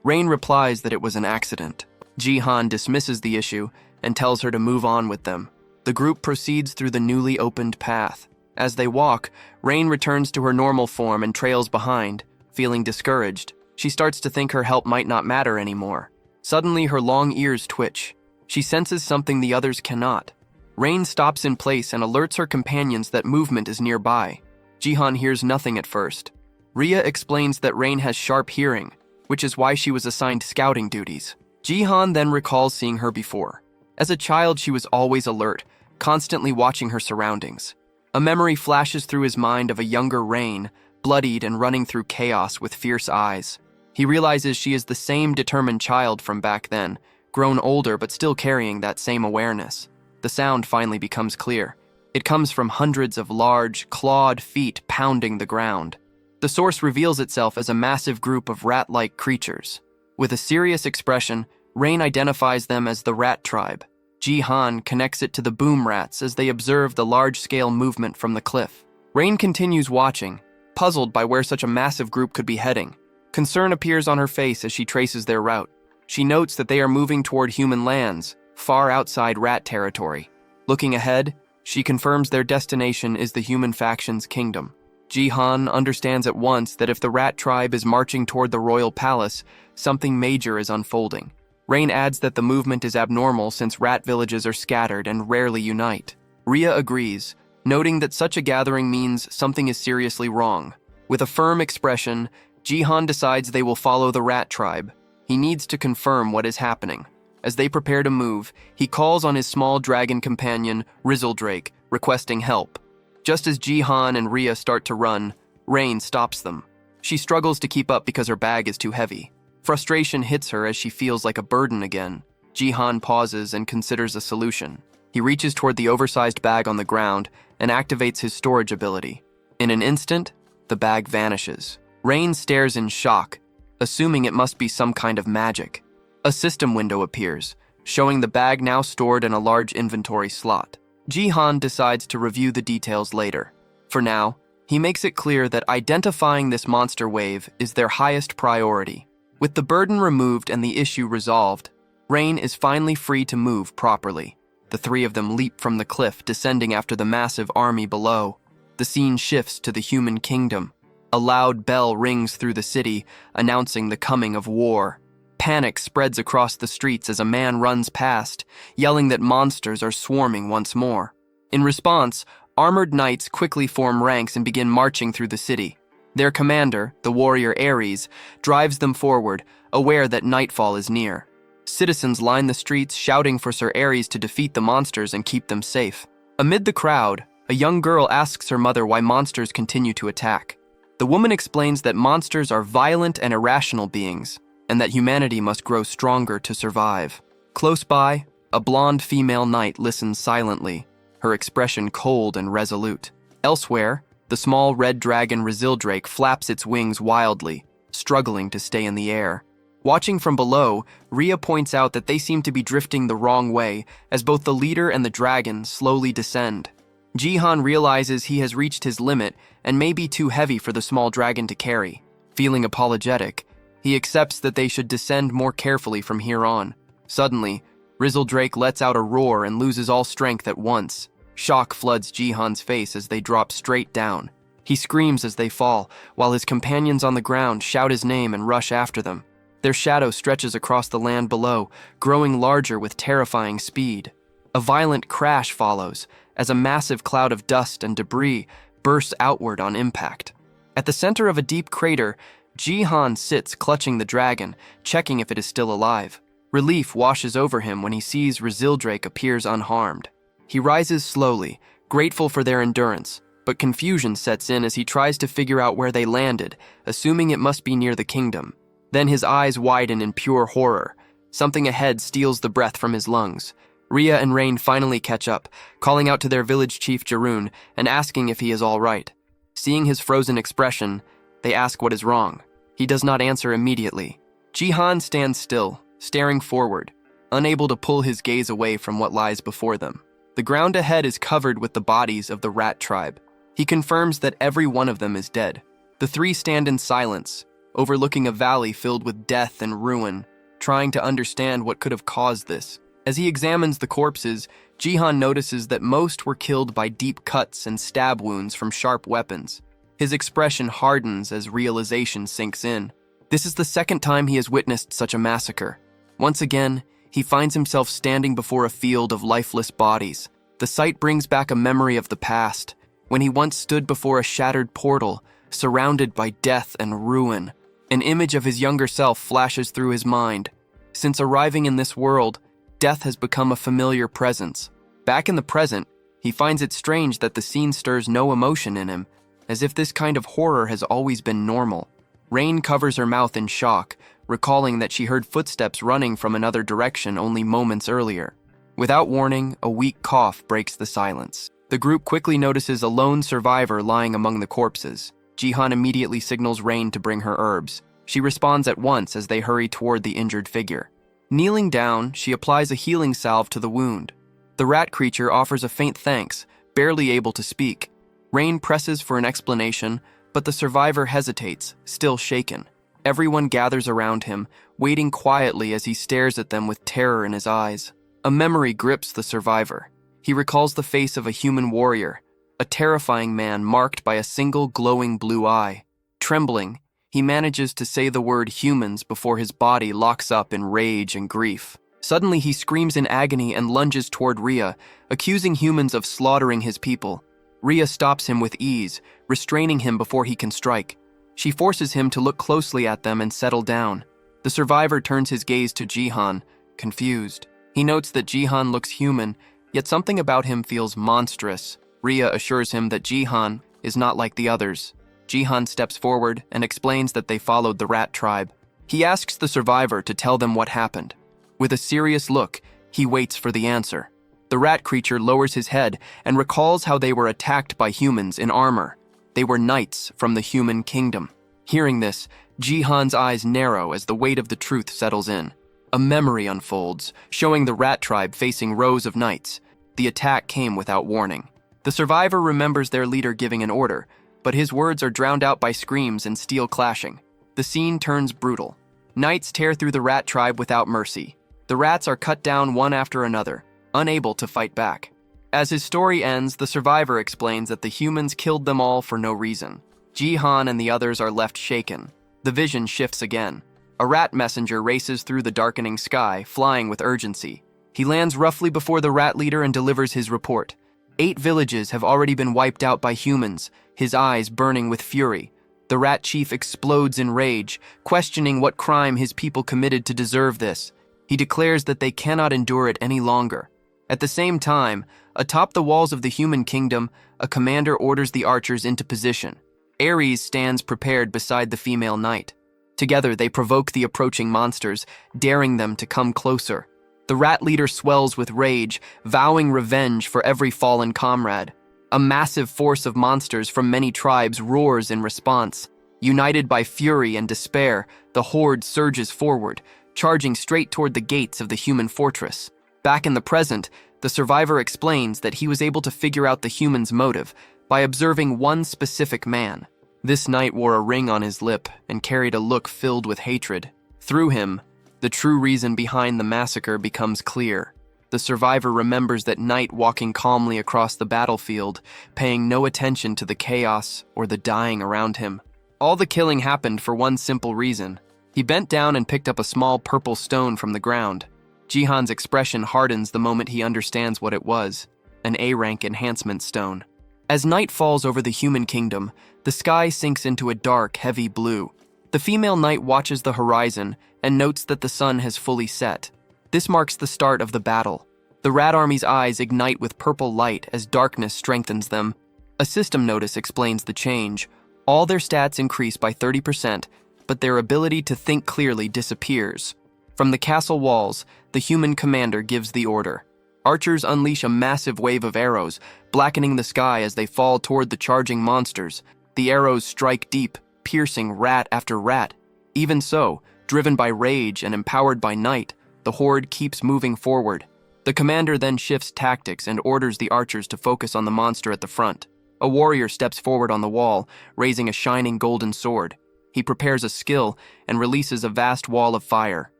Rain replies that it was an accident. Jihan dismisses the issue and tells her to move on with them. The group proceeds through the newly opened path. As they walk, Rain returns to her normal form and trails behind, feeling discouraged. She starts to think her help might not matter anymore. Suddenly, her long ears twitch. She senses something the others cannot. Rain stops in place and alerts her companions that movement is nearby. Jihan hears nothing at first. Ria explains that Rain has sharp hearing, which is why she was assigned scouting duties. Jihan then recalls seeing her before. As a child, she was always alert, constantly watching her surroundings. A memory flashes through his mind of a younger Rain, bloodied and running through chaos with fierce eyes. He realizes she is the same determined child from back then, grown older but still carrying that same awareness. The sound finally becomes clear. It comes from hundreds of large, clawed feet pounding the ground. The source reveals itself as a massive group of rat-like creatures. With a serious expression, Rain identifies them as the rat tribe. Jihan connects it to the boom rats as they observe the large-scale movement from the cliff. Rain continues watching, puzzled by where such a massive group could be heading. Concern appears on her face as she traces their route. She notes that they are moving toward human lands, far outside rat territory. Looking ahead, she confirms their destination is the human faction's kingdom. Jihan understands at once that if the rat tribe is marching toward the royal palace, something major is unfolding. Rain adds that the movement is abnormal since rat villages are scattered and rarely unite. Ria agrees, noting that such a gathering means something is seriously wrong. With a firm expression, Jihan decides they will follow the rat tribe. He needs to confirm what is happening. As they prepare to move, he calls on his small dragon companion, Rizzledrake, requesting help. Just as Jihan and Ria start to run, Rain stops them. She struggles to keep up because her bag is too heavy. Frustration hits her as she feels like a burden again. Jihan pauses and considers a solution. He reaches toward the oversized bag on the ground and activates his storage ability. In an instant, the bag vanishes. Rain stares in shock, assuming it must be some kind of magic. A system window appears, showing the bag now stored in a large inventory slot. Jihan decides to review the details later. For now, he makes it clear that identifying this monster wave is their highest priority. With the burden removed and the issue resolved, Rain is finally free to move properly. The three of them leap from the cliff, descending after the massive army below. The scene shifts to the human kingdom. A loud bell rings through the city, announcing the coming of war. Panic spreads across the streets as a man runs past, yelling that monsters are swarming once more. In response, armored knights quickly form ranks and begin marching through the city. Their commander, the warrior Ares, drives them forward, aware that nightfall is near. Citizens line the streets, shouting for Sir Ares to defeat the monsters and keep them safe. Amid the crowd, a young girl asks her mother why monsters continue to attack. The woman explains that monsters are violent and irrational beings, and that humanity must grow stronger to survive. Close by, A blonde female knight listens silently, her expression cold and resolute. Elsewhere, the small red dragon Resildrake flaps its wings wildly, struggling to stay in the air. Watching from below, Rhea points out that they seem to be drifting the wrong way as both the leader and the dragon slowly descend. Jihan realizes he has reached his limit and may be too heavy for the small dragon to carry. Feeling apologetic, he accepts that they should descend more carefully from here on. Suddenly, Resildrake lets out a roar and loses all strength at once. Shock floods Jihan's face as they drop straight down. He screams as they fall, while his companions on the ground shout his name and rush after them. Their shadow stretches across the land below, growing larger with terrifying speed. A violent crash follows, as a massive cloud of dust and debris bursts outward on impact. At the center of a deep crater, Jihan sits clutching the dragon, checking if it is still alive. Relief washes over him when he sees Resildrake appears unharmed. He rises slowly, grateful for their endurance, but confusion sets in as he tries to figure out where they landed, assuming it must be near the kingdom. Then his eyes widen in pure horror. Something ahead steals the breath from his lungs. Rhea and Rain finally catch up, calling out to their village chief Jarun and asking if he is all right. Seeing his frozen expression, they ask what is wrong. He does not answer immediately. Jihan stands still, staring forward, unable to pull his gaze away from what lies before them. The ground ahead is covered with the bodies of the rat tribe. He confirms that every one of them is dead. The three stand in silence, overlooking a valley filled with death and ruin, trying to understand what could have caused this. As he examines the corpses, Jihan notices that most were killed by deep cuts and stab wounds from sharp weapons. His expression hardens as realization sinks in. This is the second time he has witnessed such a massacre. Once again, he finds himself standing before a field of lifeless bodies. The sight brings back a memory of the past, when he once stood before a shattered portal, surrounded by death and ruin. An image of his younger self flashes through his mind. Since arriving in this world, death has become a familiar presence. Back in the present, he finds it strange that the scene stirs no emotion in him, as if this kind of horror has always been normal. Rain covers her mouth in shock, recalling that she heard footsteps running from another direction only moments earlier. Without warning, a weak cough breaks the silence. The group quickly notices a lone survivor lying among the corpses. Jihan immediately signals Rain to bring her herbs. She responds at once as they hurry toward the injured figure. Kneeling down, she applies a healing salve to the wound. The rat creature offers a faint thanks, barely able to speak. Rain presses for an explanation, but the survivor hesitates, still shaken. Everyone gathers around him, waiting quietly as he stares at them with terror in his eyes. A memory grips the survivor. He recalls the face of a human warrior, a terrifying man marked by a single glowing blue eye. Trembling, he manages to say the word humans before his body locks up in rage and grief. Suddenly he screams in agony and lunges toward Rhea, accusing humans of slaughtering his people. Rhea stops him with ease, restraining him before he can strike. She forces him to look closely at them and settle down. The survivor turns his gaze to Jihan, confused. He notes that Jihan looks human, yet something about him feels monstrous. Rhea assures him that Jihan is not like the others. Jihan steps forward and explains that they followed the rat tribe. He asks the survivor to tell them what happened. With a serious look, he waits for the answer. The rat creature lowers his head and recalls how they were attacked by humans in armor. They were knights from the human kingdom. Hearing this, Jihan's eyes narrow as the weight of the truth settles in. A memory unfolds, showing the rat tribe facing rows of knights. The attack came without warning. The survivor remembers their leader giving an order, but his words are drowned out by screams and steel clashing. The scene turns brutal. Knights tear through the rat tribe without mercy. The rats are cut down one after another, unable to fight back. As his story ends, the survivor explains that the humans killed them all for no reason. Jihan and the others are left shaken. The vision shifts again. A rat messenger races through the darkening sky, flying with urgency. He lands roughly before the rat leader and delivers his report. 8 villages have already been wiped out by humans, his eyes burning with fury. The rat chief explodes in rage, questioning what crime his people committed to deserve this. He declares that they cannot endure it any longer. At the same time, atop the walls of the human kingdom, a commander orders the archers into position. Ares stands prepared beside the female knight. Together, they provoke the approaching monsters, daring them to come closer. The rat leader swells with rage, vowing revenge for every fallen comrade. A massive force of monsters from many tribes roars in response. United by fury and despair, the horde surges forward, charging straight toward the gates of the human fortress. Back in the present, the survivor explains that he was able to figure out the humans' motive by observing one specific man. This knight wore a ring on his lip and carried a look filled with hatred. Through him, the true reason behind the massacre becomes clear. The survivor remembers that knight walking calmly across the battlefield, paying no attention to the chaos or the dying around him. All the killing happened for one simple reason. He bent down and picked up a small purple stone from the ground. Jihan's expression hardens the moment he understands what it was, an A-rank enhancement stone. As night falls over the human kingdom, the sky sinks into a dark, heavy blue. The female knight watches the horizon and notes that the sun has fully set. This marks the start of the battle. The rat army's eyes ignite with purple light as darkness strengthens them. A system notice explains the change. All their stats increase by 30%, but their ability to think clearly disappears. From the castle walls, the human commander gives the order. Archers unleash a massive wave of arrows, blackening the sky as they fall toward the charging monsters. The arrows strike deep, piercing rat after rat. Even so, driven by rage and empowered by night, the horde keeps moving forward. The commander then shifts tactics and orders the archers to focus on the monster at the front. A warrior steps forward on the wall, raising a shining golden sword. He prepares a skill and releases a vast wall of fire.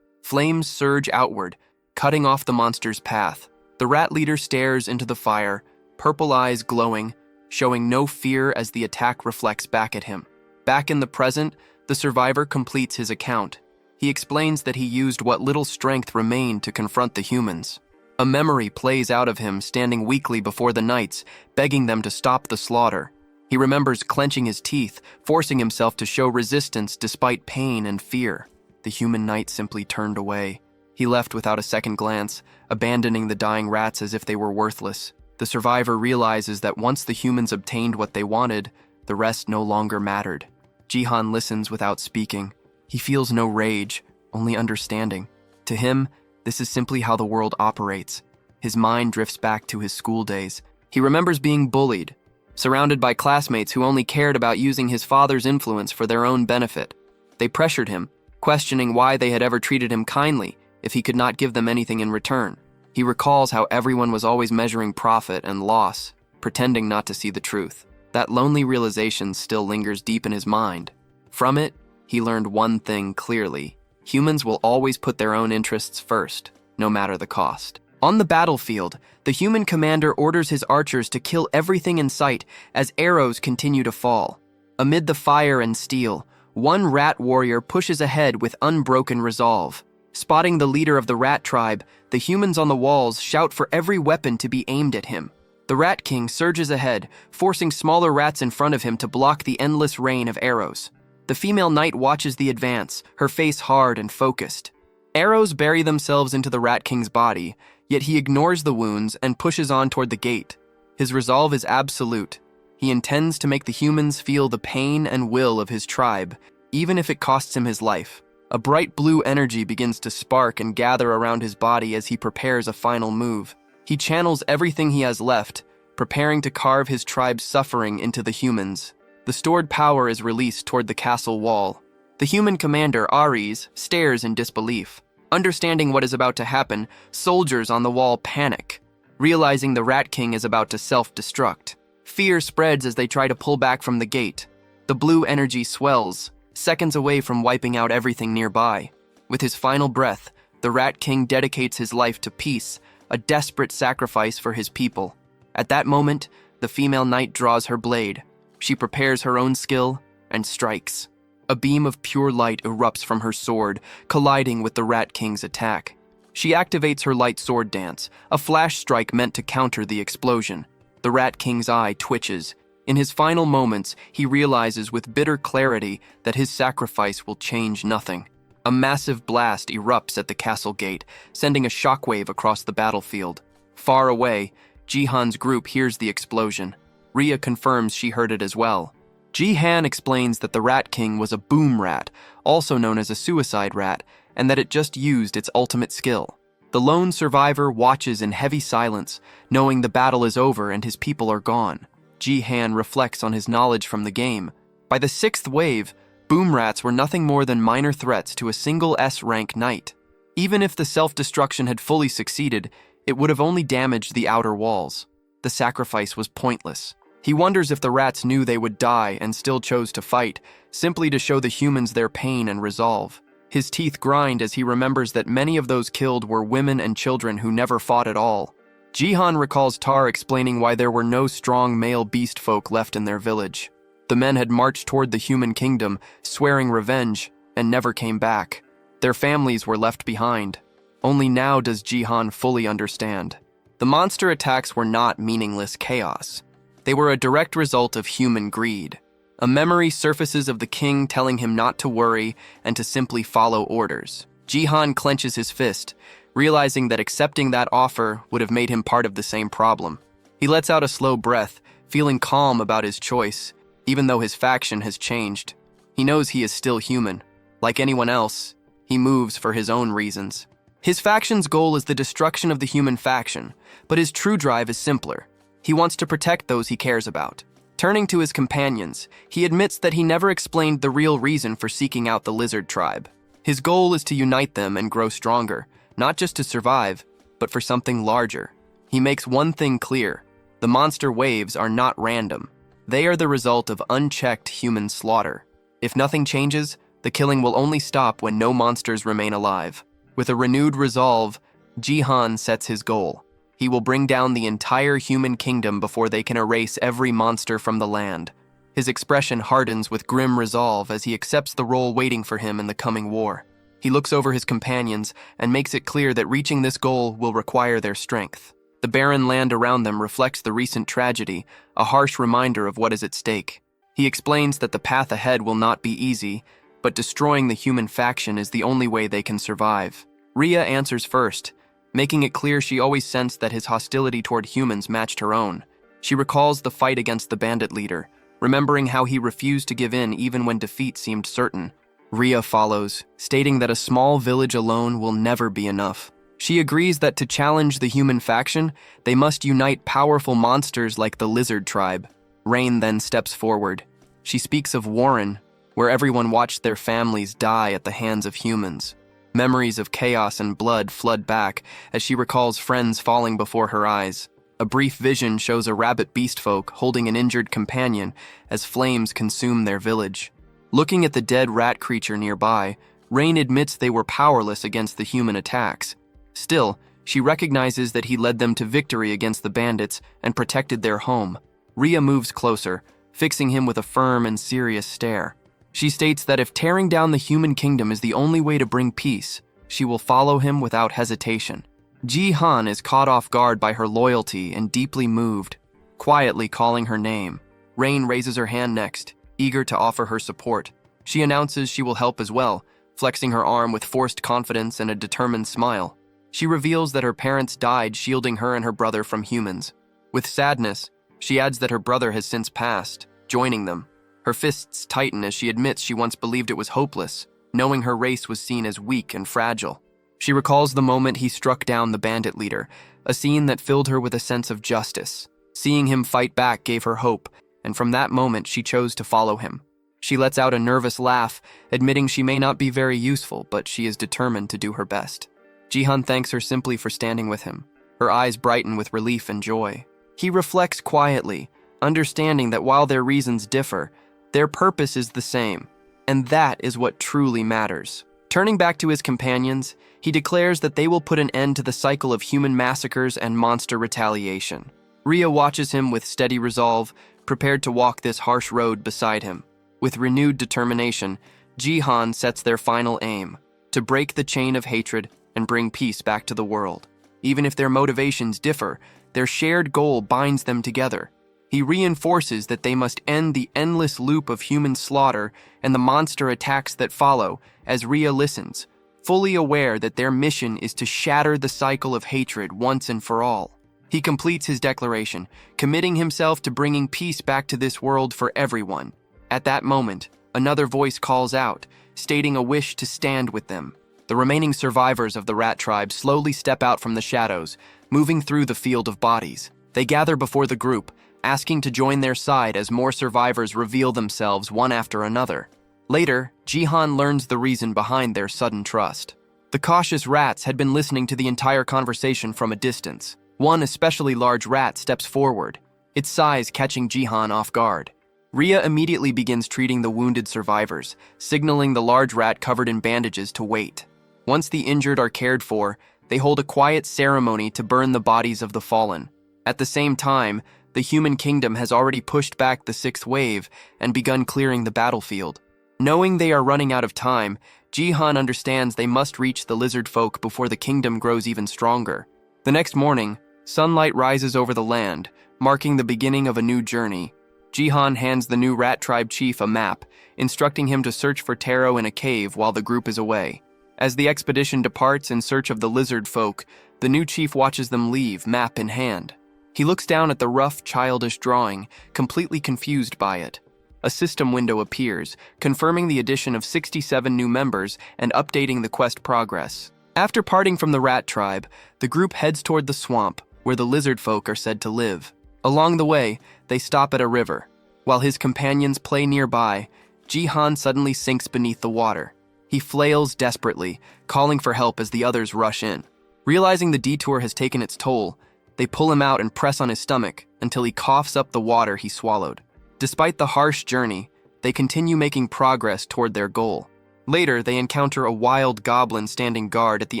Flames surge outward, cutting off the monster's path. The rat leader stares into the fire, purple eyes glowing, showing no fear as the attack reflects back at him. Back in the present, the survivor completes his account. He explains that he used what little strength remained to confront the humans. A memory plays out of him standing weakly before the knights, begging them to stop the slaughter. He remembers clenching his teeth, forcing himself to show resistance despite pain and fear. The human knight simply turned away. He left without a second glance, abandoning the dying rats as if they were worthless. The survivor realizes that once the humans obtained what they wanted, the rest no longer mattered. Jihan listens without speaking. He feels no rage, only understanding. To him, this is simply how the world operates. His mind drifts back to his school days. He remembers being bullied, surrounded by classmates who only cared about using his father's influence for their own benefit. They pressured him, questioning why they had ever treated him kindly if he could not give them anything in return. He recalls how everyone was always measuring profit and loss, pretending not to see the truth. That lonely realization still lingers deep in his mind. From it, he learned one thing clearly. Humans will always put their own interests first, no matter the cost. On the battlefield, the human commander orders his archers to kill everything in sight as arrows continue to fall. Amid the fire and steel, one rat warrior pushes ahead with unbroken resolve. Spotting the leader of the rat tribe, the humans on the walls shout for every weapon to be aimed at him. The Rat King surges ahead, forcing smaller rats in front of him to block the endless rain of arrows. The female knight watches the advance, her face hard and focused. Arrows bury themselves into the Rat King's body, yet he ignores the wounds and pushes on toward the gate. His resolve is absolute. He intends to make the humans feel the pain and will of his tribe, even if it costs him his life. A bright blue energy begins to spark and gather around his body as he prepares a final move. He channels everything he has left, preparing to carve his tribe's suffering into the humans. The stored power is released toward the castle wall. The human commander, Ares, stares in disbelief. Understanding what is about to happen, soldiers on the wall panic, realizing the Rat King is about to self-destruct. Fear spreads as they try to pull back from the gate. The blue energy swells, seconds away from wiping out everything nearby. With his final breath, the Rat King dedicates his life to peace, a desperate sacrifice for his people. At that moment, the female knight draws her blade. She prepares her own skill and strikes. A beam of pure light erupts from her sword, colliding with the Rat King's attack. She activates her light sword dance, a flash strike meant to counter the explosion. The Rat King's eye twitches. In his final moments, he realizes with bitter clarity that his sacrifice will change nothing. A massive blast erupts at the castle gate, sending a shockwave across the battlefield. Far away, Jihan's group hears the explosion. Rhea confirms she heard it as well. Jihan explains that the Rat King was a boom rat, also known as a suicide rat, and that it just used its ultimate skill. The lone survivor watches in heavy silence, knowing the battle is over and his people are gone. Ji-han reflects on his knowledge from the game. By the 6th wave, boom rats were nothing more than minor threats to a single S-rank knight. Even if the self-destruction had fully succeeded, it would have only damaged the outer walls. The sacrifice was pointless. He wonders if the rats knew they would die and still chose to fight, simply to show the humans their pain and resolve. His teeth grind as he remembers that many of those killed were women and children who never fought at all. Ji-han recalls Tar explaining why there were no strong male beast folk left in their village. The men had marched toward the human kingdom, swearing revenge, and never came back. Their families were left behind. Only now does Ji-han fully understand. The monster attacks were not meaningless chaos. They were a direct result of human greed. A memory surfaces of the king telling him not to worry and to simply follow orders. Ji-han clenches his fist, realizing that accepting that offer would have made him part of the same problem. He lets out a slow breath, feeling calm about his choice, even though his faction has changed. He knows he is still human. Like anyone else, he moves for his own reasons. His faction's goal is the destruction of the human faction, but his true drive is simpler. He wants to protect those he cares about. Turning to his companions, he admits that he never explained the real reason for seeking out the lizard tribe. His goal is to unite them and grow stronger, not just to survive, but for something larger. He makes one thing clear: the monster waves are not random. They are the result of unchecked human slaughter. If nothing changes, the killing will only stop when no monsters remain alive. With a renewed resolve, Ji-han sets his goal. He will bring down the entire human kingdom before they can erase every monster from the land. His expression hardens with grim resolve as he accepts the role waiting for him in the coming war. He looks over his companions and makes it clear that reaching this goal will require their strength. The barren land around them reflects the recent tragedy, a harsh reminder of what is at stake. He explains that the path ahead will not be easy, but destroying the human faction is the only way they can survive. Rhea answers first, making it clear she always sensed that his hostility toward humans matched her own. She recalls the fight against the bandit leader, remembering how he refused to give in even when defeat seemed certain. Rhea follows, stating that a small village alone will never be enough. She agrees that to challenge the human faction, they must unite powerful monsters like the lizard tribe. Rain then steps forward. She speaks of Warren, where everyone watched their families die at the hands of humans. Memories of chaos and blood flood back as she recalls friends falling before her eyes. A brief vision shows a rabbit beast folk holding an injured companion as flames consume their village. Looking at the dead rat creature nearby, Rain admits they were powerless against the human attacks. Still, she recognizes that he led them to victory against the bandits and protected their home. Rhea moves closer, fixing him with a firm and serious stare. She states that if tearing down the human kingdom is the only way to bring peace, she will follow him without hesitation. Ji-han is caught off guard by her loyalty and deeply moved, quietly calling her name. Rain raises her hand next, eager to offer her support. She announces she will help as well, flexing her arm with forced confidence and a determined smile. She reveals that her parents died shielding her and her brother from humans. With sadness, she adds that her brother has since passed, joining them. Her fists tighten as she admits she once believed it was hopeless, knowing her race was seen as weak and fragile. She recalls the moment he struck down the bandit leader, a scene that filled her with a sense of justice. Seeing him fight back gave her hope, and from that moment she chose to follow him. She lets out a nervous laugh, admitting she may not be very useful, but she is determined to do her best. Ji-han thanks her simply for standing with him. Her eyes brighten with relief and joy. He reflects quietly, understanding that while their reasons differ, their purpose is the same, and that is what truly matters. Turning back to his companions, he declares that they will put an end to the cycle of human massacres and monster retaliation. Rhea watches him with steady resolve, prepared to walk this harsh road beside him. With renewed determination, Ji-han sets their final aim, to break the chain of hatred and bring peace back to the world. Even if their motivations differ, their shared goal binds them together. He reinforces that they must end the endless loop of human slaughter and the monster attacks that follow as Rhea listens, fully aware that their mission is to shatter the cycle of hatred once and for all. He completes his declaration, committing himself to bringing peace back to this world for everyone. At that moment, another voice calls out, stating a wish to stand with them. The remaining survivors of the rat tribe slowly step out from the shadows, moving through the field of bodies. They gather before the group, asking to join their side as more survivors reveal themselves one after another. Later, Jihan learns the reason behind their sudden trust. The cautious rats had been listening to the entire conversation from a distance. One especially large rat steps forward, its size catching Jihan off guard. Ria immediately begins treating the wounded survivors, signaling the large rat covered in bandages to wait. Once the injured are cared for, they hold a quiet ceremony to burn the bodies of the fallen. At the same time, the human kingdom has already pushed back the sixth wave and begun clearing the battlefield. Knowing they are running out of time, Jihan understands they must reach the lizard folk before the kingdom grows even stronger. The next morning, sunlight rises over the land, marking the beginning of a new journey. Jihan hands the new rat tribe chief a map, instructing him to search for Taro in a cave while the group is away. As the expedition departs in search of the lizard folk, the new chief watches them leave, map in hand. He looks down at the rough, childish drawing, completely confused by it. A system window appears, confirming the addition of 67 new members and updating the quest progress. After parting from the rat tribe, the group heads toward the swamp, where the lizard folk are said to live. Along the way, they stop at a river. While his companions play nearby, Jihan suddenly sinks beneath the water. He flails desperately, calling for help as the others rush in. Realizing the detour has taken its toll, they pull him out and press on his stomach until he coughs up the water he swallowed. Despite the harsh journey, they continue making progress toward their goal. Later, they encounter a wild goblin standing guard at the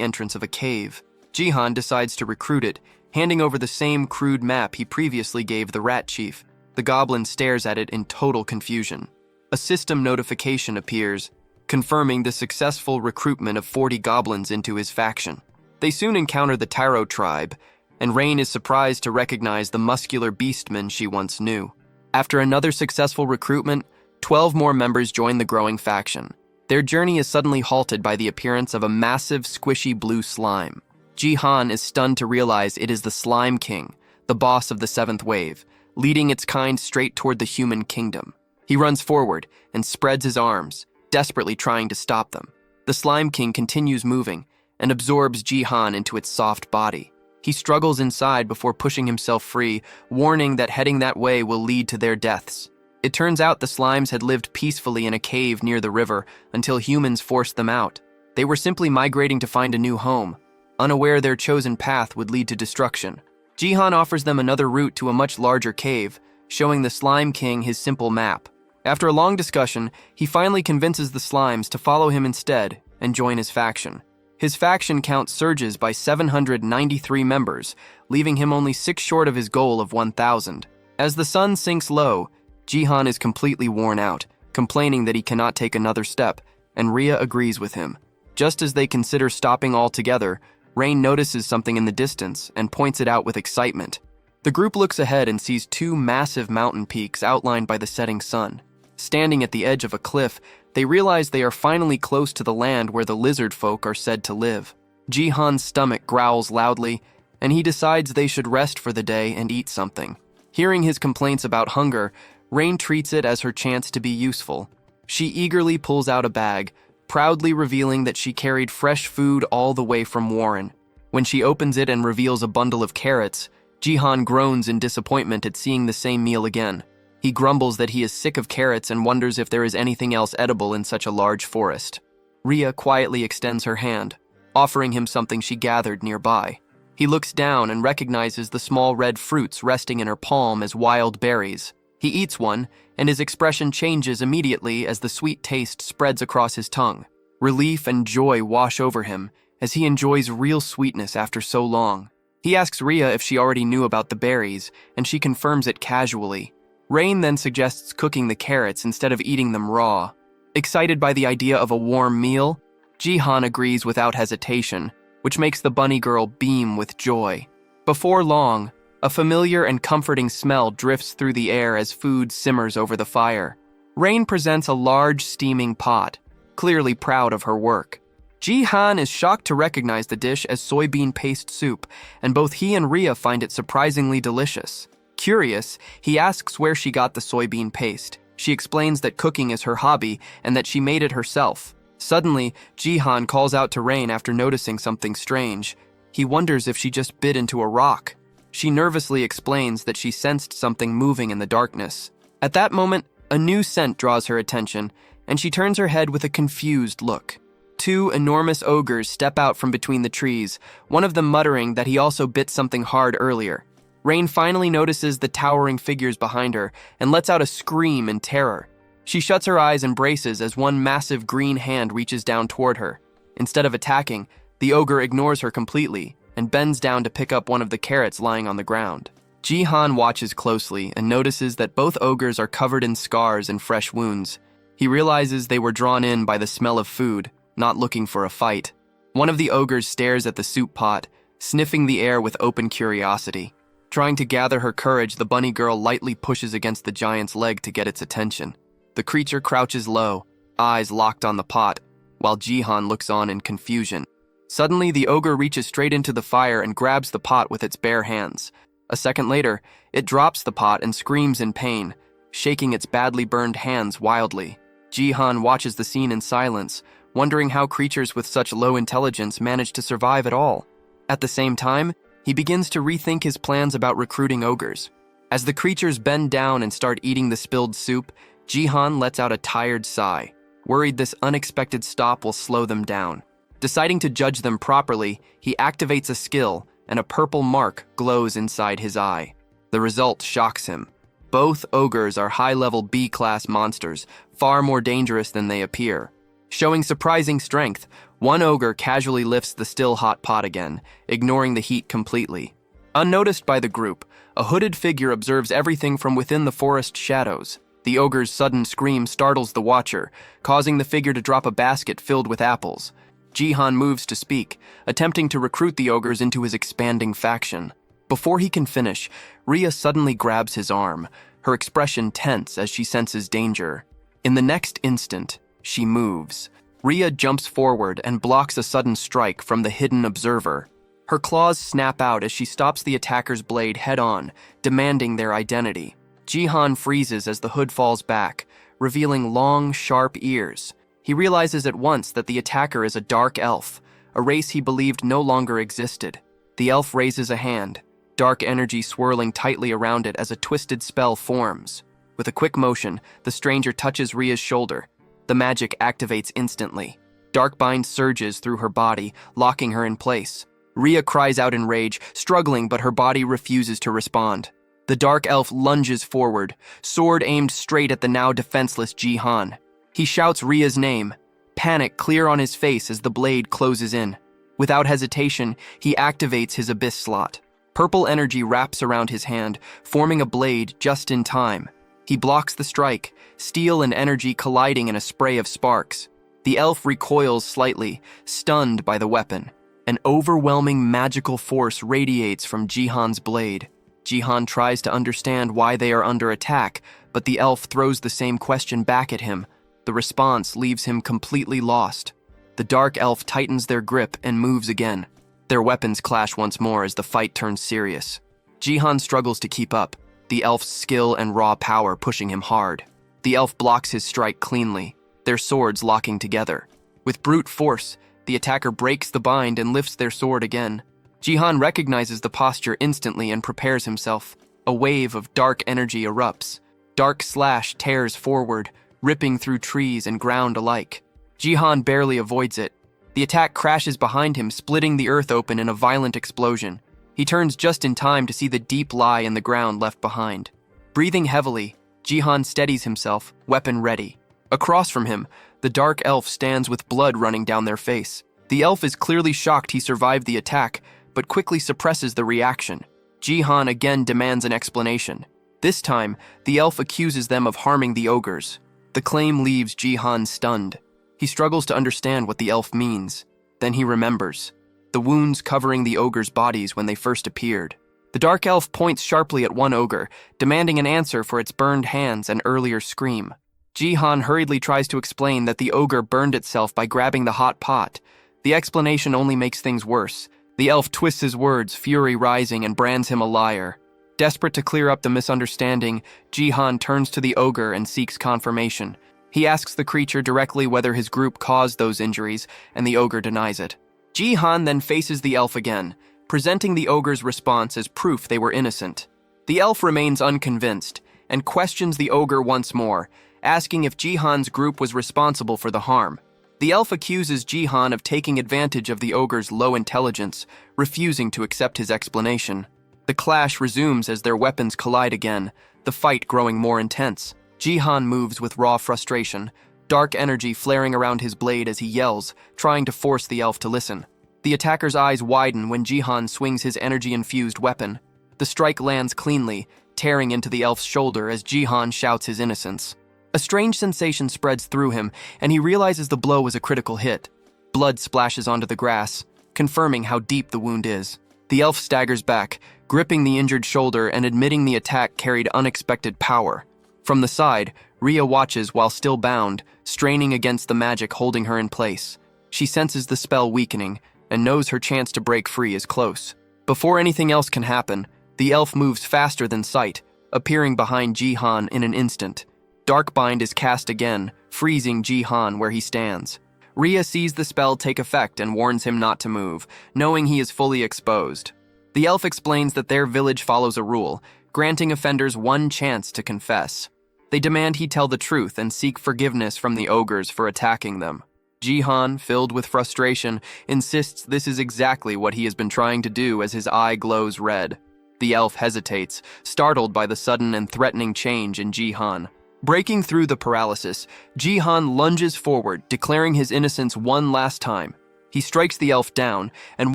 entrance of a cave. Jihan decides to recruit it, handing over the same crude map he previously gave the rat chief. The goblin stares at it in total confusion. A system notification appears, confirming the successful recruitment of 40 goblins into his faction. They soon encounter the Taro tribe, and Rain is surprised to recognize the muscular beastman she once knew. After another successful recruitment, 12 more members join the growing faction. Their journey is suddenly halted by the appearance of a massive, squishy blue slime. Jihan is stunned to realize it is the Slime King, the boss of the seventh wave, leading its kind straight toward the human kingdom. He runs forward and spreads his arms, desperately trying to stop them. The Slime King continues moving and absorbs Jihan into its soft body. He struggles inside before pushing himself free, warning that heading that way will lead to their deaths. It turns out the slimes had lived peacefully in a cave near the river until humans forced them out. They were simply migrating to find a new home, unaware their chosen path would lead to destruction. Jihan offers them another route to a much larger cave, showing the Slime King his simple map. After a long discussion, he finally convinces the slimes to follow him instead and join his faction. His faction count surges by 793 members, leaving him only 6 short of his goal of 1,000. As the sun sinks low, Jihan is completely worn out, complaining that he cannot take another step, and Ria agrees with him. Just as they consider stopping altogether, Rain notices something in the distance and points it out with excitement. The group looks ahead and sees 2 massive mountain peaks outlined by the setting sun. Standing at the edge of a cliff, they realize they are finally close to the land where the lizard folk are said to live. Jihan's stomach growls loudly, and he decides they should rest for the day and eat something. Hearing his complaints about hunger, Rain treats it as her chance to be useful. She eagerly pulls out a bag, proudly revealing that she carried fresh food all the way from Warren. When she opens it and reveals a bundle of carrots, Jihan groans in disappointment at seeing the same meal again. He grumbles that he is sick of carrots and wonders if there is anything else edible in such a large forest. Ria quietly extends her hand, offering him something she gathered nearby. He looks down and recognizes the small red fruits resting in her palm as wild berries. He eats one, and his expression changes immediately as the sweet taste spreads across his tongue. Relief and joy wash over him as he enjoys real sweetness after so long. He asks Ria if she already knew about the berries, and she confirms it casually. Rain then suggests cooking the carrots instead of eating them raw. Excited by the idea of a warm meal, Jihan agrees without hesitation, which makes the bunny girl beam with joy. Before long, a familiar and comforting smell drifts through the air as food simmers over the fire. Rain presents a large steaming pot, clearly proud of her work. Jihan is shocked to recognize the dish as soybean paste soup, and both he and Ria find it surprisingly delicious. Curious, he asks where she got the soybean paste. She explains that cooking is her hobby and that she made it herself. Suddenly, Jihan calls out to Rain after noticing something strange. He wonders if she just bit into a rock. She nervously explains that she sensed something moving in the darkness. At that moment, a new scent draws her attention, and she turns her head with a confused look. Two enormous ogres step out from between the trees, one of them muttering that he also bit something hard earlier. Rain finally notices the towering figures behind her and lets out a scream in terror. She shuts her eyes and braces as one massive green hand reaches down toward her. Instead of attacking, the ogre ignores her completely and bends down to pick up one of the carrots lying on the ground. Jihan watches closely and notices that both ogres are covered in scars and fresh wounds. He realizes they were drawn in by the smell of food, not looking for a fight. One of the ogres stares at the soup pot, sniffing the air with open curiosity. Trying to gather her courage, the bunny girl lightly pushes against the giant's leg to get its attention. The creature crouches low, eyes locked on the pot, while Jihan looks on in confusion. Suddenly, the ogre reaches straight into the fire and grabs the pot with its bare hands. A second later, it drops the pot and screams in pain, shaking its badly burned hands wildly. Jihan watches the scene in silence, wondering how creatures with such low intelligence manage to survive at all. At the same time, he begins to rethink his plans about recruiting ogres. As the creatures bend down and start eating the spilled soup, Jihan lets out a tired sigh, worried this unexpected stop will slow them down. Deciding to judge them properly, he activates a skill, and a purple mark glows inside his eye. The result shocks him. Both ogres are high-level B-class monsters, far more dangerous than they appear. Showing surprising strength, one ogre casually lifts the still hot pot again, ignoring the heat completely. Unnoticed by the group, a hooded figure observes everything from within the forest shadows. The ogre's sudden scream startles the watcher, causing the figure to drop a basket filled with apples. Jihan moves to speak, attempting to recruit the ogres into his expanding faction. Before he can finish, Rhea suddenly grabs his arm, her expression tense as she senses danger. In the next instant, she moves. Rhea jumps forward and blocks a sudden strike from the hidden observer. Her claws snap out as she stops the attacker's blade head-on, demanding their identity. Jihan freezes as the hood falls back, revealing long, sharp ears. He realizes at once that the attacker is a dark elf, a race he believed no longer existed. The elf raises a hand, dark energy swirling tightly around it as a twisted spell forms. With a quick motion, the stranger touches Rhea's shoulder. The magic activates instantly. Darkbind surges through her body, locking her in place. Rhea cries out in rage, struggling, but her body refuses to respond. The dark elf lunges forward, sword aimed straight at the now defenseless Jihan. He shouts Rhea's name, panic clear on his face as the blade closes in. Without hesitation, he activates his abyss slot. Purple energy wraps around his hand, forming a blade just in time. He blocks the strike, steel and energy colliding in a spray of sparks. The elf recoils slightly, stunned by the weapon. An overwhelming magical force radiates from Jihan's blade. Jihan tries to understand why they are under attack, but the elf throws the same question back at him. The response leaves him completely lost. The dark elf tightens their grip and moves again. Their weapons clash once more as the fight turns serious. Jihan struggles to keep up, the elf's skill and raw power pushing him hard. The elf blocks his strike cleanly, their swords locking together. With brute force, the attacker breaks the bind and lifts their sword again. Jihan recognizes the posture instantly and prepares himself. A wave of dark energy erupts. Dark slash tears forward, ripping through trees and ground alike. Jihan barely avoids it. The attack crashes behind him, splitting the earth open in a violent explosion. He turns just in time to see the deep lie in the ground left behind. Breathing heavily, Jihan steadies himself, weapon ready. Across from him, the dark elf stands with blood running down their face. The elf is clearly shocked he survived the attack, but quickly suppresses the reaction. Jihan again demands an explanation. This time, the elf accuses them of harming the ogres. The claim leaves Jihan stunned. He struggles to understand what the elf means. Then he remembers. The wounds covering the ogres' bodies when they first appeared. The dark elf points sharply at one ogre, demanding an answer for its burned hands and earlier scream. Jihan hurriedly tries to explain that the ogre burned itself by grabbing the hot pot. The explanation only makes things worse. The elf twists his words, fury rising, and brands him a liar. Desperate to clear up the misunderstanding, Jihan turns to the ogre and seeks confirmation. He asks the creature directly whether his group caused those injuries, and the ogre denies it. Jihan then faces the elf again, presenting the ogre's response as proof they were innocent. The elf remains unconvinced and questions the ogre once more, asking if Jihan's group was responsible for the harm. The elf accuses Jihan of taking advantage of the ogre's low intelligence, refusing to accept his explanation. The clash resumes as their weapons collide again, the fight growing more intense. Jihan moves with raw frustration, dark energy flaring around his blade as he yells, trying to force the elf to listen. The attacker's eyes widen when Jihan swings his energy-infused weapon. The strike lands cleanly, tearing into the elf's shoulder as Jihan shouts his innocence. A strange sensation spreads through him, and he realizes the blow was a critical hit. Blood splashes onto the grass, confirming how deep the wound is. The elf staggers back, gripping the injured shoulder and admitting the attack carried unexpected power. From the side, Rhea watches while still bound, straining against the magic holding her in place. She senses the spell weakening and knows her chance to break free is close. Before anything else can happen, the elf moves faster than sight, appearing behind Jihan in an instant. Darkbind is cast again, freezing Jihan where he stands. Rhea sees the spell take effect and warns him not to move, knowing he is fully exposed. The elf explains that their village follows a rule, granting offenders one chance to confess. They demand he tell the truth and seek forgiveness from the ogres for attacking them. Jihan, filled with frustration, insists this is exactly what he has been trying to do as his eye glows red. The elf hesitates, startled by the sudden and threatening change in Jihan. Breaking through the paralysis, Jihan lunges forward, declaring his innocence one last time. He strikes the elf down, and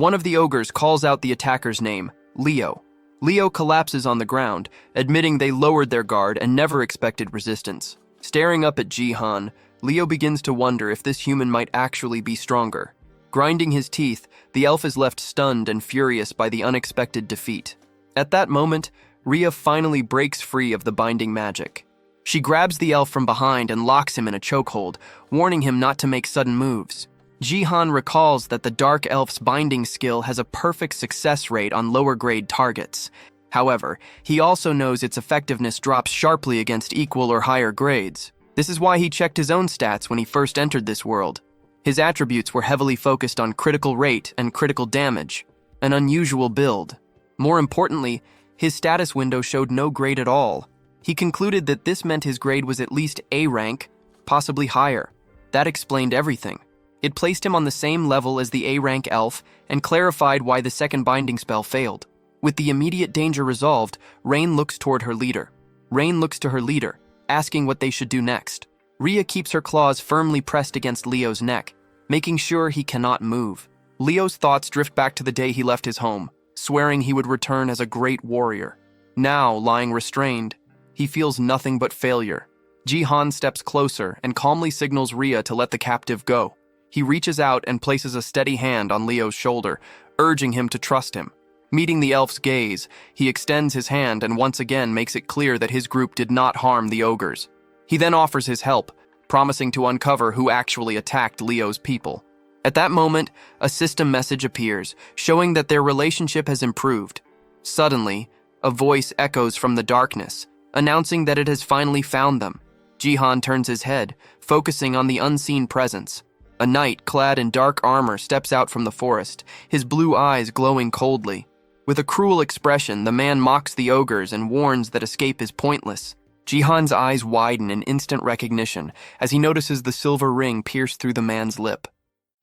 one of the ogres calls out the attacker's name, Leo. Leo collapses on the ground, admitting they lowered their guard and never expected resistance. Staring up at Jihan, Leo begins to wonder if this human might actually be stronger. Grinding his teeth, the elf is left stunned and furious by the unexpected defeat. At that moment, Rhea finally breaks free of the binding magic. She grabs the elf from behind and locks him in a chokehold, warning him not to make sudden moves. Jihan recalls that the dark elf's binding skill has a perfect success rate on lower-grade targets. However, he also knows its effectiveness drops sharply against equal or higher grades. This is why he checked his own stats when he first entered this world. His attributes were heavily focused on critical rate and critical damage, an unusual build. More importantly, his status window showed no grade at all. He concluded that this meant his grade was at least A rank, possibly higher. That explained everything. It placed him on the same level as the A-rank elf and clarified why the second binding spell failed. With the immediate danger resolved, Rain looks toward her leader. Rain looks to her leader, asking what they should do next. Rhea keeps her claws firmly pressed against Leo's neck, making sure he cannot move. Leo's thoughts drift back to the day he left his home, swearing he would return as a great warrior. Now, lying restrained, he feels nothing but failure. Jihan steps closer and calmly signals Rhea to let the captive go. He reaches out and places a steady hand on Leo's shoulder, urging him to trust him. Meeting the elf's gaze, he extends his hand and once again makes it clear that his group did not harm the ogres. He then offers his help, promising to uncover who actually attacked Leo's people. At that moment, a system message appears, showing that their relationship has improved. Suddenly, a voice echoes from the darkness, announcing that it has finally found them. Jihan turns his head, focusing on the unseen presence. A knight clad in dark armor steps out from the forest, his blue eyes glowing coldly. With a cruel expression, the man mocks the ogres and warns that escape is pointless. Jihan's eyes widen in instant recognition as he notices the silver ring pierce through the man's lip.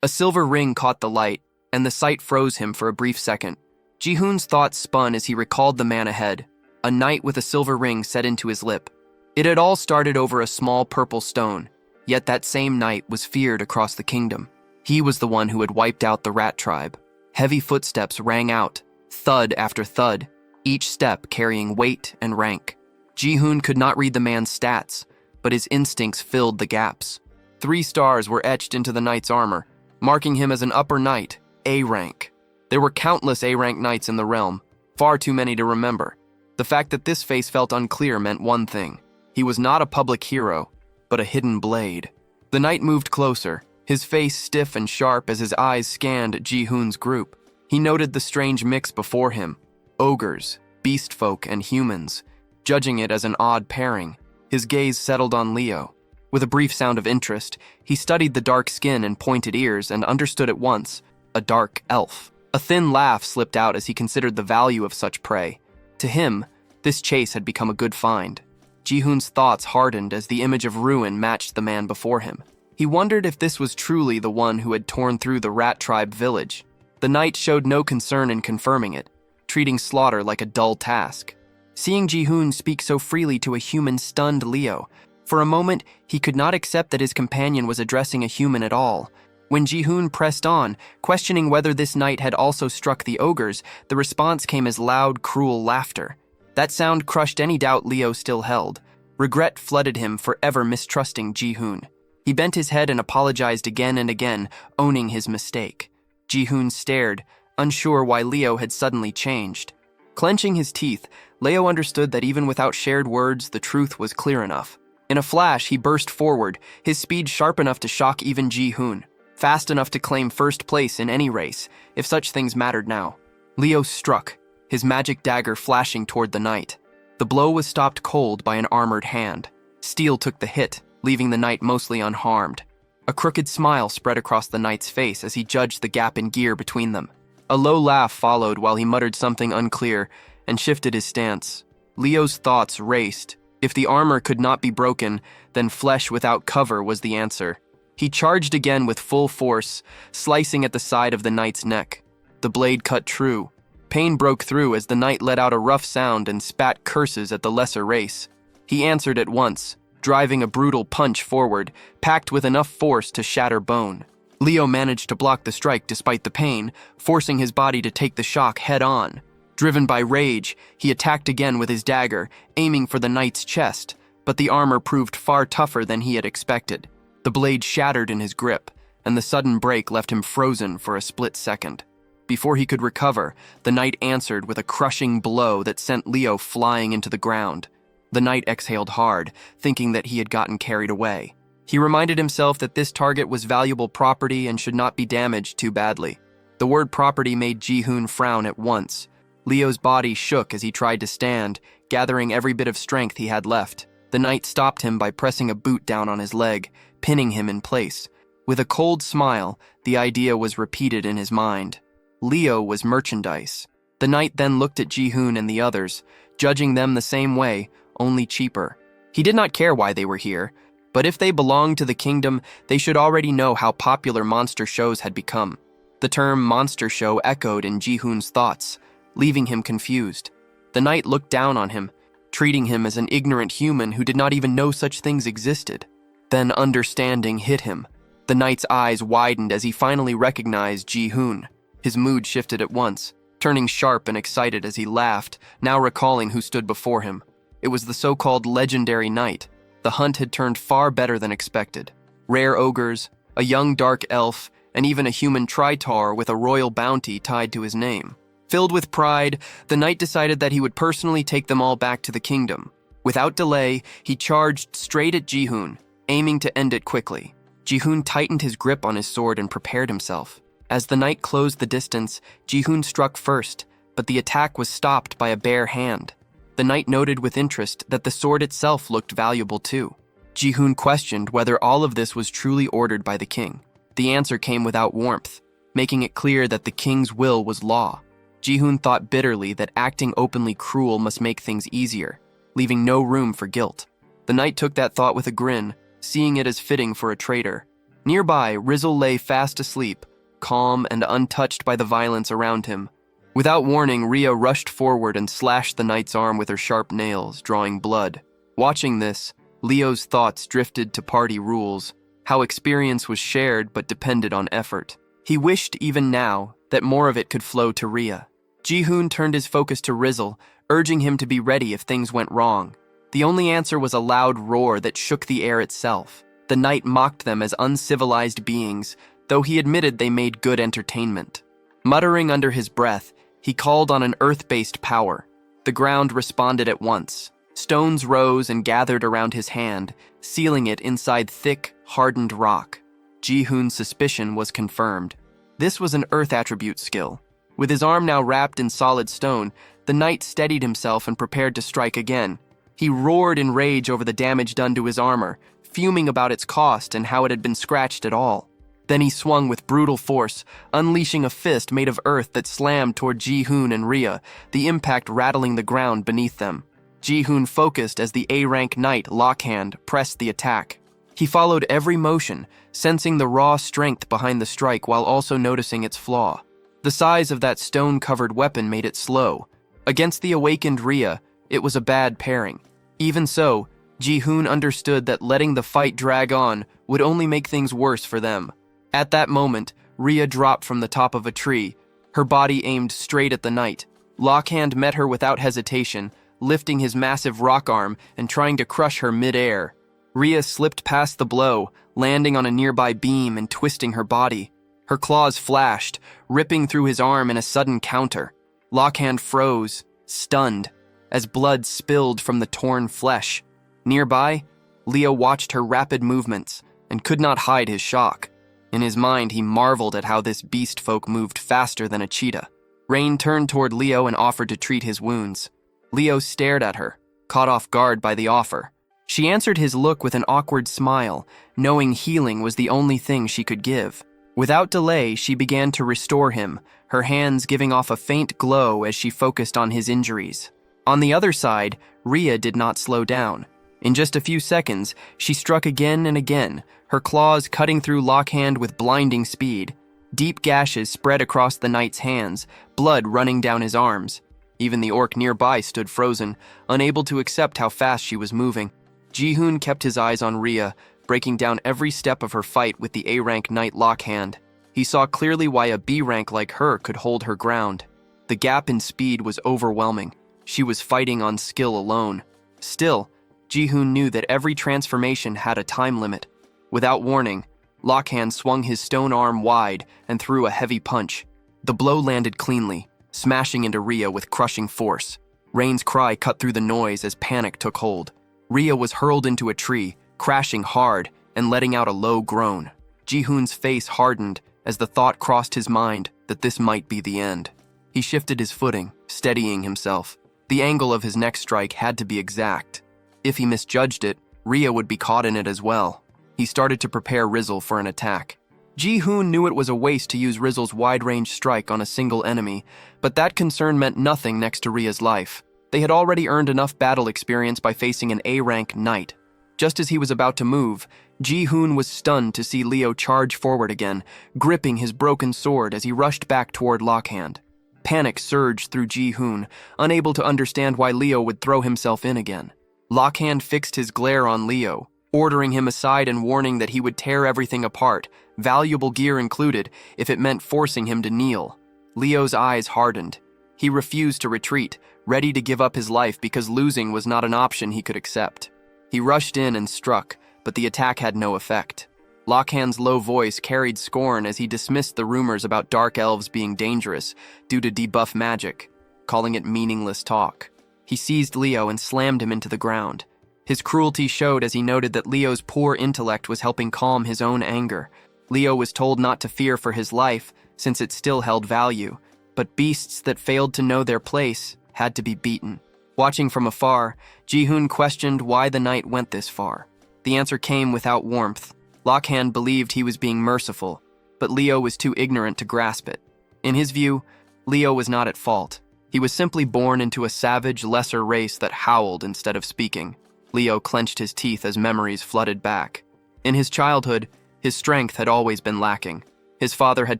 A silver ring caught the light, and the sight froze him for a brief second. Jihoon's thoughts spun as he recalled the man ahead, a knight with a silver ring set into his lip. It had all started over a small purple stone, yet that same knight was feared across the kingdom. He was the one who had wiped out the rat tribe. Heavy footsteps rang out, thud after thud, each step carrying weight and rank. Jihoon could not read the man's stats, but his instincts filled the gaps. 3 stars were etched into the knight's armor, marking him as an upper knight, A rank. There were countless A-rank knights in the realm, far too many to remember. The fact that this face felt unclear meant one thing. He was not a public hero, but a hidden blade. The knight moved closer, his face stiff and sharp as his eyes scanned Jihoon's group. He noted the strange mix before him, ogres, beast folk, and humans. Judging it as an odd pairing, his gaze settled on Leo. With a brief sound of interest, he studied the dark skin and pointed ears and understood at once, a dark elf. A thin laugh slipped out as he considered the value of such prey. To him, this chase had become a good find. Ji-hoon's thoughts hardened as the image of ruin matched the man before him. He wondered if this was truly the one who had torn through the rat tribe village. The knight showed no concern in confirming it, treating slaughter like a dull task. Seeing Ji-hoon speak so freely to a human stunned Leo. For a moment, he could not accept that his companion was addressing a human at all. When Ji-hoon pressed on, questioning whether this knight had also struck the ogres, the response came as loud, cruel laughter. That sound crushed any doubt Leo still held. Regret flooded him, forever mistrusting Ji-hoon. He bent his head and apologized again and again, owning his mistake. Ji-hoon stared, unsure why Leo had suddenly changed. Clenching his teeth, Leo understood that even without shared words, the truth was clear enough. In a flash, he burst forward, his speed sharp enough to shock even Ji-hoon, fast enough to claim first place in any race, if such things mattered now. Leo struck, his magic dagger flashing toward the knight. The blow was stopped cold by an armored hand. Steel took the hit, leaving the knight mostly unharmed. A crooked smile spread across the knight's face as he judged the gap in gear between them. A low laugh followed while he muttered something unclear and shifted his stance. Leo's thoughts raced. If the armor could not be broken, then flesh without cover was the answer. He charged again with full force, slicing at the side of the knight's neck. The blade cut true. Pain broke through as the knight let out a rough sound and spat curses at the lesser race. He answered at once, driving a brutal punch forward, packed with enough force to shatter bone. Leo managed to block the strike despite the pain, forcing his body to take the shock head-on. Driven by rage, he attacked again with his dagger, aiming for the knight's chest, but the armor proved far tougher than he had expected. The blade shattered in his grip, and the sudden break left him frozen for a split second. Before he could recover, the knight answered with a crushing blow that sent Leo flying into the ground. The knight exhaled hard, thinking that he had gotten carried away. He reminded himself that this target was valuable property and should not be damaged too badly. The word property made Ji-hoon frown at once. Leo's body shook as he tried to stand, gathering every bit of strength he had left. The knight stopped him by pressing a boot down on his leg, pinning him in place. With a cold smile, the idea was repeated in his mind. Leo was merchandise. The knight then looked at Ji-hoon and the others, judging them the same way, only cheaper. He did not care why they were here, but if they belonged to the kingdom, they should already know how popular monster shows had become. The term monster show echoed in Ji-hoon's thoughts, leaving him confused. The knight looked down on him, treating him as an ignorant human who did not even know such things existed. Then understanding hit him. The knight's eyes widened as he finally recognized Ji-hoon. His mood shifted at once, turning sharp and excited as he laughed, now recalling who stood before him. It was the so-called legendary knight. The hunt had turned far better than expected. Rare ogres, a young dark elf, and even a human tritar with a royal bounty tied to his name. Filled with pride, the knight decided that he would personally take them all back to the kingdom. Without delay, he charged straight at Ji-hoon, aiming to end it quickly. Ji-hoon tightened his grip on his sword and prepared himself. As the knight closed the distance, Ji-hoon struck first, but the attack was stopped by a bare hand. The knight noted with interest that the sword itself looked valuable too. Ji-hoon questioned whether all of this was truly ordered by the king. The answer came without warmth, making it clear that the king's will was law. Ji-hoon thought bitterly that acting openly cruel must make things easier, leaving no room for guilt. The knight took that thought with a grin, seeing it as fitting for a traitor. Nearby, Rizzle lay fast asleep, calm and untouched by the violence around him. Without warning, Rhea rushed forward and slashed the knight's arm with her sharp nails, drawing blood. Watching this, Leo's thoughts drifted to party rules, how experience was shared but depended on effort. He wished even now that more of it could flow to Rhea. Ji-hoon turned his focus to Rizzle, urging him to be ready if things went wrong. The only answer was a loud roar that shook the air itself. The knight mocked them as uncivilized beings, though he admitted they made good entertainment. Muttering under his breath, he called on an earth-based power. The ground responded at once. Stones rose and gathered around his hand, sealing it inside thick, hardened rock. Ji-hoon's suspicion was confirmed. This was an earth attribute skill. With his arm now wrapped in solid stone, the knight steadied himself and prepared to strike again. He roared in rage over the damage done to his armor, fuming about its cost and how it had been scratched at all. Then he swung with brutal force, unleashing a fist made of earth that slammed toward Ji-hoon and Rhea, the impact rattling the ground beneath them. Ji-hoon focused as the A-rank knight, Lockhand, pressed the attack. He followed every motion, sensing the raw strength behind the strike while also noticing its flaw. The size of that stone-covered weapon made it slow. Against the awakened Rhea, it was a bad pairing. Even so, Ji-hoon understood that letting the fight drag on would only make things worse for them. At that moment, Rhea dropped from the top of a tree, her body aimed straight at the knight. Lockhand met her without hesitation, lifting his massive rock arm and trying to crush her mid-air. Rhea slipped past the blow, landing on a nearby beam and twisting her body. Her claws flashed, ripping through his arm in a sudden counter. Lockhand froze, stunned, as blood spilled from the torn flesh. Nearby, Leo watched her rapid movements and could not hide his shock. In his mind, he marveled at how this beast folk moved faster than a cheetah. Rain turned toward Leo and offered to treat his wounds. Leo stared at her, caught off guard by the offer. She answered his look with an awkward smile, knowing healing was the only thing she could give. Without delay, she began to restore him, her hands giving off a faint glow as she focused on his injuries. On the other side, Rhea did not slow down. In just a few seconds, she struck again and again, her claws cutting through Lockhand with blinding speed. Deep gashes spread across the knight's hands, blood running down his arms. Even the orc nearby stood frozen, unable to accept how fast she was moving. Ji-hoon kept his eyes on Rhea, breaking down every step of her fight with the A-rank knight Lockhand. He saw clearly why a B-rank like her could hold her ground. The gap in speed was overwhelming. She was fighting on skill alone. Still, Ji-hoon knew that every transformation had a time limit. Without warning, Lockhand swung his stone arm wide and threw a heavy punch. The blow landed cleanly, smashing into Rhea with crushing force. Rain's cry cut through the noise as panic took hold. Rhea was hurled into a tree, crashing hard and letting out a low groan. Ji-hoon's face hardened as the thought crossed his mind that this might be the end. He shifted his footing, steadying himself. The angle of his next strike had to be exact. If he misjudged it, Rhea would be caught in it as well. He started to prepare Rizzle for an attack. Ji-hoon knew it was a waste to use Rizzle's wide-range strike on a single enemy, but that concern meant nothing next to Rhea's life. They had already earned enough battle experience by facing an A-rank knight. Just as he was about to move, Ji-hoon was stunned to see Leo charge forward again, gripping his broken sword as he rushed back toward Lockhand. Panic surged through Ji-hoon, unable to understand why Leo would throw himself in again. Lockhand fixed his glare on Leo, ordering him aside and warning that he would tear everything apart, valuable gear included, if it meant forcing him to kneel. Leo's eyes hardened. He refused to retreat, ready to give up his life because losing was not an option he could accept. He rushed in and struck, but the attack had no effect. Lockhand's low voice carried scorn as he dismissed the rumors about dark elves being dangerous due to debuff magic, calling it meaningless talk. He seized Leo and slammed him into the ground. His cruelty showed as he noted that Leo's poor intellect was helping calm his own anger. Leo was told not to fear for his life, since it still held value, but beasts that failed to know their place had to be beaten. Watching from afar, Ji-hoon questioned why the knight went this far. The answer came without warmth. Lockhand believed he was being merciful, but Leo was too ignorant to grasp it. In his view, Leo was not at fault. He was simply born into a savage, lesser race that howled instead of speaking. Leo clenched his teeth as memories flooded back. In his childhood, his strength had always been lacking. His father had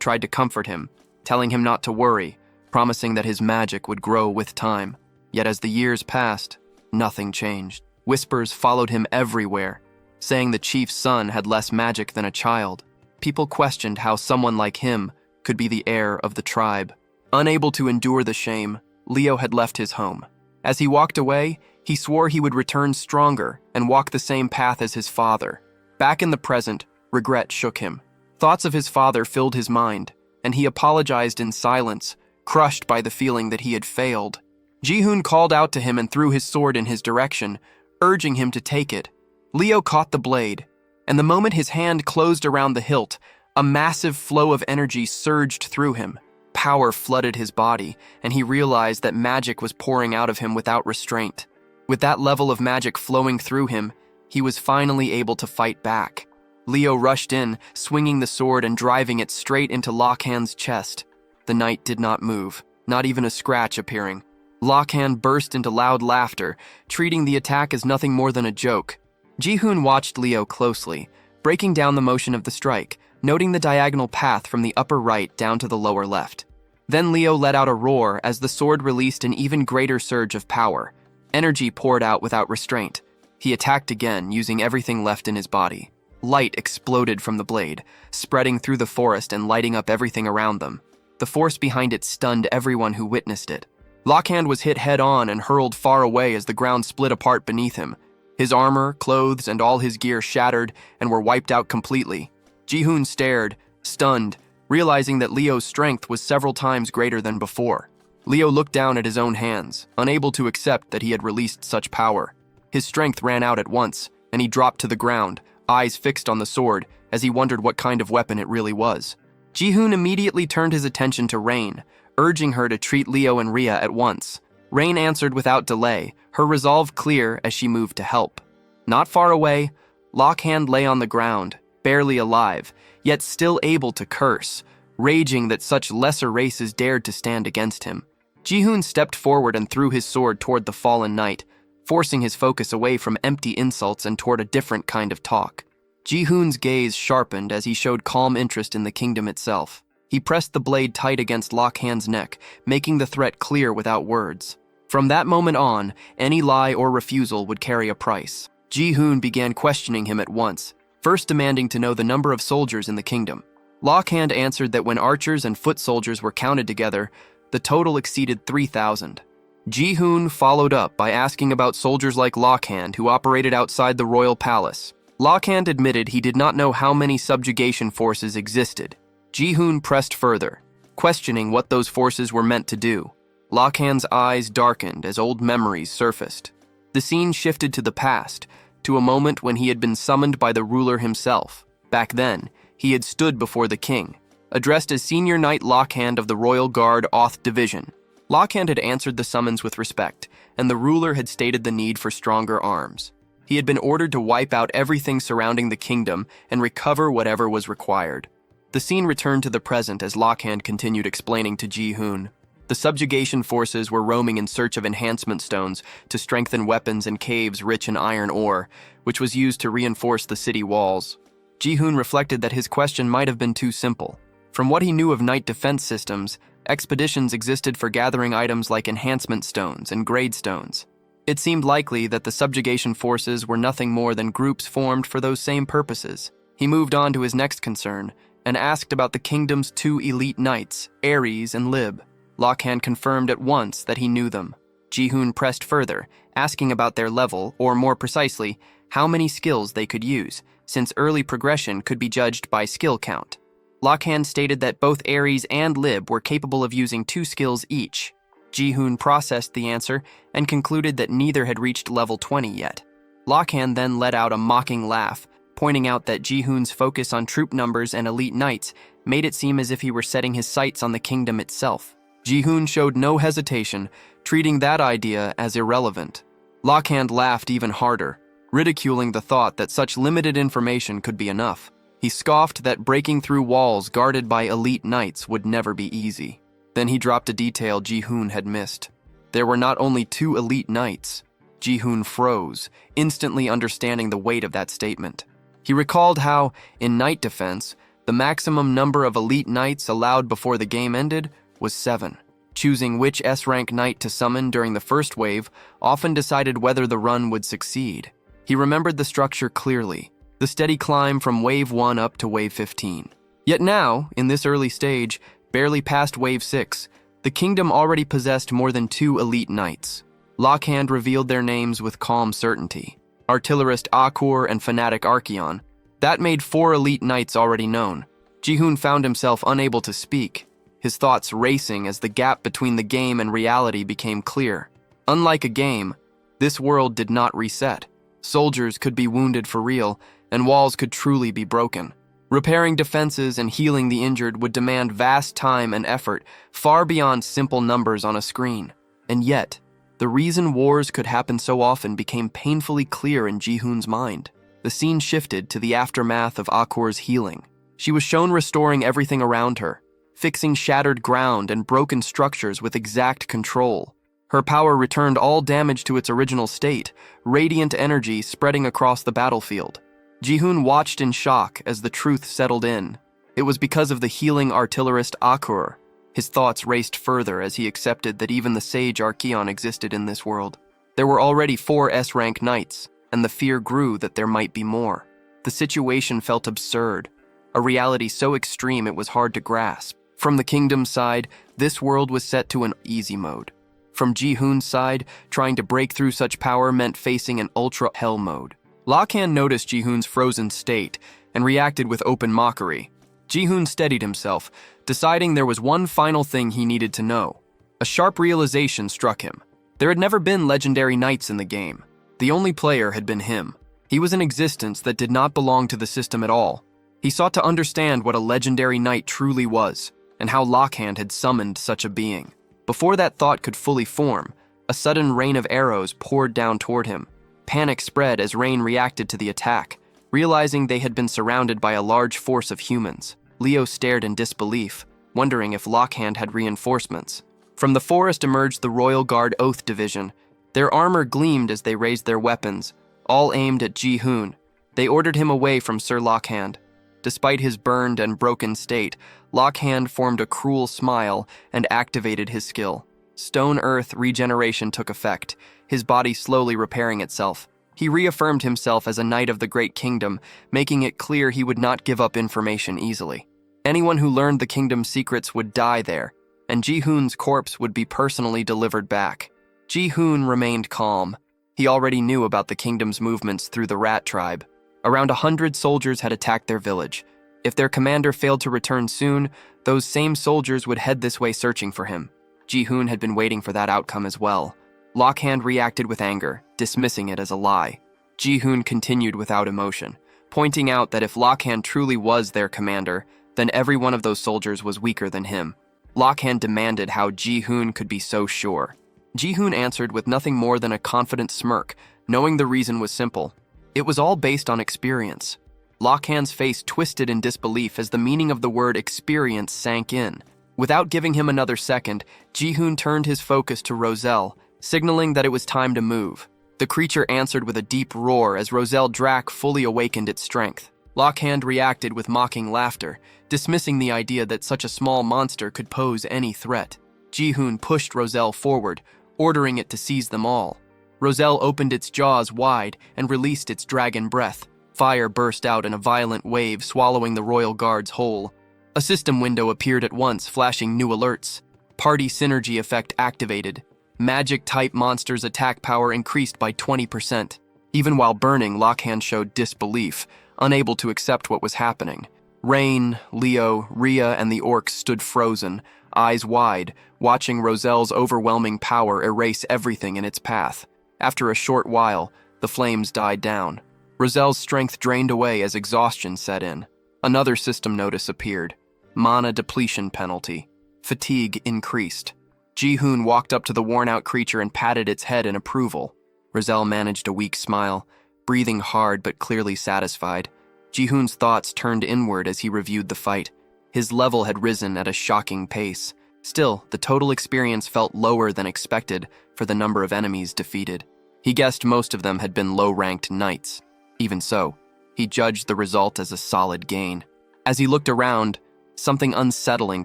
tried to comfort him, telling him not to worry, promising that his magic would grow with time. Yet as the years passed, nothing changed. Whispers followed him everywhere, saying the chief's son had less magic than a child. People questioned how someone like him could be the heir of the tribe. Unable to endure the shame, Leo had left his home. As he walked away, he swore he would return stronger and walk the same path as his father. Back in the present, regret shook him. Thoughts of his father filled his mind, and he apologized in silence, crushed by the feeling that he had failed. Ji-hoon called out to him and threw his sword in his direction, urging him to take it. Leo caught the blade, and the moment his hand closed around the hilt, a massive flow of energy surged through him. Power flooded his body, and he realized that magic was pouring out of him without restraint. With that level of magic flowing through him, he was finally able to fight back. Leo rushed in, swinging the sword and driving it straight into Lockhand's chest. The knight did not move, not even a scratch appearing. Lockhand burst into loud laughter, treating the attack as nothing more than a joke. Ji-hoon watched Leo closely, breaking down the motion of the strike, noting the diagonal path from the upper right down to the lower left. Then Leo let out a roar as the sword released an even greater surge of power. Energy poured out without restraint. He attacked again, using everything left in his body. Light exploded from the blade, spreading through the forest and lighting up everything around them. The force behind it stunned everyone who witnessed it. Lockhand was hit head-on and hurled far away as the ground split apart beneath him. His armor, clothes, and all his gear shattered and were wiped out completely. Ji-hoon stared, stunned, realizing that Leo's strength was several times greater than before. Leo looked down at his own hands, unable to accept that he had released such power. His strength ran out at once, and he dropped to the ground, eyes fixed on the sword, as he wondered what kind of weapon it really was. Ji-hoon immediately turned his attention to Rain, urging her to treat Leo and Rhea at once. Rain answered without delay, her resolve clear as she moved to help. Not far away, Lockhand lay on the ground, barely alive, yet still able to curse, raging that such lesser races dared to stand against him. Ji-hoon stepped forward and threw his sword toward the fallen knight, forcing his focus away from empty insults and toward a different kind of talk. Ji-hoon's gaze sharpened as he showed calm interest in the kingdom itself. He pressed the blade tight against Lockhand's neck, making the threat clear without words. From that moment on, any lie or refusal would carry a price. Ji-hoon began questioning him at once, first demanding to know the number of soldiers in the kingdom. Lockhand answered that when archers and foot soldiers were counted together, the total exceeded 3,000. Ji-hoon followed up by asking about soldiers like Lockhand who operated outside the royal palace. Lockhand admitted he did not know how many subjugation forces existed. Ji-hoon pressed further, questioning what those forces were meant to do. Lockhand's eyes darkened as old memories surfaced. The scene shifted to the past, to a moment when he had been summoned by the ruler himself. Back then, he had stood before the king, addressed as Senior Knight Lockhand of the Royal Guard Oth Division. Lockhand had answered the summons with respect, and the ruler had stated the need for stronger arms. He had been ordered to wipe out everything surrounding the kingdom and recover whatever was required. The scene returned to the present as Lockhand continued explaining to Ji-hoon. The subjugation forces were roaming in search of enhancement stones to strengthen weapons in caves rich in iron ore, which was used to reinforce the city walls. Ji-hoon reflected that his question might have been too simple. From what he knew of knight defense systems, expeditions existed for gathering items like enhancement stones and grade stones. It seemed likely that the subjugation forces were nothing more than groups formed for those same purposes. He moved on to his next concern and asked about the kingdom's two elite knights, Ares and Lib. Lockhand confirmed at once that he knew them. Ji-hoon pressed further, asking about their level, or more precisely, how many skills they could use, since early progression could be judged by skill count. Lockhand stated that both Ares and Lib were capable of using 2 skills each. Ji-hoon processed the answer and concluded that neither had reached level 20 yet. Lockhand then let out a mocking laugh, pointing out that Ji-hoon's focus on troop numbers and elite knights made it seem as if he were setting his sights on the kingdom itself. Ji-hoon showed no hesitation, treating that idea as irrelevant. Lockhand laughed even harder, ridiculing the thought that such limited information could be enough. He scoffed that breaking through walls guarded by elite knights would never be easy. Then he dropped a detail Ji-hoon had missed. There were not only 2 elite knights. Ji-hoon froze, instantly understanding the weight of that statement. He recalled how, in knight defense, the maximum number of elite knights allowed before the game ended was 7. Choosing which S-rank knight to summon during the first wave often decided whether the run would succeed. He remembered the structure clearly, the steady climb from wave 1 up to wave 15. Yet now, in this early stage, barely past wave 6, the kingdom already possessed more than 2 elite knights. Lockhand revealed their names with calm certainty. Artillerist Akur and Fanatic Archeon. That made 4 elite knights already known. Ji-hoon found himself unable to speak, his thoughts racing as the gap between the game and reality became clear. Unlike a game, this world did not reset. Soldiers could be wounded for real, and walls could truly be broken. Repairing defenses and healing the injured would demand vast time and effort, far beyond simple numbers on a screen. And yet, The reason wars could happen so often became painfully clear in Ji-hoon's mind. The scene shifted to the aftermath of Akor's healing. She was shown restoring everything around her, fixing shattered ground and broken structures with exact control. Her power returned all damage to its original state, radiant energy spreading across the battlefield. Ji-hoon watched in shock as the truth settled in. It was because of the healing artillerist Akor. His thoughts raced further as he accepted that even the sage Archeon existed in this world. There were already 4 S-rank knights, and the fear grew that there might be more. The situation felt absurd, a reality so extreme it was hard to grasp. From the kingdom's side, this world was set to an easy mode. From Ji-hoon's side, trying to break through such power meant facing an ultra-hell mode. Lakhan noticed Ji-hoon's frozen state and reacted with open mockery. Ji-hoon steadied himself, deciding there was one final thing he needed to know. A sharp realization struck him. There had never been legendary knights in the game. The only player had been him. He was an existence that did not belong to the system at all. He sought to understand what a legendary knight truly was, and how Lakhan had summoned such a being. Before that thought could fully form, a sudden rain of arrows poured down toward him. Panic spread as Rain reacted to the attack. Realizing they had been surrounded by a large force of humans, Leo stared in disbelief, wondering if Lakhan had reinforcements. From the forest emerged the Royal Guard Oath Division. Their armor gleamed as they raised their weapons, all aimed at Ji-hoon. They ordered him away from Sir Lakhan. Despite his burned and broken state, Lakhan formed a cruel smile and activated his skill. Stone Earth regeneration took effect, his body slowly repairing itself. He reaffirmed himself as a knight of the Great Kingdom, making it clear he would not give up information easily. Anyone who learned the kingdom's secrets would die there, and Ji-hoon's corpse would be personally delivered back. Ji-hoon remained calm. He already knew about the kingdom's movements through the Rat Tribe. Around 100 soldiers had attacked their village. If their commander failed to return soon, those same soldiers would head this way searching for him. Ji-hoon had been waiting for that outcome as well. Lakhan reacted with anger, dismissing it as a lie. Ji-hoon continued without emotion, pointing out that if Lakhan truly was their commander, then every one of those soldiers was weaker than him. Lakhan demanded how Ji-hoon could be so sure. Ji-hoon answered with nothing more than a confident smirk, knowing the reason was simple. It was all based on experience. Lakhan's face twisted in disbelief as the meaning of the word experience sank in. Without giving him another second, Ji-hoon turned his focus to Roselle, signaling that it was time to move. The creature answered with a deep roar as Roselle Drac fully awakened its strength. Lakhan reacted with mocking laughter, dismissing the idea that such a small monster could pose any threat. Ji-hoon pushed Roselle forward, ordering it to seize them all. Roselle opened its jaws wide and released its dragon breath. Fire burst out in a violent wave, swallowing the Royal Guards whole. A system window appeared at once, flashing new alerts. Party synergy effect activated. Magic-type monsters' attack power increased by 20%. Even while burning, Lakhan showed disbelief, unable to accept what was happening. Rain, Leo, Rhea, and the orcs stood frozen, eyes wide, watching Roselle's overwhelming power erase everything in its path. After a short while, the flames died down. Roselle's strength drained away as exhaustion set in. Another system notice appeared. Mana depletion penalty. Fatigue increased. Ji-hoon walked up to the worn-out creature and patted its head in approval. Roselle managed a weak smile, breathing hard but clearly satisfied. Ji-hoon's thoughts turned inward as he reviewed the fight. His level had risen at a shocking pace. Still, the total experience felt lower than expected for the number of enemies defeated. He guessed most of them had been low-ranked knights. Even so, he judged the result as a solid gain. As he looked around, something unsettling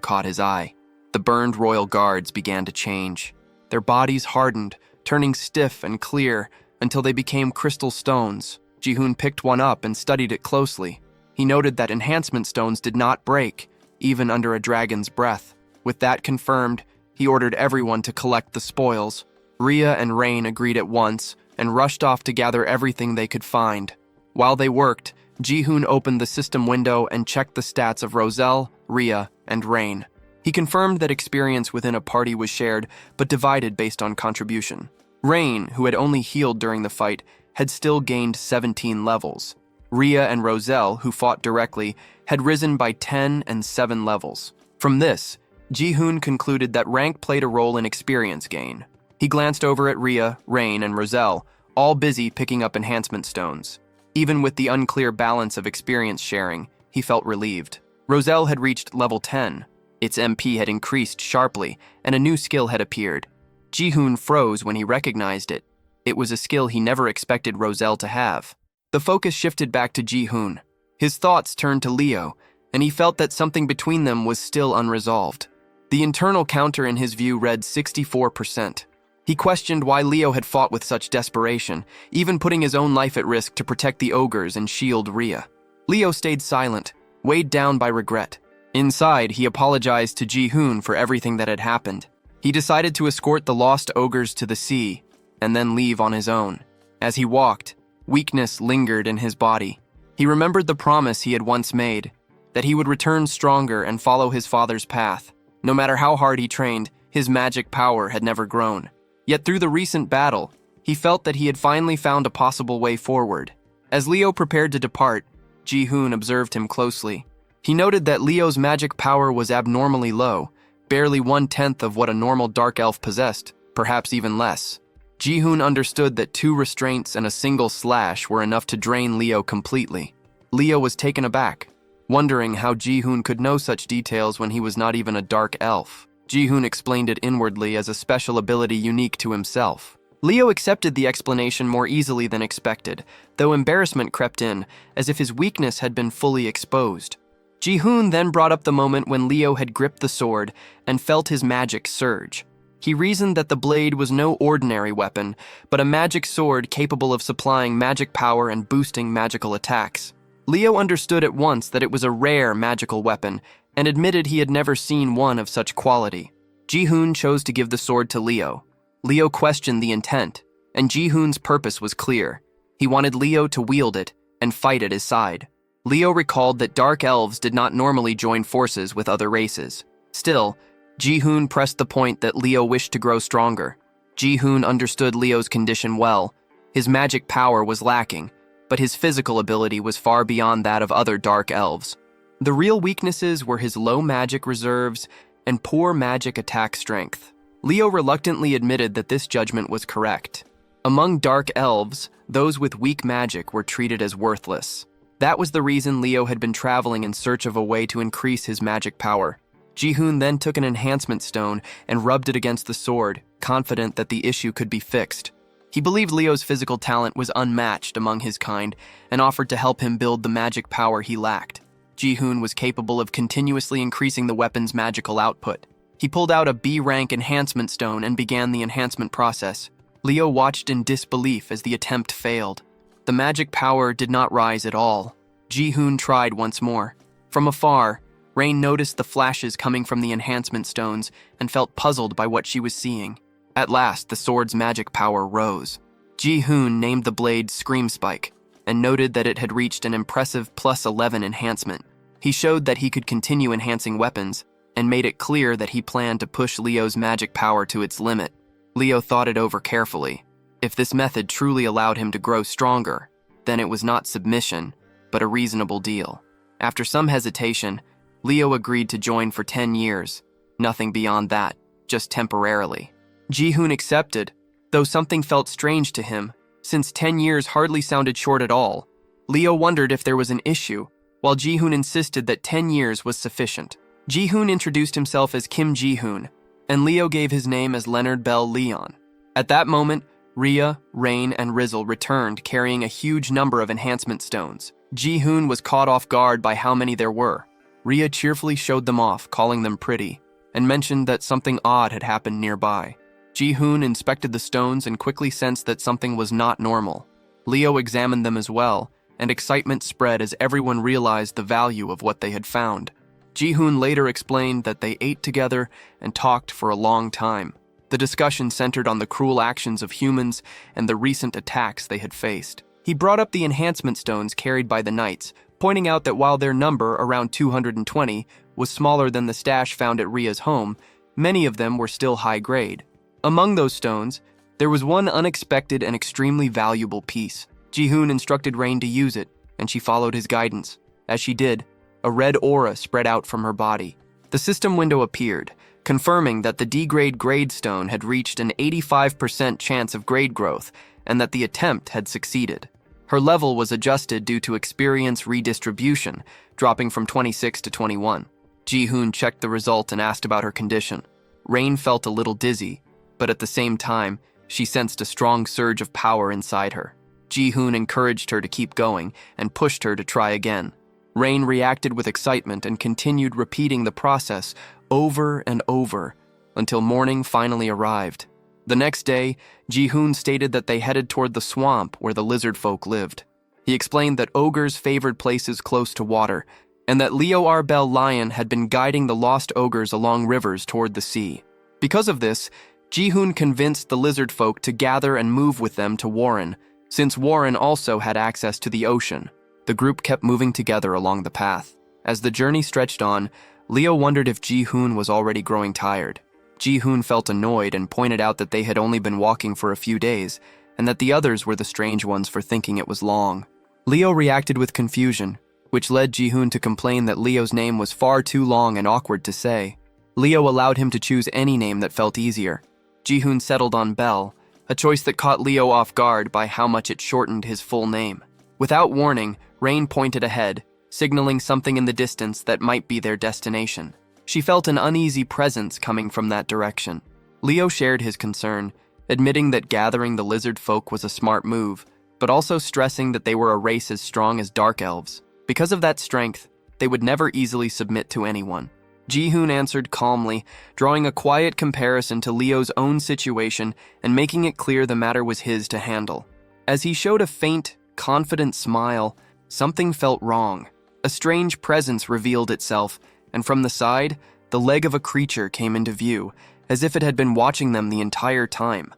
caught his eye. The burned royal guards began to change. Their bodies hardened, turning stiff and clear until they became crystal stones. Ji-hoon picked one up and studied it closely. He noted that enhancement stones did not break, even under a dragon's breath. With that confirmed, he ordered everyone to collect the spoils. Rhea and Rain agreed at once and rushed off to gather everything they could find. While they worked, Ji-hoon opened the system window and checked the stats of Roselle, Rhea, and Rain. He confirmed that experience within a party was shared, but divided based on contribution. Rain, who had only healed during the fight, had still gained 17 levels. Rhea and Roselle, who fought directly, had risen by 10 and 7 levels. From this, Ji-hoon concluded that rank played a role in experience gain. He glanced over at Rhea, Rain, and Roselle, all busy picking up enhancement stones. Even with the unclear balance of experience sharing, he felt relieved. Roselle had reached level 10. Its MP had increased sharply, and a new skill had appeared. Ji-hoon froze when he recognized it. It was a skill he never expected Roselle to have. The focus shifted back to Ji-hoon. His thoughts turned to Leo, and he felt that something between them was still unresolved. The internal counter in his view read 64%. He questioned why Leo had fought with such desperation, even putting his own life at risk to protect the ogres and shield Rhea. Leo stayed silent, weighed down by regret. Inside, he apologized to Ji-hoon for everything that had happened. He decided to escort the lost ogres to the sea, and then leave on his own. As he walked, weakness lingered in his body. He remembered the promise he had once made, that he would return stronger and follow his father's path. No matter how hard he trained, his magic power had never grown. Yet through the recent battle, he felt that he had finally found a possible way forward. As Leo prepared to depart, Ji-hoon observed him closely. He noted that Leo's magic power was abnormally low, barely 1/10 of what a normal dark elf possessed, perhaps even less. Ji-hoon understood that 2 restraints and a single slash were enough to drain Leo completely. Leo was taken aback, wondering how Ji-hoon could know such details when he was not even a dark elf. Ji-hoon explained it inwardly as a special ability unique to himself. Leo accepted the explanation more easily than expected, though embarrassment crept in, as if his weakness had been fully exposed. Ji-hoon then brought up the moment when Leo had gripped the sword and felt his magic surge. He reasoned that the blade was no ordinary weapon, but a magic sword capable of supplying magic power and boosting magical attacks. Leo understood at once that it was a rare magical weapon, and admitted he had never seen one of such quality. Ji-hoon chose to give the sword to Leo. Leo questioned the intent, and Ji-hoon's purpose was clear. He wanted Leo to wield it and fight at his side. Leo recalled that dark elves did not normally join forces with other races. Still, Ji-hoon pressed the point that Leo wished to grow stronger. Ji-hoon understood Leo's condition well. His magic power was lacking, but his physical ability was far beyond that of other dark elves. The real weaknesses were his low magic reserves and poor magic attack strength. Leo reluctantly admitted that this judgment was correct. Among dark elves, those with weak magic were treated as worthless. That was the reason Leo had been traveling in search of a way to increase his magic power. Ji-hoon then took an enhancement stone and rubbed it against the sword, confident that the issue could be fixed. He believed Leo's physical talent was unmatched among his kind and offered to help him build the magic power he lacked. Ji-hoon was capable of continuously increasing the weapon's magical output. He pulled out a B-rank enhancement stone and began the enhancement process. Leo watched in disbelief as the attempt failed. The magic power did not rise at all. Ji-hoon tried once more. From afar, Rain noticed the flashes coming from the enhancement stones and felt puzzled by what she was seeing. At last, the sword's magic power rose. Ji-hoon named the blade Scream Spike and noted that it had reached an impressive +11 enhancement. He showed that he could continue enhancing weapons and made it clear that he planned to push Leo's magic power to its limit. Leo thought it over carefully. If this method truly allowed him to grow stronger, then it was not submission, but a reasonable deal. After some hesitation, Leo agreed to join for 10 years. Nothing beyond that, just temporarily. Ji-hoon accepted, though something felt strange to him, since 10 years hardly sounded short at all. Leo wondered if there was an issue, while Ji-hoon insisted that 10 years was sufficient. Ji-hoon introduced himself as Kim Ji-hoon, and Leo gave his name as Leonard Bell Leon. At that moment, Rhea, Rain, and Rizzle returned carrying a huge number of enhancement stones. Ji-hoon was caught off guard by how many there were. Rhea cheerfully showed them off, calling them pretty, and mentioned that something odd had happened nearby. Ji-hoon inspected the stones and quickly sensed that something was not normal. Leo examined them as well, and excitement spread as everyone realized the value of what they had found. Ji-hoon later explained that they ate together and talked for a long time. The discussion centered on the cruel actions of humans and the recent attacks they had faced. He brought up the enhancement stones carried by the knights, pointing out that while their number, around 220, was smaller than the stash found at Rhea's home, many of them were still high grade. Among those stones, there was one unexpected and extremely valuable piece. Ji-hoon instructed Rain to use it, and she followed his guidance. As she did, a red aura spread out from her body. The system window appeared, confirming that the D-grade grade stone had reached an 85% chance of grade growth and that the attempt had succeeded. Her level was adjusted due to experience redistribution, dropping from 26 to 21. Ji-hoon checked the result and asked about her condition. Rain felt a little dizzy, but at the same time, she sensed a strong surge of power inside her. Ji-hoon encouraged her to keep going and pushed her to try again. Rain reacted with excitement and continued repeating the process over and over until morning finally arrived. The next day, Ji-hoon stated that they headed toward the swamp where the lizard folk lived. He explained that ogres favored places close to water, and that Leo Arbel Lion had been guiding the lost ogres along rivers toward the sea. Because of this, Ji-hoon convinced the lizard folk to gather and move with them to Warren, since Warren also had access to the ocean. The group kept moving together along the path. As the journey stretched on, Leo wondered if Ji-hoon was already growing tired. Ji-hoon felt annoyed and pointed out that they had only been walking for a few days, and that the others were the strange ones for thinking it was long. Leo reacted with confusion, which led Ji-hoon to complain that Leo's name was far too long and awkward to say. Leo allowed him to choose any name that felt easier. Ji-hoon settled on Bell, a choice that caught Leo off guard by how much it shortened his full name. Without warning, Rain pointed ahead, signaling something in the distance that might be their destination. She felt an uneasy presence coming from that direction. Leo shared his concern, admitting that gathering the lizard folk was a smart move, but also stressing that they were a race as strong as dark elves. Because of that strength, they would never easily submit to anyone. Ji-hoon answered calmly, drawing a quiet comparison to Leo's own situation and making it clear the matter was his to handle. As he showed a faint, confident smile, something felt wrong. A strange presence revealed itself, and from the side, the leg of a creature came into view, as if it had been watching them the entire time.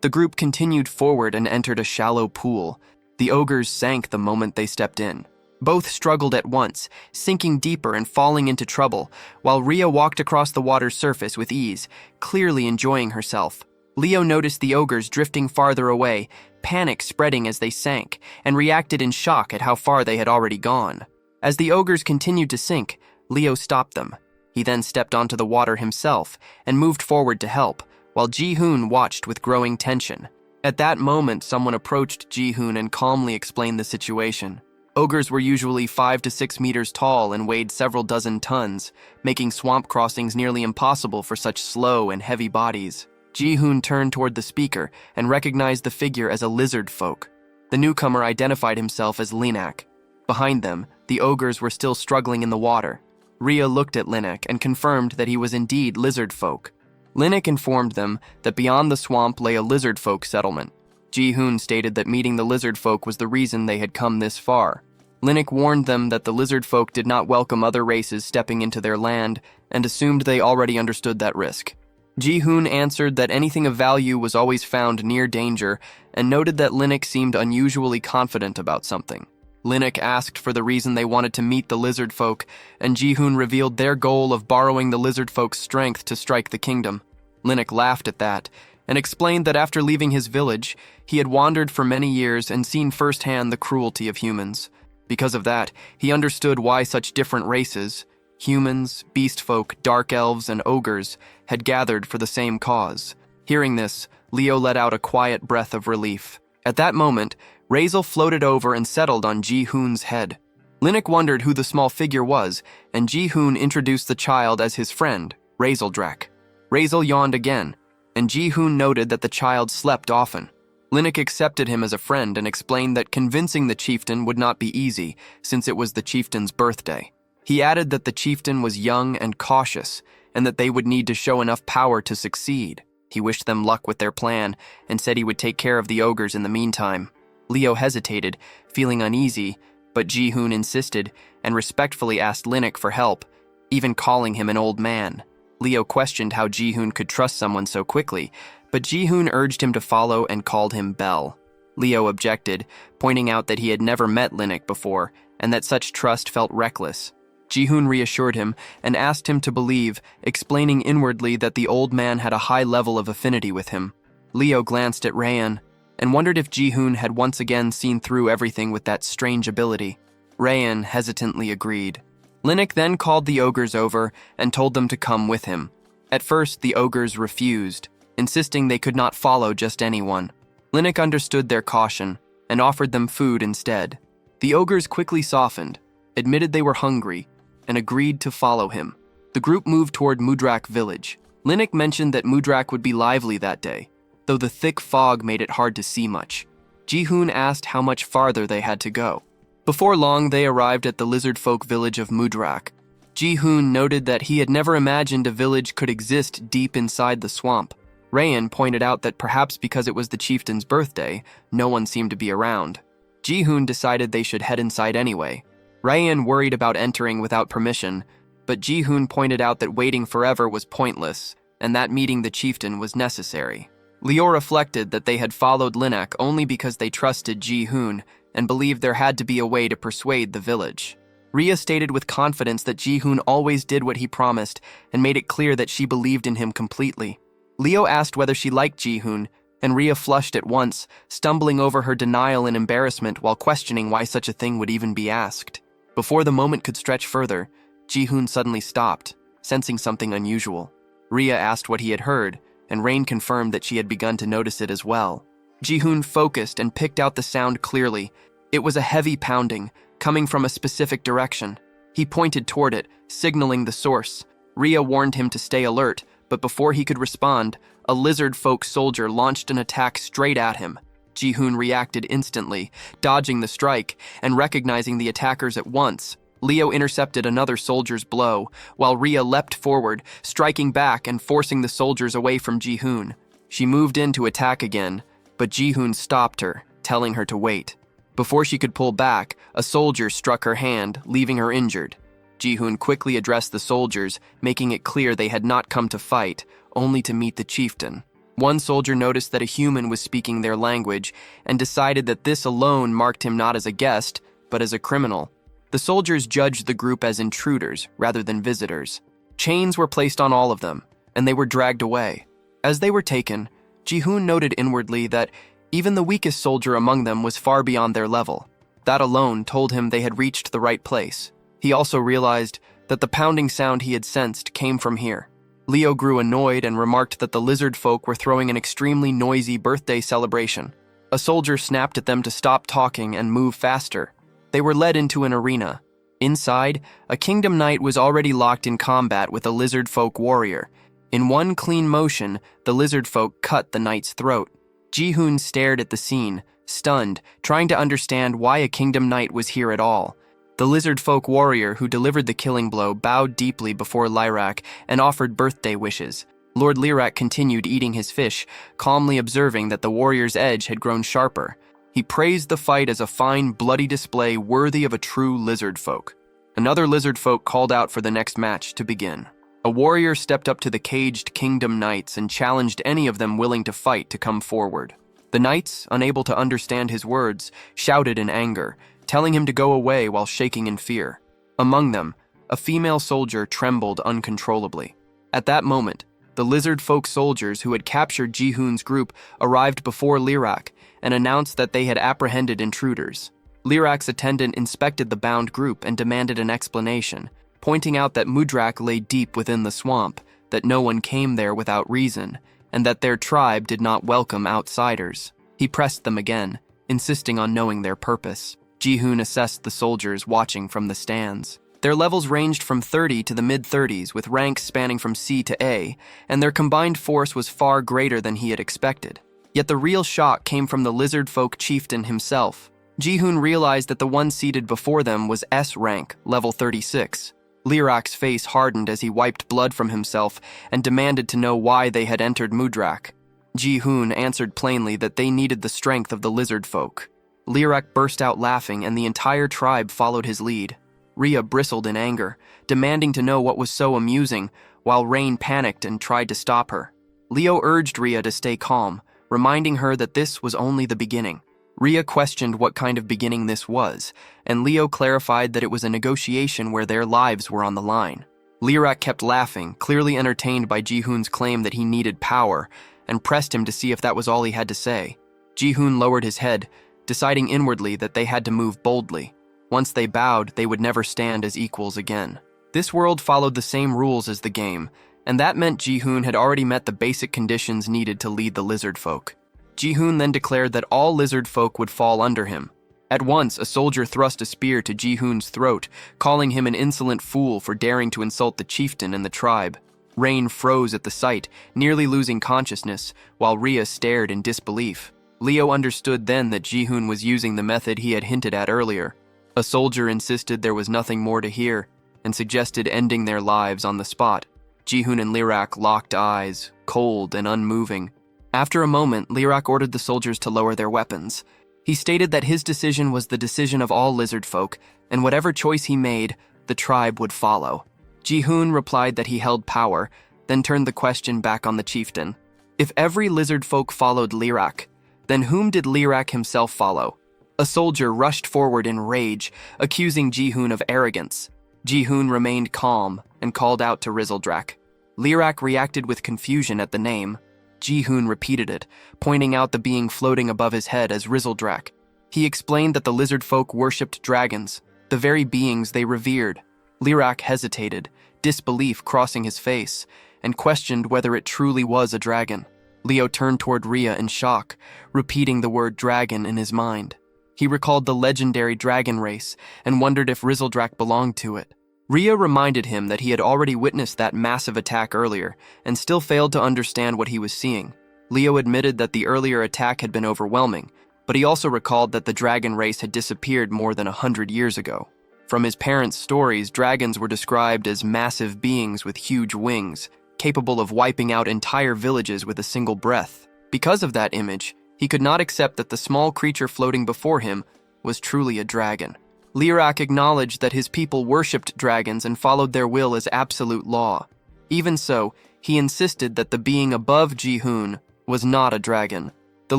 The group continued forward and entered a shallow pool. The ogres sank the moment they stepped in. Both struggled at once, sinking deeper and falling into trouble, while Rhea walked across the water's surface with ease, clearly enjoying herself. Leo noticed the ogres drifting farther away, panic spreading as they sank, and reacted in shock at how far they had already gone. As the ogres continued to sink, Leo stopped them. He then stepped onto the water himself and moved forward to help, while Ji-hoon watched with growing tension. At that moment, someone approached Ji-hoon and calmly explained the situation. Ogres were usually 5 to 6 meters tall and weighed several dozen tons, making swamp crossings nearly impossible for such slow and heavy bodies. Ji-hoon turned toward the speaker and recognized the figure as a lizard folk. The newcomer identified himself as Linak. Behind them, the ogres were still struggling in the water. Rhea looked at Linak and confirmed that he was indeed lizard folk. Linak informed them that beyond the swamp lay a lizard folk settlement. Ji-hoon stated that meeting the lizard folk was the reason they had come this far. Linak warned them that the lizard folk did not welcome other races stepping into their land and assumed they already understood that risk. Ji-hoon answered that anything of value was always found near danger and noted that Linak seemed unusually confident about something. Linak asked for the reason they wanted to meet the lizard folk, and Ji-hoon revealed their goal of borrowing the lizard folk's strength to strike the kingdom. Linak laughed at that and explained that after leaving his village, he had wandered for many years and seen firsthand the cruelty of humans. Because of that, he understood why such different races, humans, beast folk, dark elves, and ogres, had gathered for the same cause. Hearing this, Leo let out a quiet breath of relief. At that moment, Razel floated over and settled on Ji-hoon's head. Linak wondered who the small figure was, and Ji-hoon introduced the child as his friend, Razeldrak. Razel yawned again, and Ji-hoon noted that the child slept often. Linak accepted him as a friend and explained that convincing the chieftain would not be easy, since it was the chieftain's birthday. He added that the chieftain was young and cautious, and that they would need to show enough power to succeed. He wished them luck with their plan, and said he would take care of the ogres in the meantime. Leo hesitated, feeling uneasy, but Ji-hoon insisted and respectfully asked Linak for help, even calling him an old man. Leo questioned how Ji-hoon could trust someone so quickly, but Ji-hoon urged him to follow and called him Bell. Leo objected, pointing out that he had never met Linak before and that such trust felt reckless. Ji-hoon reassured him and asked him to believe, explaining inwardly that the old man had a high level of affinity with him. Leo glanced at Rayan and wondered if Ji-hoon had once again seen through everything with that strange ability. Rayan hesitantly agreed. Linek then called the ogres over and told them to come with him. At first, the ogres refused, insisting they could not follow just anyone. Linek understood their caution and offered them food instead. The ogres quickly softened, admitted they were hungry, and agreed to follow him. The group moved toward Mudrak village. Linek mentioned that Mudrak would be lively that day, though the thick fog made it hard to see much. Ji-hoon asked how much farther they had to go. Before long, they arrived at the lizard folk village of Mudrak. Ji-hoon noted that he had never imagined a village could exist deep inside the swamp. Rayan pointed out that perhaps because it was the chieftain's birthday, no one seemed to be around. Ji-hoon decided they should head inside anyway. Rayan worried about entering without permission, but Ji-hoon pointed out that waiting forever was pointless, and that meeting the chieftain was necessary. Leo reflected that they had followed Linek only because they trusted Ji-hoon and believed there had to be a way to persuade the village. Rhea stated with confidence that Ji-hoon always did what he promised and made it clear that she believed in him completely. Leo asked whether she liked Ji-hoon, and Rhea flushed at once, stumbling over her denial and embarrassment while questioning why such a thing would even be asked. Before the moment could stretch further, Ji-hoon suddenly stopped, sensing something unusual. Rhea asked what he had heard, and Rain confirmed that she had begun to notice it as well. Ji-hoon focused and picked out the sound clearly. It was a heavy pounding, coming from a specific direction. He pointed toward it, signaling the source. Rhea warned him to stay alert, but before he could respond, a lizard folk soldier launched an attack straight at him. Ji-hoon reacted instantly, dodging the strike and recognizing the attackers at once. Leo intercepted another soldier's blow, while Rhea leapt forward, striking back and forcing the soldiers away from Ji-hoon. She moved in to attack again, but Ji-hoon stopped her, telling her to wait. Before she could pull back, a soldier struck her hand, leaving her injured. Ji-hoon quickly addressed the soldiers, making it clear they had not come to fight, only to meet the chieftain. One soldier noticed that a human was speaking their language and decided that this alone marked him not as a guest, but as a criminal. The soldiers judged the group as intruders rather than visitors. Chains were placed on all of them, and they were dragged away. As they were taken, Ji-hoon noted inwardly that even the weakest soldier among them was far beyond their level. That alone told him they had reached the right place. He also realized that the pounding sound he had sensed came from here. Leo grew annoyed and remarked that the lizard folk were throwing an extremely noisy birthday celebration. A soldier snapped at them to stop talking and move faster. They were led into an arena. Inside, a kingdom knight was already locked in combat with a lizard folk warrior. In one clean motion, the lizard folk cut the knight's throat. Ji-hoon stared at the scene, stunned, trying to understand why a kingdom knight was here at all. The lizard folk warrior who delivered the killing blow bowed deeply before Lyrak and offered birthday wishes. Lord Lyrak continued eating his fish, calmly observing that the warrior's edge had grown sharper. He praised the fight as a fine, bloody display worthy of a true lizard folk. Another lizard folk called out for the next match to begin. A warrior stepped up to the caged kingdom knights and challenged any of them willing to fight to come forward. The knights, unable to understand his words, shouted in anger, telling him to go away while shaking in fear. Among them, a female soldier trembled uncontrollably. At that moment, the lizard folk soldiers who had captured Ji-hoon's group arrived before Lyrak and announced that they had apprehended intruders. Lyrak's attendant inspected the bound group and demanded an explanation, pointing out that Mudrak lay deep within the swamp, that no one came there without reason, and that their tribe did not welcome outsiders. He pressed them again, insisting on knowing their purpose. Ji-hoon assessed the soldiers watching from the stands. Their levels ranged from 30 to the mid-30s, with ranks spanning from C to A, and their combined force was far greater than he had expected. Yet the real shock came from the lizard folk chieftain himself. Ji-hoon realized that the one seated before them was S rank, level 36. Lyrak's face hardened as he wiped blood from himself and demanded to know why they had entered Mudrak. Ji-hoon answered plainly that they needed the strength of the lizard folk. Lyrak burst out laughing, and the entire tribe followed his lead. Rhea bristled in anger, demanding to know what was so amusing, while Rain panicked and tried to stop her. Leo urged Rhea to stay calm, reminding her that this was only the beginning. Rhea questioned what kind of beginning this was, and Leo clarified that it was a negotiation where their lives were on the line. Lyrak kept laughing, clearly entertained by Ji-hoon's claim that he needed power, and pressed him to see if that was all he had to say. Ji-hoon lowered his head, deciding inwardly that they had to move boldly. Once they bowed, they would never stand as equals again. This world followed the same rules as the game, and that meant Ji-hoon had already met the basic conditions needed to lead the lizard folk. Ji-hoon then declared that all lizard folk would fall under him. At once, a soldier thrust a spear to Ji-hoon's throat, calling him an insolent fool for daring to insult the chieftain and the tribe. Rain froze at the sight, nearly losing consciousness, while Rhea stared in disbelief. Leo understood then that Ji-hoon was using the method he had hinted at earlier. A soldier insisted there was nothing more to hear, and suggested ending their lives on the spot. Ji-hoon and Lirak locked eyes, cold and unmoving. After a moment, Lirak ordered the soldiers to lower their weapons. He stated that his decision was the decision of all lizard folk, and whatever choice he made, the tribe would follow. Ji-hoon replied that he held power, then turned the question back on the chieftain. If every lizard folk followed Lirak, then whom did Lirak himself follow? A soldier rushed forward in rage, accusing Ji-hoon of arrogance. Ji-hoon remained calm and called out to Rizeldrak. Lirak reacted with confusion at the name. Ji-hoon repeated it, pointing out the being floating above his head as Rizeldrak. He explained that the lizard folk worshipped dragons, the very beings they revered. Lirak hesitated, disbelief crossing his face, and questioned whether it truly was a dragon. Leo turned toward Rhea in shock, repeating the word dragon in his mind. He recalled the legendary dragon race and wondered if Rizeldrak belonged to it. Rhea reminded him that he had already witnessed that massive attack earlier and still failed to understand what he was seeing. Leo admitted that the earlier attack had been overwhelming, but he also recalled that the dragon race had disappeared more than 100 years ago. From his parents' stories, dragons were described as massive beings with huge wings, capable of wiping out entire villages with a single breath. Because of that image, he could not accept that the small creature floating before him was truly a dragon. Lirak acknowledged that his people worshipped dragons and followed their will as absolute law. Even so, he insisted that the being above Ji-hoon was not a dragon. The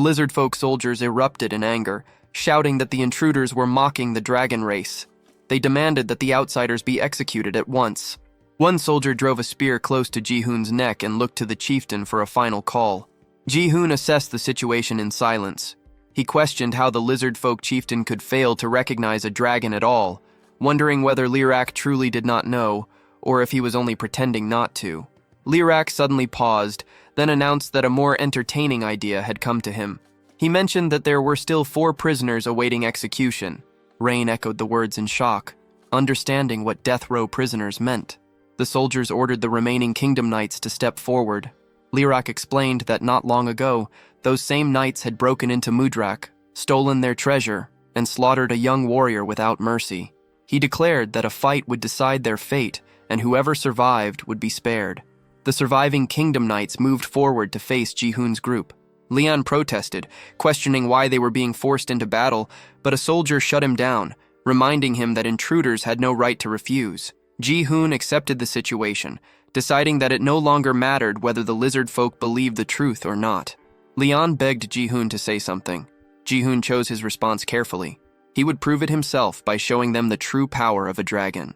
lizard folk soldiers erupted in anger, shouting that the intruders were mocking the dragon race. They demanded that the outsiders be executed at once. One soldier drove a spear close to Ji-hoon's neck and looked to the chieftain for a final call. Ji-hoon assessed the situation in silence. He questioned how the lizard folk chieftain could fail to recognize a dragon at all, wondering whether Lirak truly did not know, or if he was only pretending not to. Lirak suddenly paused, then announced that a more entertaining idea had come to him. He mentioned that there were still 4 prisoners awaiting execution. Rain echoed the words in shock, understanding what death row prisoners meant. The soldiers ordered the remaining kingdom knights to step forward. Lirak explained that not long ago, those same knights had broken into Mudrak, stolen their treasure, and slaughtered a young warrior without mercy. He declared that a fight would decide their fate, and whoever survived would be spared. The surviving kingdom knights moved forward to face Ji-hoon's group. Leon protested, questioning why they were being forced into battle, but a soldier shut him down, reminding him that intruders had no right to refuse. Ji-hoon accepted the situation, deciding that it no longer mattered whether the lizard folk believed the truth or not. Leon begged Ji-hoon to say something. Ji-hoon chose his response carefully. He would prove it himself by showing them the true power of a dragon.